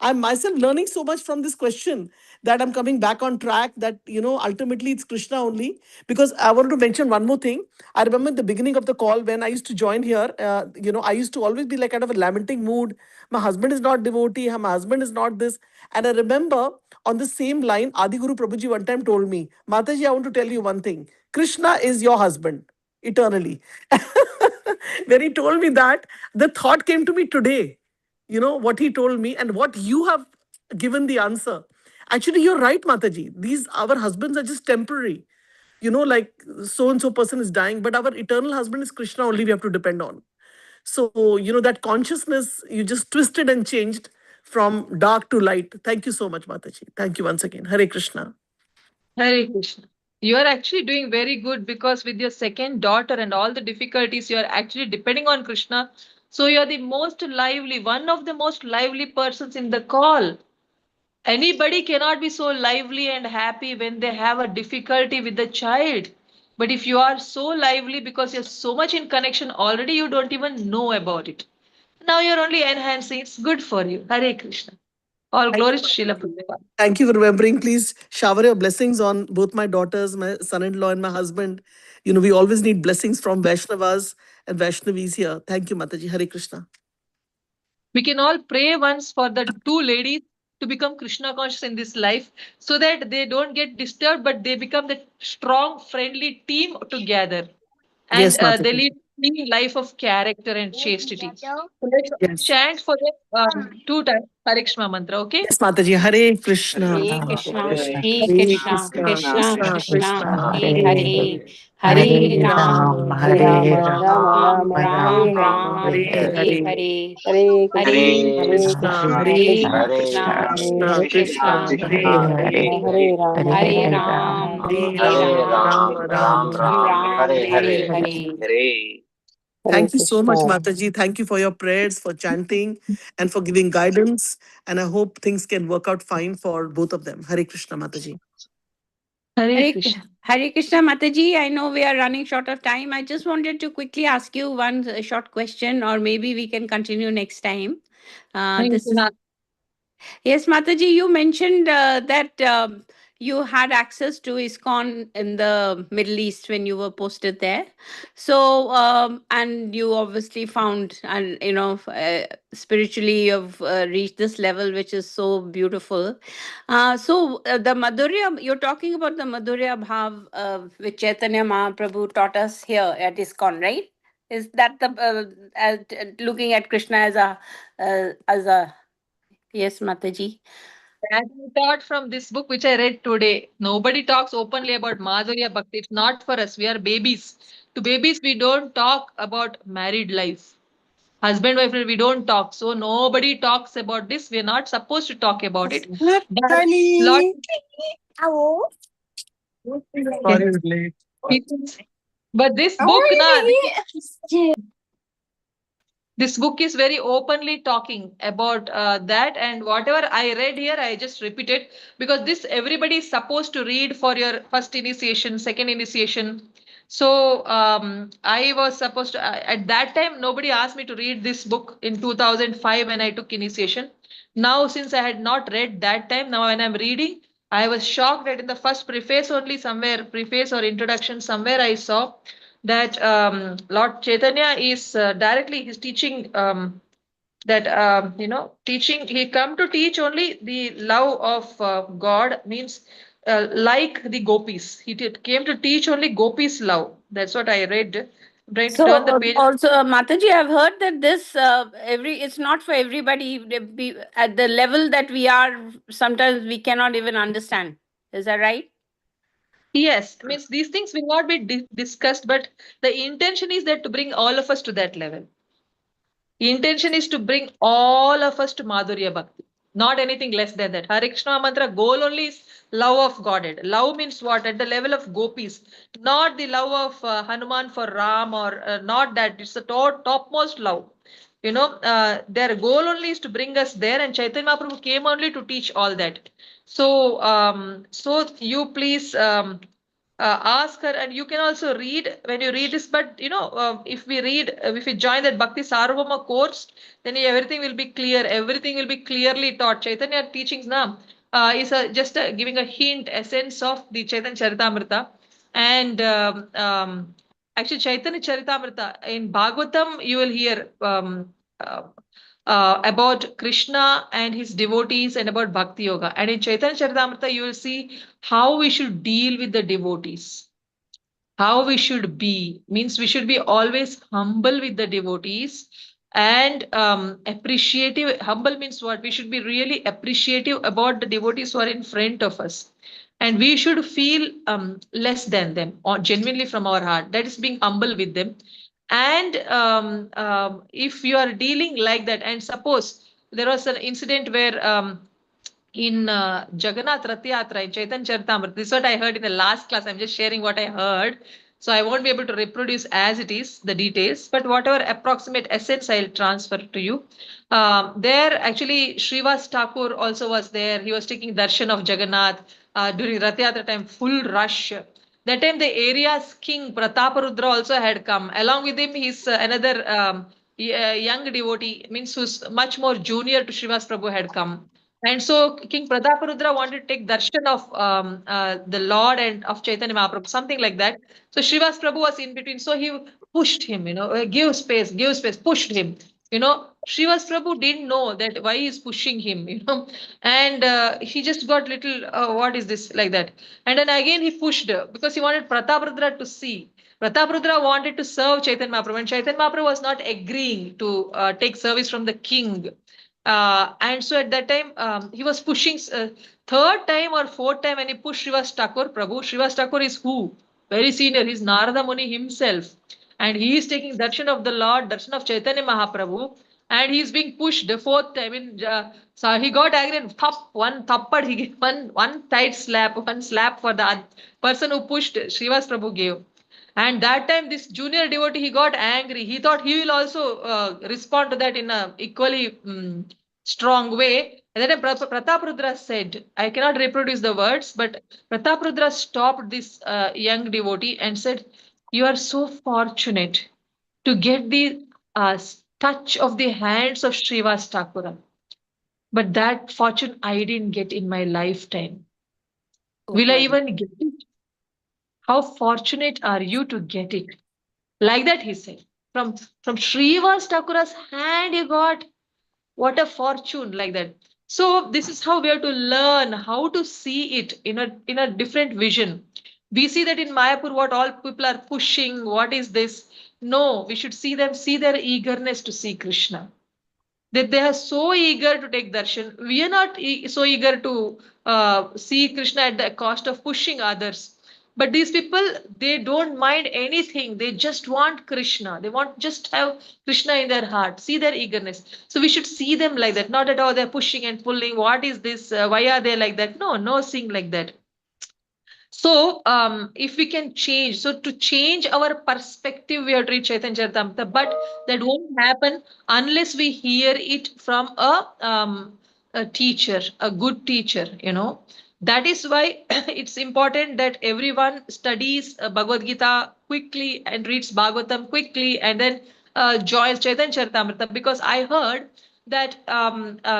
Speaker 5: I'm myself learning so much from this question that I'm coming back on track. That ultimately it's Krishna only. Because I wanted to mention one more thing. I remember at the beginning of the call when I used to join here, I used to always be like kind of a lamenting mood. My husband is not devotee. My husband is not this. And I remember on the same line, Adi Guru Prabhuji one time told me, Mataji, I want to tell you one thing. Krishna is your husband eternally. When he told me that, the thought came to me today, what he told me and what you have given the answer. Actually, you're right, Mataji. These, our husbands are just temporary. Like so and so person is dying, but our eternal husband is Krishna only we have to depend on. So, that consciousness, you just twisted and changed from dark to light. Thank you so much, Mataji. Thank you once again. Hare Krishna.
Speaker 4: Hare Krishna. You are actually doing very good, because with your second daughter and all the difficulties, you are actually depending on Krishna. So you are the most lively, one of the most lively persons in the call. Anybody cannot be so lively and happy when they have a difficulty with the child. But if you are so lively because you're so much in connection already, you don't even know about it. Now you're only enhancing. It's good for you. Hare Krishna. All glories to Srila Prabhupada.
Speaker 5: Thank you for remembering. Please shower your blessings on both my daughters, my son-in-law, and my husband. You know, we always need blessings from Vaishnavas and Vaishnavis here. Thank you, Mataji. Hare Krishna.
Speaker 4: We can all pray once for the two ladies to become Krishna conscious in this life so that they don't get disturbed, but they become the strong, friendly team together. And
Speaker 5: Yes,
Speaker 4: they
Speaker 5: Mataji.
Speaker 4: lead a clean life of character and chastity. So let's
Speaker 5: Yes.
Speaker 4: chant for them 2 times Hare Krishna mantra, okay?
Speaker 5: Yes, Mataji. Hare Krishna.
Speaker 3: Hare Krishna, Hare
Speaker 5: Hare
Speaker 3: Krishna,
Speaker 5: Krishna.
Speaker 3: Krishna
Speaker 5: Krishna
Speaker 3: Krishna,
Speaker 5: Krishna.
Speaker 3: Hare
Speaker 5: Hare
Speaker 3: Hare,
Speaker 5: Hare.
Speaker 3: Hare
Speaker 5: Hare
Speaker 3: Ram,
Speaker 5: Ram.
Speaker 6: Hare
Speaker 3: Hare
Speaker 6: Rama,
Speaker 5: Hare
Speaker 6: Rama
Speaker 3: Ram,
Speaker 6: Rama,
Speaker 5: Ram.
Speaker 6: Hare
Speaker 3: Ram
Speaker 6: Hare.
Speaker 5: Ram.
Speaker 3: Ram,
Speaker 5: Hare
Speaker 3: Hare
Speaker 5: Hare.
Speaker 3: Hare,
Speaker 6: Hare
Speaker 3: Hare
Speaker 6: Krishna, Hare
Speaker 3: Krishna,
Speaker 5: Krishna.
Speaker 6: Krishna,
Speaker 5: Hare
Speaker 3: Krishna
Speaker 6: Krishna
Speaker 3: Krishna,
Speaker 5: Krishna.
Speaker 6: Krishna,
Speaker 5: Krishna
Speaker 3: Krishna
Speaker 6: Hare
Speaker 5: Krishna.
Speaker 3: Krishna,
Speaker 6: Krishna,
Speaker 3: Hare
Speaker 5: Hare
Speaker 6: Krishna
Speaker 5: Hare.
Speaker 6: Krishna,
Speaker 3: Hare,
Speaker 6: Hare Rama,
Speaker 3: Hare
Speaker 6: Hare
Speaker 3: Ram,
Speaker 6: Rama,
Speaker 5: Hare
Speaker 3: Hare
Speaker 5: Ram.
Speaker 3: Ram,
Speaker 5: Ram
Speaker 6: Hare
Speaker 5: Ram.
Speaker 3: Ram
Speaker 5: Ram.
Speaker 3: Ram, Hare
Speaker 5: Hare
Speaker 3: Hare.
Speaker 5: Hare.
Speaker 6: Hare
Speaker 5: Thank you so much,
Speaker 6: Krishna.
Speaker 5: Mataji. Thank you for your prayers, for chanting, and for giving guidance. And I hope things can work out fine for both of them. Hare Krishna, Mataji.
Speaker 4: Hare Krishna.
Speaker 7: Hare Krishna Mataji, I know we are running short of time. I just wanted to quickly ask you one short question, or maybe we can continue next time.
Speaker 4: Thank
Speaker 7: This
Speaker 4: you.
Speaker 7: is Yes, Mataji, you mentioned that you had access to ISKCON in the Middle East when you were posted there. So, and you obviously found, and spiritually you've reached this level, which is so beautiful. The Madhurya, you're talking about the Madhurya Bhav, which Chaitanya Mahaprabhu taught us here at ISKCON, right? Is that the looking at Krishna as a yes, Mataji?
Speaker 4: As I taught from this book which I read today, nobody talks openly about Madhurya Bhakti. It's not for us. We are babies. To babies, we don't talk about married life. Husband, wife, we don't talk. So nobody talks about this. We are not supposed to talk about it. But lot
Speaker 5: Sorry,
Speaker 4: but this book, na, this book is very openly talking about that, and whatever I read here I just repeated because this everybody is supposed to read for your first initiation, second initiation. So I was supposed to at that time nobody asked me to read this book in 2005 when I took initiation. Now since I had not read that time, now when I'm reading I was shocked that in the first preface only, somewhere preface or introduction somewhere I saw that Lord Chaitanya is directly he's teaching that teaching he come to teach only the love of God, means like the gopis. Came to teach only gopis love. That's what I read. I'm trying to
Speaker 7: So
Speaker 4: turn the page.
Speaker 7: also, Mataji, I've heard that this it's not for everybody. At the level that we are, sometimes we cannot even understand. Is that right?
Speaker 4: Yes, means these things will not be discussed, but the intention is that to bring all of us to that level. Intention is to bring all of us to Madhurya Bhakti, not anything less than that. Hare Krishna mantra goal only is love of Godhead. Love means what? At the level of gopis, not the love of Hanuman for Ram or not that. It's the topmost love. Their goal only is to bring us there, and Chaitanya Mahaprabhu came only to teach all that. So you please ask her, and you can also read when you read this. But if we join that Bhakti Sarvama course, then everything will be clear. Everything will be clearly taught. Chaitanya teachings now is giving a hint, essence of the Chaitanya Charitamrita, and actually Chaitanya Charitamrita in Bhagavatam you will hear. About Krishna and his devotees and about Bhakti Yoga. And in Chaitanya Charitamrita, you will see how we should deal with the devotees. How we should be means we should be always humble with the devotees and appreciative. Humble means what? We should be really appreciative about the devotees who are in front of us. And we should feel less than them or genuinely from our heart. That is being humble with them. And if you are dealing like that, and suppose there was an incident where in Jagannath Rath Yatra in Chaitanya Charitamrita, this is what I heard in the last class. I'm just sharing what I heard. So I won't be able to reproduce as it is the details, but whatever approximate essence I'll transfer to you. There actually Srivas Thakur also was there. He was taking darshan of Jagannath during Rath Yatra time, full rush. That time the area's king Prataparudra also had come. Along with him, his another young devotee, means who's much more junior to Srivas Prabhu had come. And so King Prataparudra wanted to take darshan of the Lord and of Chaitanya Mahaprabhu, something like that. So Srivas Prabhu was in between. So he pushed him, give space, pushed him. Srivas Prabhu didn't know that why he's pushing him, and he just got little, what is this, like that. And then again he pushed because he wanted Prataparudra to see. Prataparudra wanted to serve Chaitanya Mahaprabhu, and Chaitanya Mahaprabhu was not agreeing to take service from the king. And so at that time, he was pushing third time or fourth time when he pushed Srivas Thakur Prabhu. Srivas Thakur is who? Very senior. He's Narada Muni himself. And he is taking darshan of the Lord, darshan of Chaitanya Mahaprabhu. And he's being pushed the fourth time. So he got angry and one thappad, he gave one tight slap, one slap for the person who pushed Srivas Prabhu gave. And that time, this junior devotee, he got angry. He thought he will also respond to that in a equally strong way. And then Prataparudra said, I cannot reproduce the words, but Prataparudra stopped this young devotee and said, you are so fortunate to get the touch of the hands of Srivas Thakura. But that fortune I didn't get in my lifetime.
Speaker 7: Oh
Speaker 4: Will I
Speaker 7: my.
Speaker 4: even get it? How fortunate are you to get it? Like that, he said. From Srivas Thakura's hand, you got what a fortune, like that. So this is how we have to learn how to see it in a different vision. We see that in Mayapur, what all people are pushing. What is this? No, we should see their eagerness to see Krishna, that they are so eager to take darshan. We are not so eager to see Krishna at the cost of pushing others. But these people, they don't mind anything. They just want Krishna. They want just have Krishna in their heart. See their eagerness. So we should see them like that. Not at all they're pushing and pulling. What is this? Why are they like that? No, no seeing like that. So, if we can change, so to change our perspective, we have to read Chaitanya Charitamrita, but that won't happen unless we hear it from a teacher, a good teacher. That is why it's important that everyone studies Bhagavad Gita quickly and reads Bhagavatam quickly and then joins Chaitanya Charitamrita, because I heard that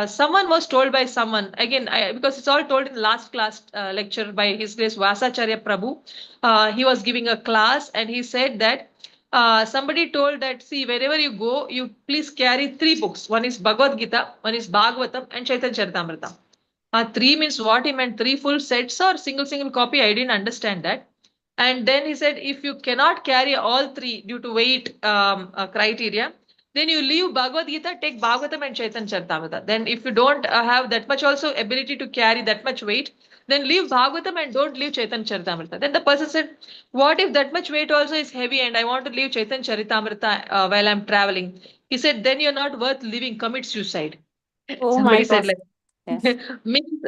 Speaker 4: someone was told by someone again, because it's all told in the last class lecture by His Grace Vasacharya Prabhu. He was giving a class and he said that somebody told that, see, wherever you go, you please carry three books. One is Bhagavad Gita, one is Bhagavatam, and Chaitanya Charitamrita. Three means what he meant, three full sets or single copy? I didn't understand that. And then he said, if you cannot carry all three due to weight criteria, then you leave Bhagavad Gita, take Bhagavatam and Chaitanya Charitamrita. Then if you don't have that much also ability to carry that much weight, then leave Bhagavatam and don't leave Chaitanya Charitamrita. Then the person said, what if that much weight also is heavy and I want to leave Chaitanya Charitamrita while I'm traveling? He said, then you're not worth living, commit suicide.
Speaker 7: Oh my
Speaker 4: Somebody said
Speaker 7: God.
Speaker 4: like,
Speaker 7: Yes.
Speaker 4: means,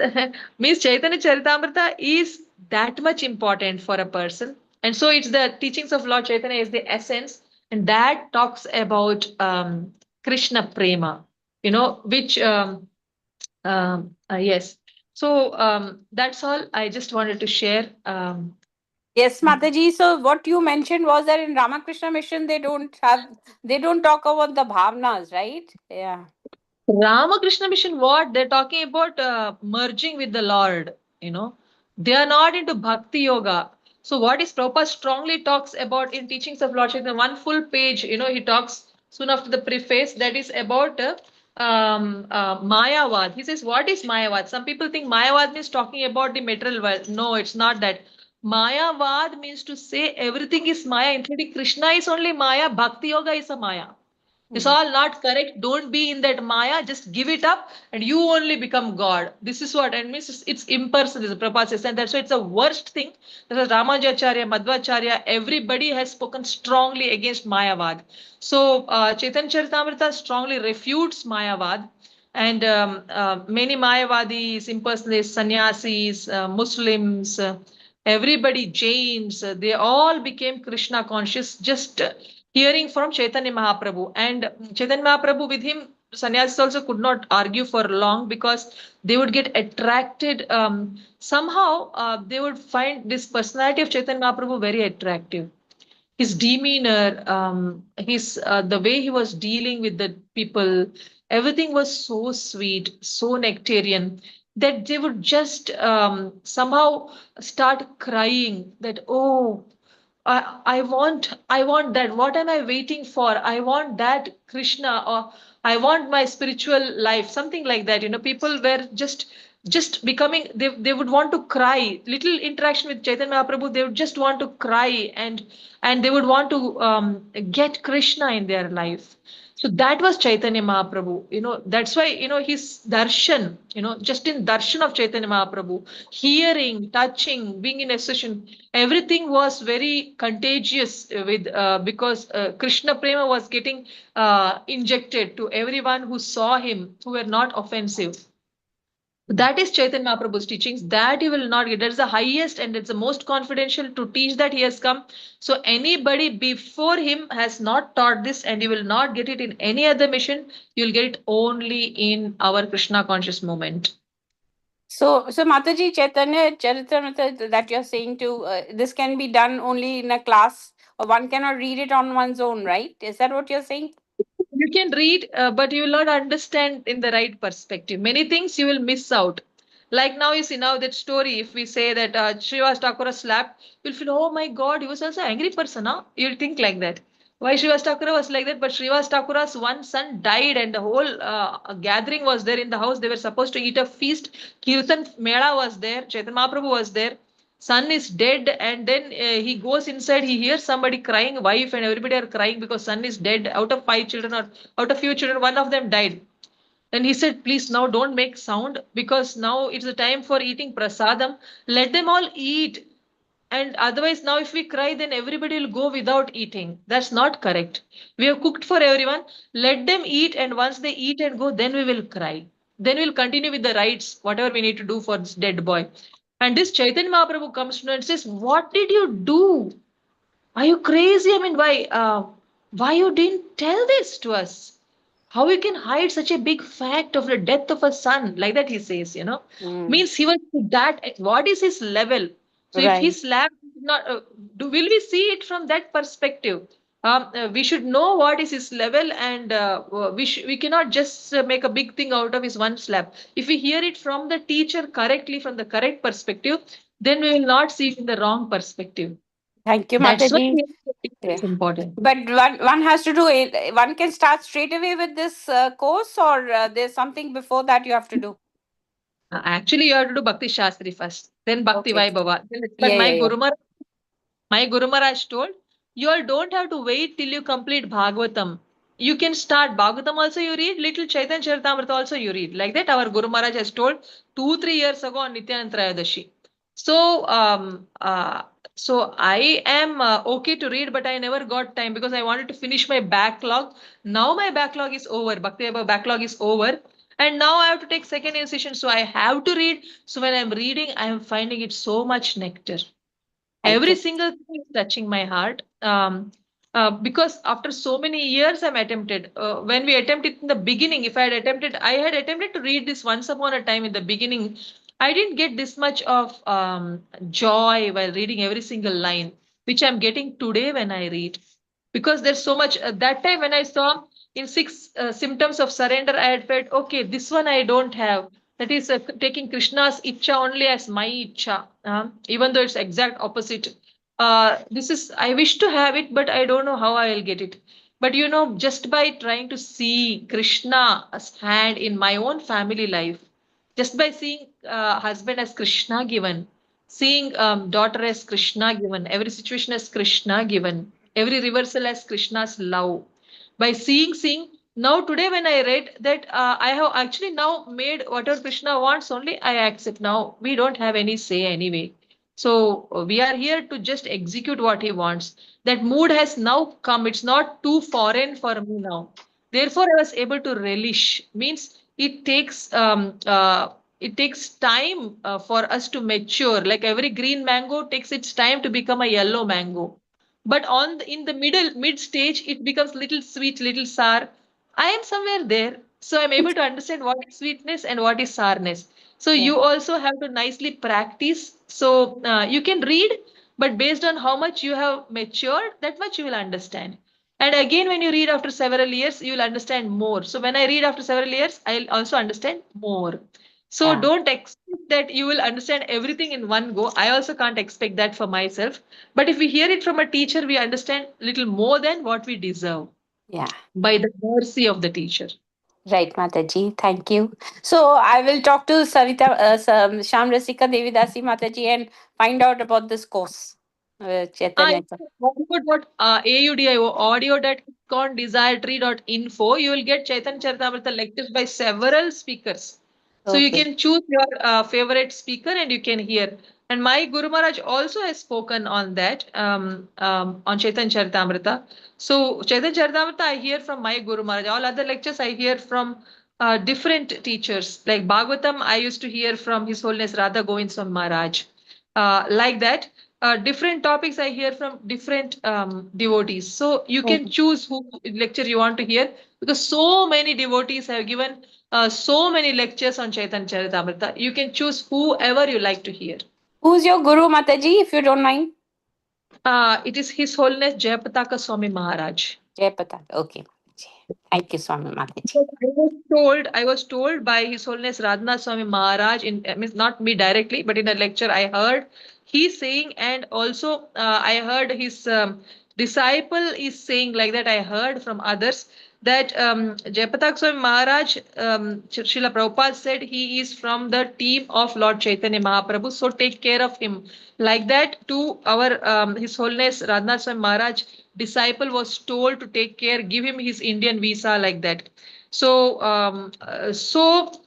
Speaker 4: means Chaitanya Charitamrita is that much important for a person. And so it's the teachings of Lord Chaitanya is the essence. And that talks about Krishna Prema, which, yes. So that's all I just wanted to share.
Speaker 7: Yes, Mataji. So what you mentioned was that in Ramakrishna Mission they don't talk about the bhavnas, right? Yeah.
Speaker 4: Ramakrishna Mission, what they're talking about merging with the Lord, they are not into bhakti yoga. So, what is Prabhupada strongly talks about in teachings of Lord Chaitanya, one full page, he talks soon after the preface that is about Mayavad. He says, what is Mayavad? Some people think Mayavad means talking about the material world. No, it's not that. Mayavad means to say everything is Maya, including Krishna is only Maya, Bhakti Yoga is a Maya. It's all not correct. Don't be in that Maya. Just give it up and you only become God. This is what, and means it's impersonal, Prabhupada says. And that's why it's the worst thing. That's why Ramajacharya, Madhvacharya, everybody has spoken strongly against Mayavad. So Chaitanya Charitamrita strongly refutes Mayavad. And many Mayavadis, impersonalists, sannyasis, Muslims, everybody, Jains, they all became Krishna conscious just hearing from Chaitanya Mahaprabhu. And Chaitanya Mahaprabhu, with him, sannyasis also could not argue for long because they would get attracted. Somehow, they would find this personality of Chaitanya Mahaprabhu very attractive. His demeanor, his the way he was dealing with the people, Everything was so sweet, so nectarian, that they would just somehow start crying that, oh, I want that. What am I waiting for? I want that Krishna, or I want my spiritual life, something like that. People were just becoming, they would want to cry. Little interaction with Chaitanya Mahaprabhu, they would just want to cry, and they would want to get Krishna in their life. So that was Chaitanya Mahaprabhu. That's why, his darshan, just in darshan of Chaitanya Mahaprabhu, hearing, touching, being in association, everything was very contagious with because Krishna Prema was getting injected to everyone who saw him, who were not offensive. That is Chaitanya Mahaprabhu's teachings. That you will not get. That is the highest and it's the most confidential to teach that he has come. So anybody before him has not taught this, and you will not get it in any other mission. You'll get it only in our Krishna conscious movement.
Speaker 7: So Mataji, Chaitanya Charitamrita that you're saying to, this can be done only in a class, or one cannot read it on one's own, right? Is that what you're saying?
Speaker 4: You can read, but you will not understand in the right perspective. Many things you will miss out. Like now, you see now that story. If we say that Srivas Thakura slapped, you'll feel, oh my God, he was also an angry person. Huh? You'll think like that. Why Srivas Thakura was like that? But Srivas Thakura's one son died, and the whole gathering was there in the house. They were supposed to eat a feast. Kirtan Mela was there. Chaitanya Mahaprabhu was there. Son is dead, and then he goes inside, he hears somebody crying, wife and everybody are crying because son is dead. Out of 5 children, or out of few children, one of them died. Then he said, please now don't make sound, because now it's the time for eating prasadam. Let them all eat, and otherwise now if we cry, then everybody will go without eating. That's not correct. We have cooked for everyone. Let them eat, and once they eat and go, then we will cry. Then we'll continue with the rites, whatever we need to do for this dead boy. And this Chaitanya Mahaprabhu comes to me and says, what did you do? Are you crazy? I mean, why you didn't tell this to us? How you can hide such a big fact of the death of a son? Like that, he says, means he was to that. What is his level? So if
Speaker 7: Right.
Speaker 4: his lab not, will we see it from that perspective? We should know what is his level, and we cannot just make a big thing out of his one slap. If we hear it from the teacher correctly, from the correct perspective, then we will not see it in the wrong perspective.
Speaker 7: Thank you,
Speaker 4: That's why
Speaker 7: Mataji. Yeah.
Speaker 4: it's important.
Speaker 7: But one has to do it. One can start straight away with this course, or there's something before that you have to do.
Speaker 4: Actually, you have to do Bhakti Shastri first, then Bhakti
Speaker 7: Okay.
Speaker 4: Vaibhava. But
Speaker 7: Yeah, yeah, yeah.
Speaker 4: My Guru Maharaj told, you all don't have to wait till you complete Bhagavatam. You can start Bhagavatam also you read, little Chaitanya Charitamrita also you read. Like that, our Guru Maharaj has told 2-3 years ago on Nityananda Trayadashi. So, so I am okay to read, but I never got time because I wanted to finish my backlog. Now my backlog is over. Bhakti Vaibhava backlog is over. And now I have to take second initiation. So I have to read. So when I'm reading, I am finding it so much nectar.
Speaker 7: Thank
Speaker 4: Every
Speaker 7: you.
Speaker 4: single thing is touching my heart. Because after so many years I'm attempted. When we attempted in the beginning, if I had attempted to read this once upon a time in the beginning. I didn't get this much of joy while reading every single line, which I'm getting today when I read. Because there's so much. That time when I saw in 6 symptoms of surrender, I had felt, okay, this one I don't have. That is taking Krishna's Icha only as my Icha, even though it's exact opposite. This is, I wish to have it, but I don't know how I will get it. But just by trying to see Krishna's hand in my own family life, just by seeing husband as Krishna given, seeing daughter as Krishna given, every situation as Krishna given, every reversal as Krishna's love. By seeing, now today when I read that, I have actually now made whatever Krishna wants only, I accept. Now we don't have any say anyway. So we are here to just execute what he wants. That mood has now come. It's not too foreign for me now. Therefore, I was able to relish. Means it takes time for us to mature. Like every green mango takes its time to become a yellow mango. But in the mid stage, it becomes little sweet, little sour. I am somewhere there. So I'm able to understand what is sweetness and what is sourness. So
Speaker 7: Yeah.
Speaker 4: you also have to nicely practice. So you can read, but based on how much you have matured, that much you will understand. And again, when you read after several years, you will understand more. So when I read after several years, I'll also understand more. So
Speaker 7: Yeah.
Speaker 4: don't expect that you will understand everything in one go. I also can't expect that for myself. But if we hear it from a teacher, we understand little more than what we deserve
Speaker 7: Yeah.
Speaker 4: by the mercy of the teacher.
Speaker 7: Right, Mataji. Thank you. So I will talk to Savita, Sham Rasika Devidasi Mataji and find out about this course. Chaitanya.
Speaker 4: audio.icon.desiretory.info, you will get Chaitanya Charitamrita lectures by several speakers. So you
Speaker 7: Okay.
Speaker 4: can choose your favorite speaker and you can hear. And my Guru Maharaj also has spoken on that, on Chaitanya Charitamrita. So Chaitanya Charitamrita I hear from my Guru Maharaj. All other lectures I hear from different teachers. Like Bhagavatam, I used to hear from His Holiness Radha Govind Swami Maharaj. Like that, different topics I hear from different devotees. So you can
Speaker 7: Mhm.
Speaker 4: choose who lecture you want to hear because so many devotees have given so many lectures on Chaitanya Charitamrita. You can choose whoever you like to hear.
Speaker 7: Who's your Guru Mataji, if you don't mind?
Speaker 4: It is His Holiness Jayapataka Swami Maharaj.
Speaker 7: Jayapata. Okay. Thank you, Swami Mataji.
Speaker 4: I was told by His Holiness Radhanath Swami Maharaj, means not me directly, but in a lecture I heard he saying, and also I heard his disciple is saying like that. I heard from others that Jayapatak Swami Maharaj, Srila Prabhupada said he is from the team of Lord Chaitanya Mahaprabhu, so take care of him. Like that, to our His Holiness Radhanath Swami Maharaj disciple was told to take care, give him his Indian visa like that. So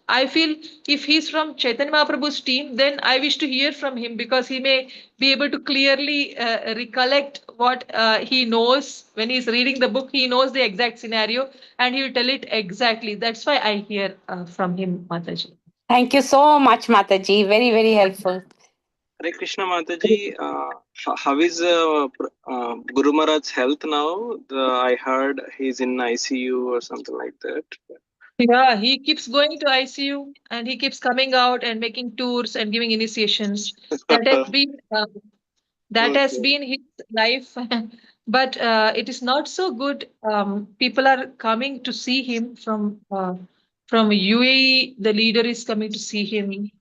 Speaker 4: I feel if he's from Chaitanya Mahaprabhu's team, then I wish to hear from him because he may be able to clearly recollect what he knows when he's reading the book. He knows the exact scenario and he will tell it exactly. That's why I hear from him, Mataji.
Speaker 7: Thank you so much, Mataji. Very, very helpful.
Speaker 8: Hare Krishna Mataji, how is Guru Maharaj's health now? I heard he's in ICU or something like that.
Speaker 4: Yeah, he keeps going to ICU and he keeps coming out and making tours and giving initiations. That has been that has
Speaker 8: Okay.
Speaker 4: been his life. But it is not so good. People are coming to see him from UAE. The leader is coming to see him,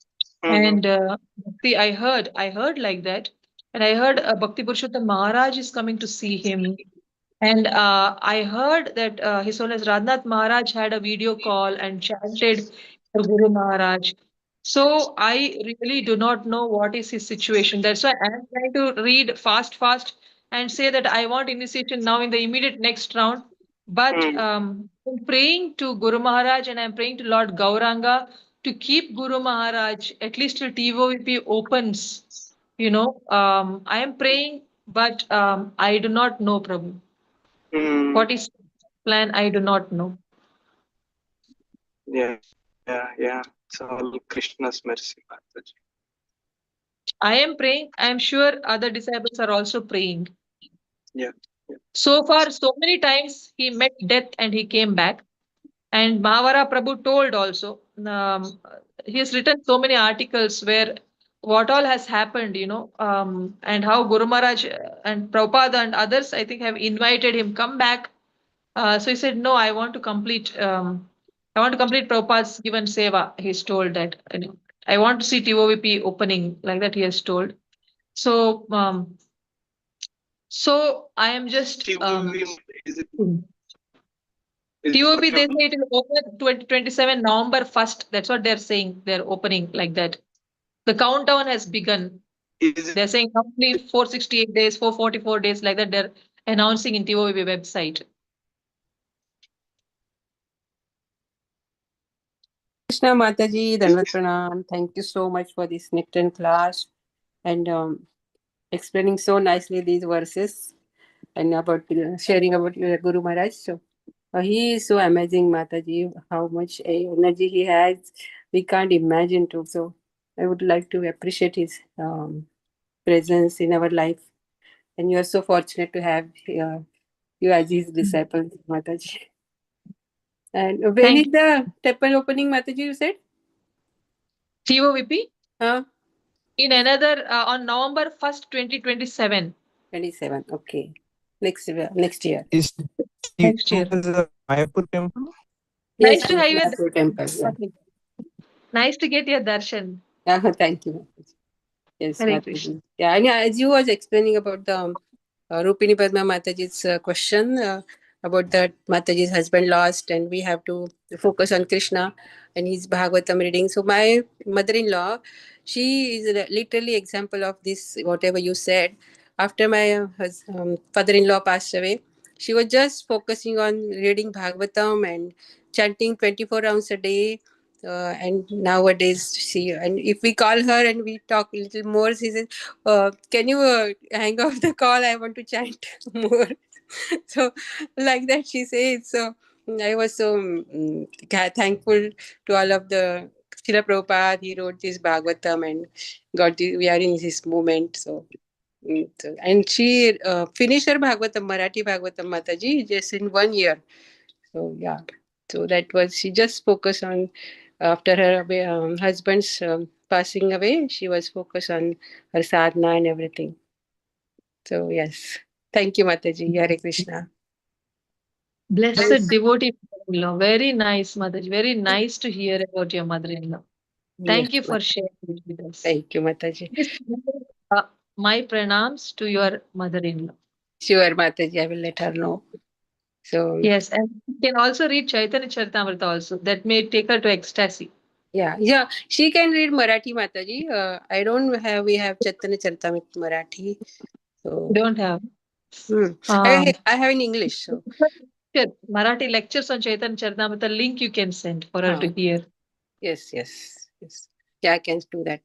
Speaker 8: Mm-hmm.
Speaker 4: and see, I heard like that, and I heard Bhakti Purushottam Maharaj is coming to see him. And I heard that His Holiness Radhanath Maharaj had a video call and chanted for Guru Maharaj. So I really do not know what is his situation. That's why I'm trying to read fast, fast, and say that I want initiation now in the immediate next round. But
Speaker 8: Mm.
Speaker 4: I'm praying to Guru Maharaj and I'm praying to Lord Gauranga to keep Guru Maharaj at least till TOVP opens. I am praying, but I do not know, Prabhu.
Speaker 8: Mm.
Speaker 4: What is plan? I do not know.
Speaker 8: Yeah. It's all Krishna's mercy, Mataji.
Speaker 4: I am praying. I am sure other disciples are also praying.
Speaker 8: Yeah.
Speaker 4: So far, so many times he met death and he came back. And Mahavara Prabhu told also, he has written so many articles where what all has happened, and how Guru Maharaj and Prabhupada and others, I think, have invited him, come back. So he said, no, I want to complete Prabhupada's given seva. He's told that, I want to see TOVP opening, like that he has told. So, I am just
Speaker 8: Is it
Speaker 4: TOP, they
Speaker 8: possible?
Speaker 4: say it will open 2027 November 1st. That's what they're saying. They're opening like that. The countdown has begun.
Speaker 8: Is it
Speaker 4: They're saying complete 468 days, 444 days, like that. They're announcing in TOP website.
Speaker 6: Krishna Mataji, Danvat Pranam. Thank you so much for this Nectar class and explaining so nicely these verses and about sharing about your Guru Maharaj. So he is so amazing, Mataji. How much energy he has, we can't imagine too. So I would like to appreciate his presence in our life. And you are so fortunate to have you as his disciple, Mataji. And when
Speaker 4: Thank
Speaker 6: is
Speaker 4: you.
Speaker 6: the temple opening, Mataji? You said?
Speaker 4: TOVP
Speaker 6: Huh?
Speaker 4: in another on November 1st, 2027.
Speaker 6: 27. Okay. next year.
Speaker 9: Is
Speaker 4: Next year.
Speaker 9: the Mayapur temple?
Speaker 6: Yes,
Speaker 4: Nice to have you.
Speaker 6: Mayapur temple. Yeah.
Speaker 4: Nice to get your darshan.
Speaker 6: Thank you. Yes,
Speaker 4: Hare
Speaker 6: Mataji.
Speaker 4: Krishna.
Speaker 6: Yeah, and as you was explaining about the Rupini Padma Mataji's question about that Mataji's husband lost and we have to focus on Krishna and his Bhagavatam reading. So my mother-in-law, she is literally example of this, whatever you said. After my father-in-law passed away, she was just focusing on reading Bhagavatam and chanting 24 rounds a day. And nowadays and if we call her and we talk a little more, she says, can you hang off the call? I want to chant more. So like that she says. So I was so thankful to all of the Srila Prabhupada. He wrote this Bhagavatam and we are in this moment. So and she finished her Bhagavatam, Marathi Bhagavatam Mataji, just in 1 year. So yeah, so that was, she just focused on, after her husband's passing away, she was focused on her sadhana and everything. So yes, thank you, Mataji. Hare Krishna.
Speaker 4: Blessed devotee mother-in-law. Very nice, Mataji. Very nice to hear about your mother-in-law. Thank
Speaker 6: Yes,
Speaker 4: you for sharing it with us.
Speaker 6: Thank you, Mataji.
Speaker 4: Please, my pranams to your mother-in-law.
Speaker 6: Sure, Mataji, I will let her know. So
Speaker 4: Yes, and you can also read Chaitanya Charitamrita also. That may take her to ecstasy.
Speaker 6: yeah, she can read Marathi, Mataji. I don't have, we have Chaitanya Charitamrita Marathi. So
Speaker 4: You don't have.
Speaker 6: I have in English. So
Speaker 4: Marathi lectures on Chaitanya Charitamrita link you can send for her to hear.
Speaker 6: Yes. Yeah, I can do that.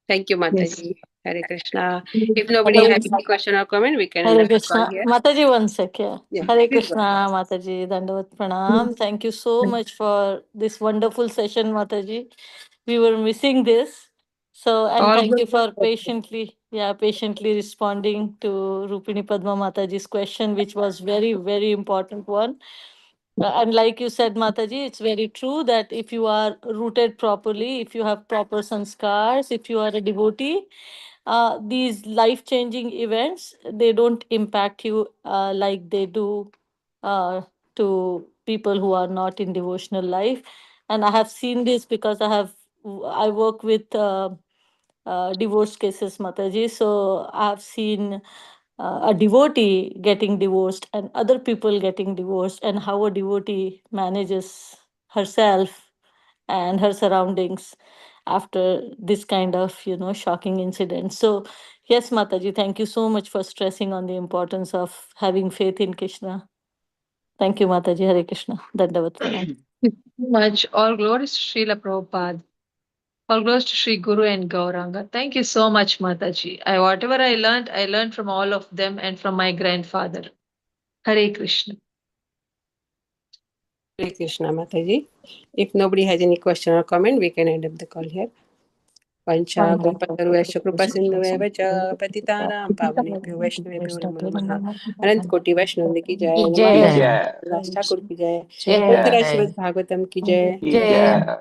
Speaker 6: Thank you, Mataji. Hare Krishna. If nobody
Speaker 10: Hare
Speaker 6: has any question or comment, we can
Speaker 10: Hare
Speaker 6: end the
Speaker 10: Krishna.
Speaker 6: call here.
Speaker 10: Mataji, one second.
Speaker 6: Yeah,
Speaker 10: Hare
Speaker 6: please go.
Speaker 10: Krishna, Mataji. Dandavat Pranam. Thank you so much for this wonderful session, Mataji. We were missing this. So, and
Speaker 4: All
Speaker 10: thank
Speaker 4: good.
Speaker 10: you for patiently responding to Rupini Padma Mataji's question, which was very, very important one. And like you said, Mataji, it's very true that if you are rooted properly, if you have proper sanskars, if you are a devotee, these life-changing events, they don't impact you like they do to people who are not in devotional life. And I have seen this because I work with divorce cases, Mataji. So I have seen a devotee getting divorced and other people getting divorced, and how a devotee manages herself and her surroundings after this kind of shocking incident. So yes, Mataji, thank you so much for stressing on the importance of having faith in Krishna. Thank you, Mataji. Hare Krishna. Dandavat Pranam.
Speaker 4: Thank you so much. All glories to Srila Prabhupada. All glories to Sri Guru and Gauranga. Thank you so much, Mataji. Whatever I learned from all of them and from my grandfather. Hare Krishna.
Speaker 6: Hare Krishna, Mataji. If nobody has any question or comment, we can end up the call here. Pancha kalpataruvasya kripa sindhuveva cha patitanam pavanebhyo vaishnavebhyo namo namaha. Anant Koti Vaishnav ki jai.
Speaker 3: Jai.
Speaker 6: Raj Thakur ki jai.
Speaker 3: Jai.
Speaker 6: Author Srimad Bhagavatam ki jai.
Speaker 3: Jai.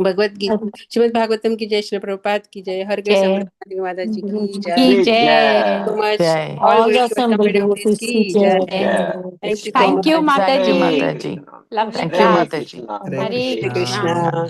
Speaker 6: Bhagavad Gita Shrimad Bhagavatam की जय, श्री प्रभुपाद की जय, हर grace अमृत माता जी की जय.
Speaker 7: Jai.
Speaker 6: So much.
Speaker 3: Jai.
Speaker 6: All
Speaker 10: All the
Speaker 6: great
Speaker 10: assembled
Speaker 6: devotees
Speaker 10: devotees
Speaker 6: ki
Speaker 10: ki
Speaker 6: jai.
Speaker 10: jai.
Speaker 6: Thank you so
Speaker 7: Thank you,
Speaker 6: much.
Speaker 3: Thank you,
Speaker 7: Mataji.
Speaker 3: Mataji.
Speaker 7: Lovely
Speaker 3: Thank you,
Speaker 7: class.
Speaker 3: Mataji.
Speaker 9: Hare
Speaker 7: Hare
Speaker 6: Hare
Speaker 9: Krishna.
Speaker 6: Krishna.